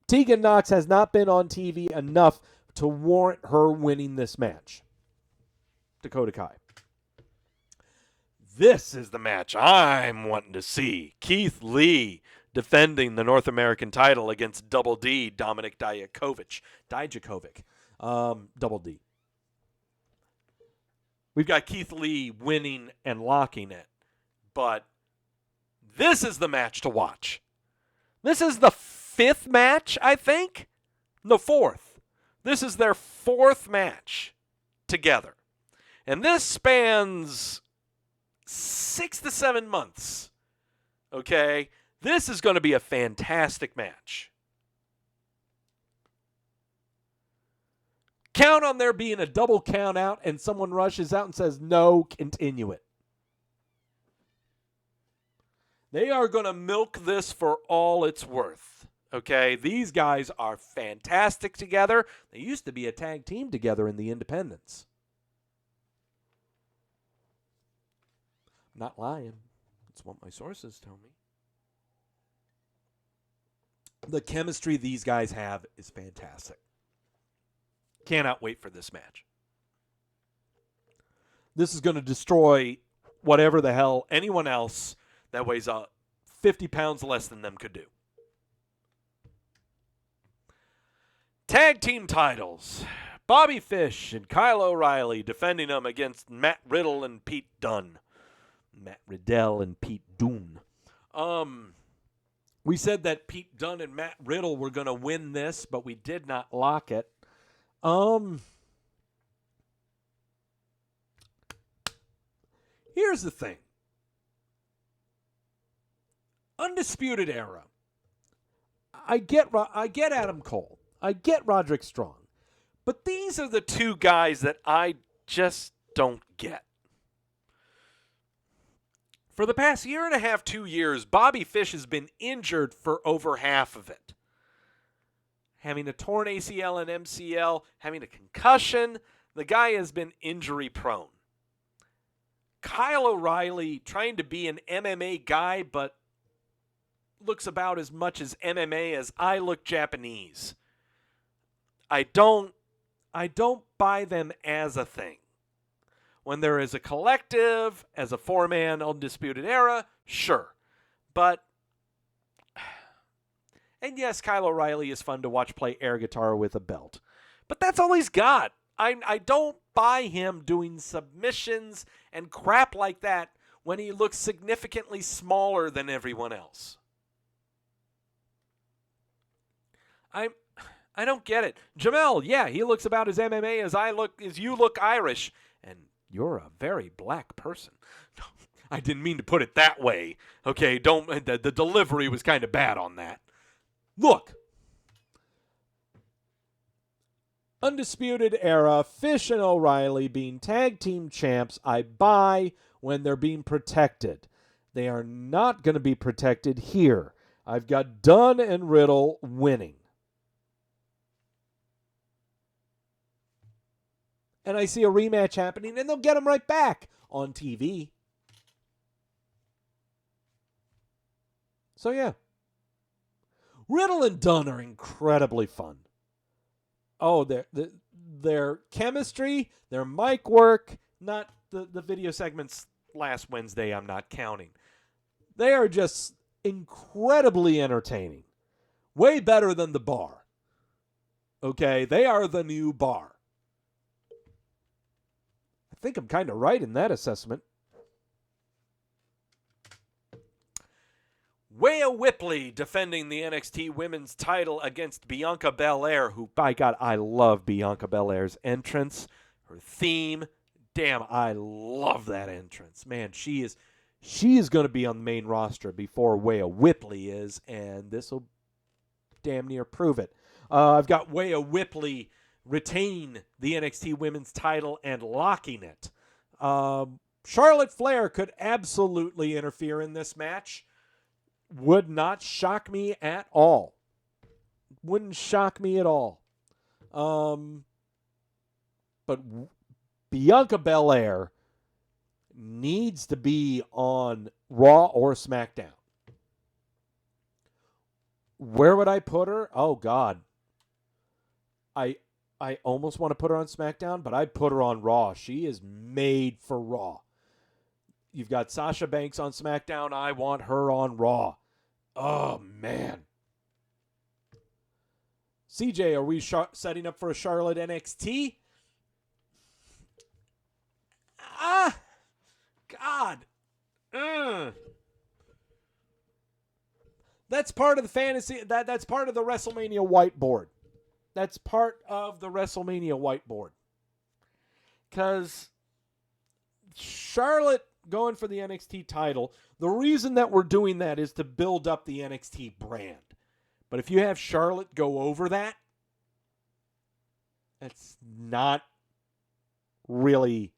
Tegan Nox has not been on TV enough to warrant her winning this match. Dakota Kai. This is the match I'm wanting to see. Keith Lee defending the North American title against Double D, Dominic Dijakovic. Double D. We've got Keith Lee winning and locking it. But this is the match to watch. This is the 5th match, I think? No, 4th. This is their 4th match together. And this spans 6 to 7 months. Okay? This is going to be a fantastic match. Count on there being a double count out and someone rushes out and says, no, continue it. They are going to milk this for all it's worth. Okay? These guys are fantastic together. They used to be a tag team together in the Independents. I'm not lying. That's what my sources tell me. The chemistry these guys have is fantastic. Cannot wait for this match. This is going to destroy whatever the hell anyone else that weighs 50 pounds less than them could do. Tag team titles. Bobby Fish and Kyle O'Reilly defending them against Matt Riddle and Pete Dunne. Matt Riddle and Pete Dunne. We said that Pete Dunne and Matt Riddle were going to win this, but we did not lock it. Here's the thing. Undisputed Era. I get Adam Cole. I get Roderick Strong. But these are the two guys that I just don't get. For the past year and a half, 2 years, Bobby Fish has been injured for over half of it. Having a torn ACL and MCL, having a concussion, the guy has been injury prone. Kyle O'Reilly trying to be an MMA guy, but looks about as much as MMA as I look Japanese. I don't buy them as a thing. When there is a collective, as a 4-man Undisputed Era, sure. But, and yes, Kyle O'Reilly is fun to watch play air guitar with a belt. But that's all he's got. I don't buy him doing submissions and crap like that when he looks significantly smaller than everyone else. I don't get it. Jamel, yeah, he looks about as MMA as you look Irish. And you're a very black person. I didn't mean to put it that way. Okay, the delivery was kind of bad on that. Look. Undisputed Era, Fish and O'Reilly being tag team champs, I buy when they're being protected. They are not going to be protected here. I've got Dunn and Riddle winning. And I see a rematch happening, and they'll get them right back on TV. So, yeah. Riddle and Dunn are incredibly fun. Oh, their chemistry, their mic work, not the video segments last Wednesday, I'm not counting. They are just incredibly entertaining. Way better than the Bar. Okay, they are the new Bar. I think I'm kind of right in that assessment. Rhea Ripley defending the NXT Women's title against Bianca Belair, who, by God, I love Bianca Belair's entrance, her theme. Damn, I love that entrance. Man, she is going to be on the main roster before Rhea Ripley is, and this will damn near prove it. I've got Rhea Ripley retain the NXT Women's title and locking it. Charlotte Flair could absolutely interfere in this match. Would not shock me at all. Wouldn't shock me at all. But Bianca Belair needs to be on Raw or SmackDown. Where would I put her? Oh, God. I almost want to put her on SmackDown, but I'd put her on Raw. She is made for Raw. You've got Sasha Banks on SmackDown. I want her on Raw. Oh, man. CJ, are we setting up for a Charlotte NXT? Ah, God. That's part of the fantasy. That's part of the WrestleMania whiteboard. That's part of the WrestleMania whiteboard. Because Charlotte going for the NXT title, the reason that we're doing that is to build up the NXT brand. But if you have Charlotte go over that, that's not really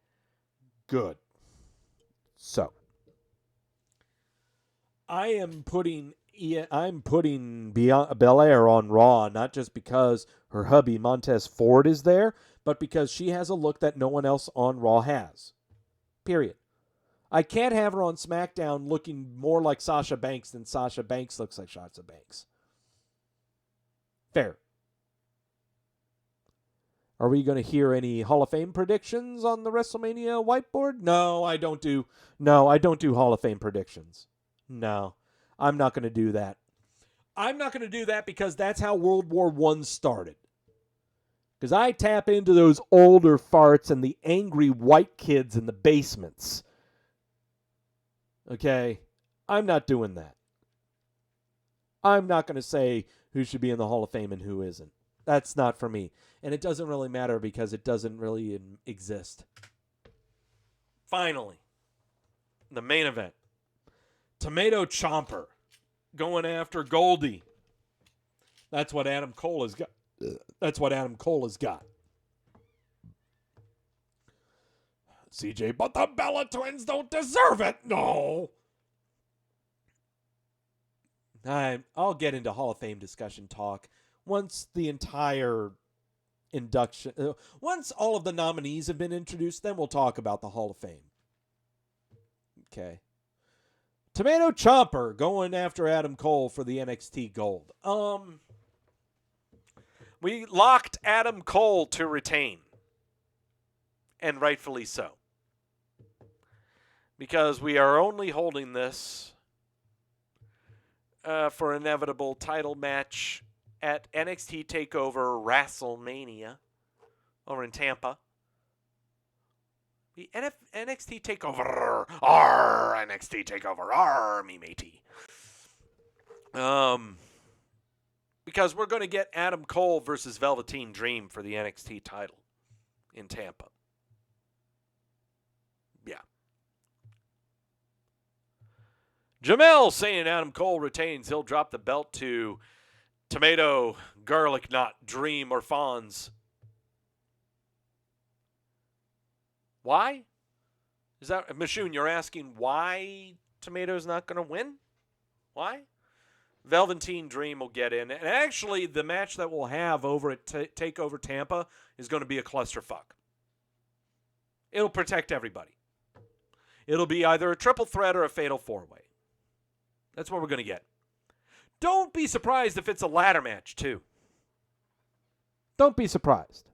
good. So, I'm putting Belair on Raw, not just because her hubby Montez Ford is there, but because she has a look that no one else on Raw has. Period. I can't have her on SmackDown looking more like Sasha Banks than Sasha Banks looks like Sasha Banks. Fair. Are we going to hear any Hall of Fame predictions on the WrestleMania whiteboard? No, I don't do Hall of Fame predictions. No, I'm not going to do that. I'm not going to do that because that's how World War I started. Because I tap into those older farts and the angry white kids in the basements. Okay? I'm not doing that. I'm not going to say who should be in the Hall of Fame and who isn't. That's not for me. And it doesn't really matter because it doesn't really exist. Finally, the main event. Tomato Chomper going after Goldie. That's what Adam Cole has got. CJ, but the Bella Twins don't deserve it. No. I'll get into Hall of Fame discussion talk once the entire induction, once all of the nominees have been introduced, then we'll talk about the Hall of Fame. Okay. Tomato Chomper going after Adam Cole for the NXT Gold. We locked Adam Cole to retain. And rightfully so. Because we are only holding this for an inevitable title match at NXT Takeover WrestleMania over in Tampa. The NXT Takeover. NXT Takeover. Me matey. Because we're going to get Adam Cole versus Velveteen Dream for the NXT title in Tampa. Yeah. Jamel saying Adam Cole retains. He'll drop the belt to Tomato, Garlic Knot, Dream, or Fonz. Why? Is that, Mashoon, you're asking why Tomato's not going to win? Why? Velveteen Dream will get in. And actually, the match that we'll have over at TakeOver Tampa is going to be a clusterfuck. It'll protect everybody. It'll be either a triple threat or a fatal four-way. That's what we're going to get. Don't be surprised if it's a ladder match, too. Don't be surprised.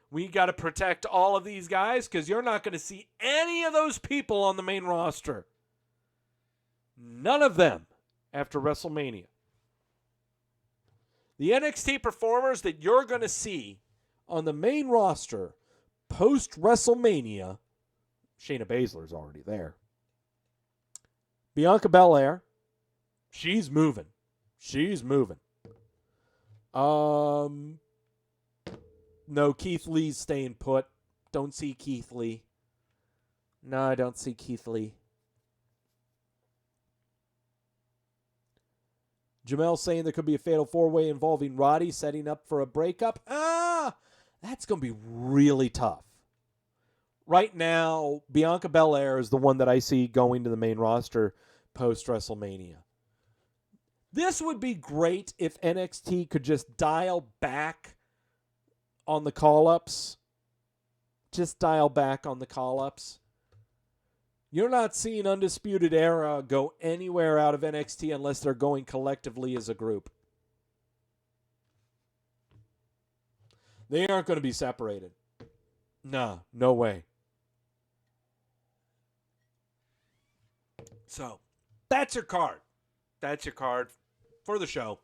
We got to protect all of these guys because you're not going to see any of those people on the main roster. None of them after WrestleMania. The NXT performers that you're going to see on the main roster post-WrestleMania, Shayna Baszler's already there. Bianca Belair, she's moving. No, Keith Lee's staying put. Don't see Keith Lee. No, I don't see Keith Lee. Jamel saying there could be a fatal four-way involving Roddy setting up for a breakup. That's going to be really tough. Right now, Bianca Belair is the one that I see going to the main roster post-WrestleMania. This would be great if NXT could just dial back on the call-ups. Just dial back on the call-ups. You're not seeing Undisputed Era go anywhere out of NXT unless they're going collectively as a group. They aren't going to be separated. No way. So, that's your card. That's your card for the show.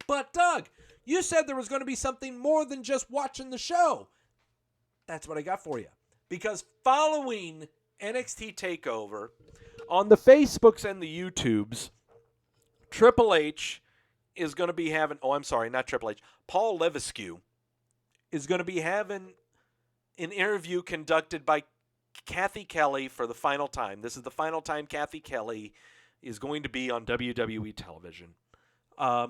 But, Doug, you said there was going to be something more than just watching the show. That's what I got for you. Because following NXT Takeover, on the Facebooks and the YouTubes, Triple H is going to be having, not Triple H, Paul Levesque is going to be having an interview conducted by Kathy Kelly for the final time. This is the final time Kathy Kelly is going to be on WWE television,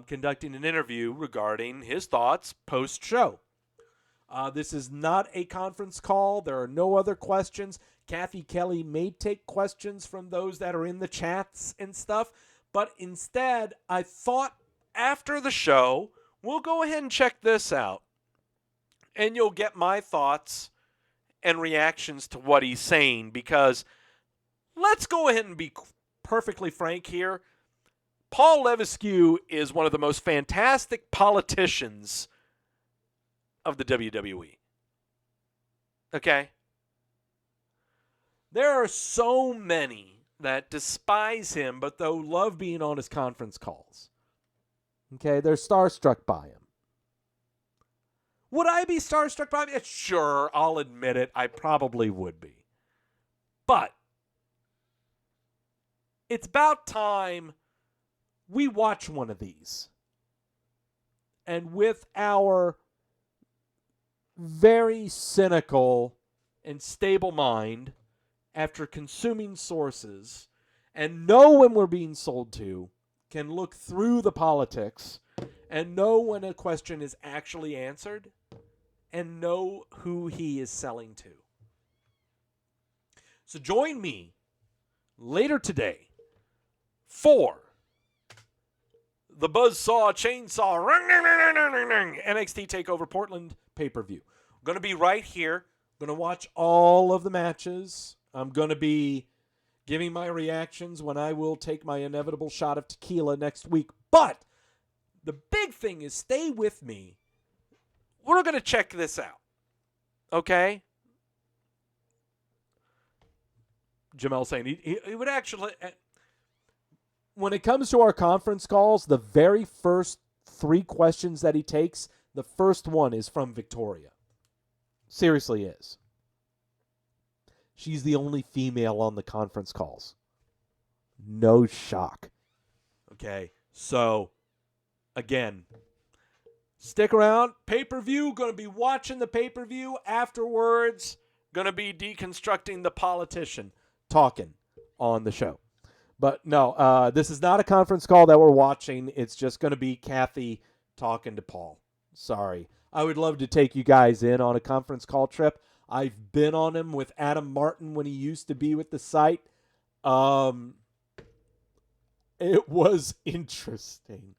conducting an interview regarding his thoughts post-show. This is not a conference call. There are no other questions. Kathy Kelly may take questions from those that are in the chats and stuff, but instead, I thought after the show, we'll go ahead and check this out, and you'll get my thoughts and reactions to what he's saying, because let's go ahead and be perfectly frank here. Paul Levesque is one of the most fantastic politicians of the WWE. Okay? There are so many that despise him, but though love being on his conference calls. Okay? They're starstruck by him. Would I be starstruck by him? Sure, I'll admit it. I probably would be. But it's about time we watch one of these. And with our very cynical and stable mind, after consuming sources, and know when we're being sold to, can look through the politics and know when a question is actually answered, and know who he is selling to. So join me later today for the Buzzsaw Chainsaw NXT Takeover Portland pay-per-view. I'm going to be right here. I'm going to watch all of the matches. I'm going to be giving my reactions when I will take my inevitable shot of tequila next week. But the big thing is stay with me. We're going to check this out. Okay? Jamel saying he would actually... When it comes to our conference calls, the very first 3 questions that he takes, the first one is from Victoria. Seriously is. She's the only female on the conference calls. No shock. Okay, so, again, stick around. Pay-per-view, going to be watching the pay-per-view. Afterwards, going to be deconstructing the politician talking on the show. But no, this is not a conference call that we're watching. It's just going to be Kathy talking to Paul. Sorry. I would love to take you guys in on a conference call trip. I've been on them with Adam Martin when he used to be with the site. It was interesting.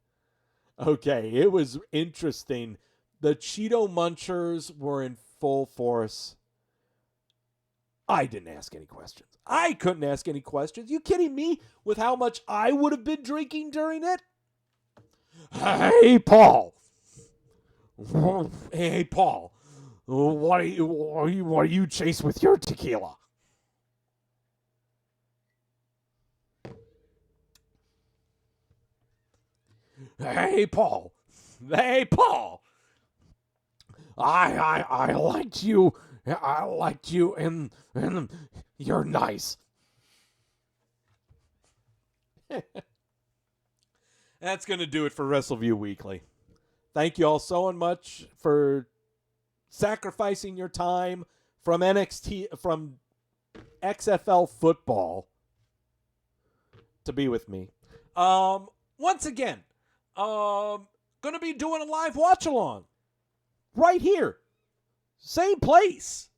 Okay, it was interesting. The Cheeto Munchers were in full force. I didn't ask any questions. I couldn't ask any questions. You kidding me with how much I would have been drinking during it? Hey, Paul. Hey, Paul. What do you chase with your tequila? Hey, Paul. Hey, Paul. I liked you. I liked you, and you're nice. That's going to do it for Wrestleview Weekly. Thank you all so much for sacrificing your time from NXT, from XFL football to be with me. Once again, going to be doing a live watch-along right here. Same place.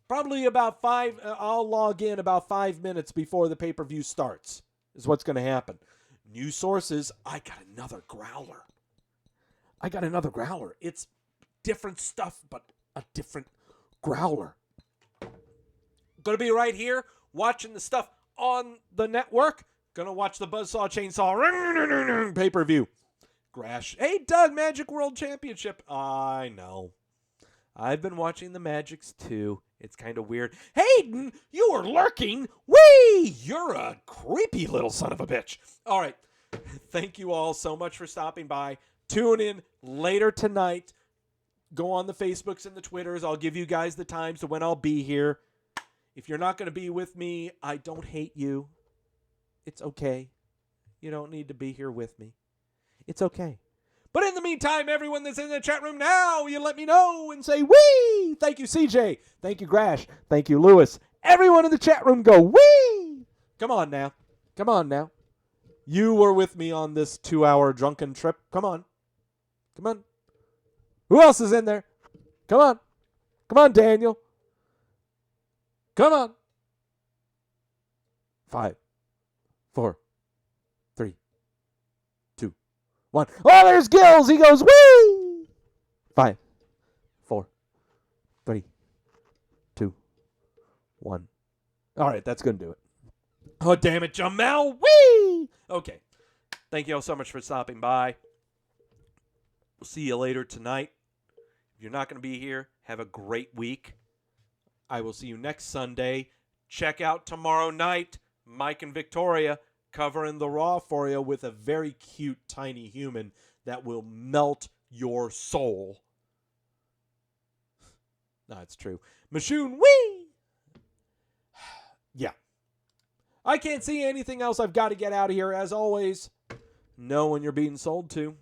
Probably about 5, I'll log in about 5 minutes before the pay-per-view starts is what's going to happen. New sources, I got another growler. It's different stuff, but a different growler. Going to be right here watching the stuff on the network. Gonna watch the Buzzsaw Chainsaw pay-per-view. Grash. Hey, Doug, Magic World Championship. I know. I've been watching the Magics too. It's kind of weird. Hayden, you are lurking. Whee! You're a creepy little son of a bitch. All right. Thank you all so much for stopping by. Tune in later tonight. Go on the Facebooks and the Twitters. I'll give you guys the times to when I'll be here. If you're not going to be with me, I don't hate you. It's okay. You don't need to be here with me. It's okay. But in the meantime, everyone that's in the chat room now, you let me know and say, wee! Thank you, CJ. Thank you, Grash. Thank you, Lewis. Everyone in the chat room go, wee! Come on now. Come on now. You were with me on this 2-hour drunken trip. Come on. Come on. Who else is in there? Come on. Come on, Daniel. Come on. 5, 4, 3, 2, 1. Oh, there's Gills. He goes, wee! 5, 4, 3, 2, 1. All right, that's going to do it. Oh, damn it, Jamel. Wee! Okay. Thank you all so much for stopping by. We'll see you later tonight. If you're not going to be here, have a great week. I will see you next Sunday. Check out tomorrow night, Mike and Victoria covering the Raw for you with a very cute, tiny human that will melt your soul. No, it's true. Mashoon, wee! Yeah. I can't see anything else. I've got to get out of here. As always, know when you're being sold to.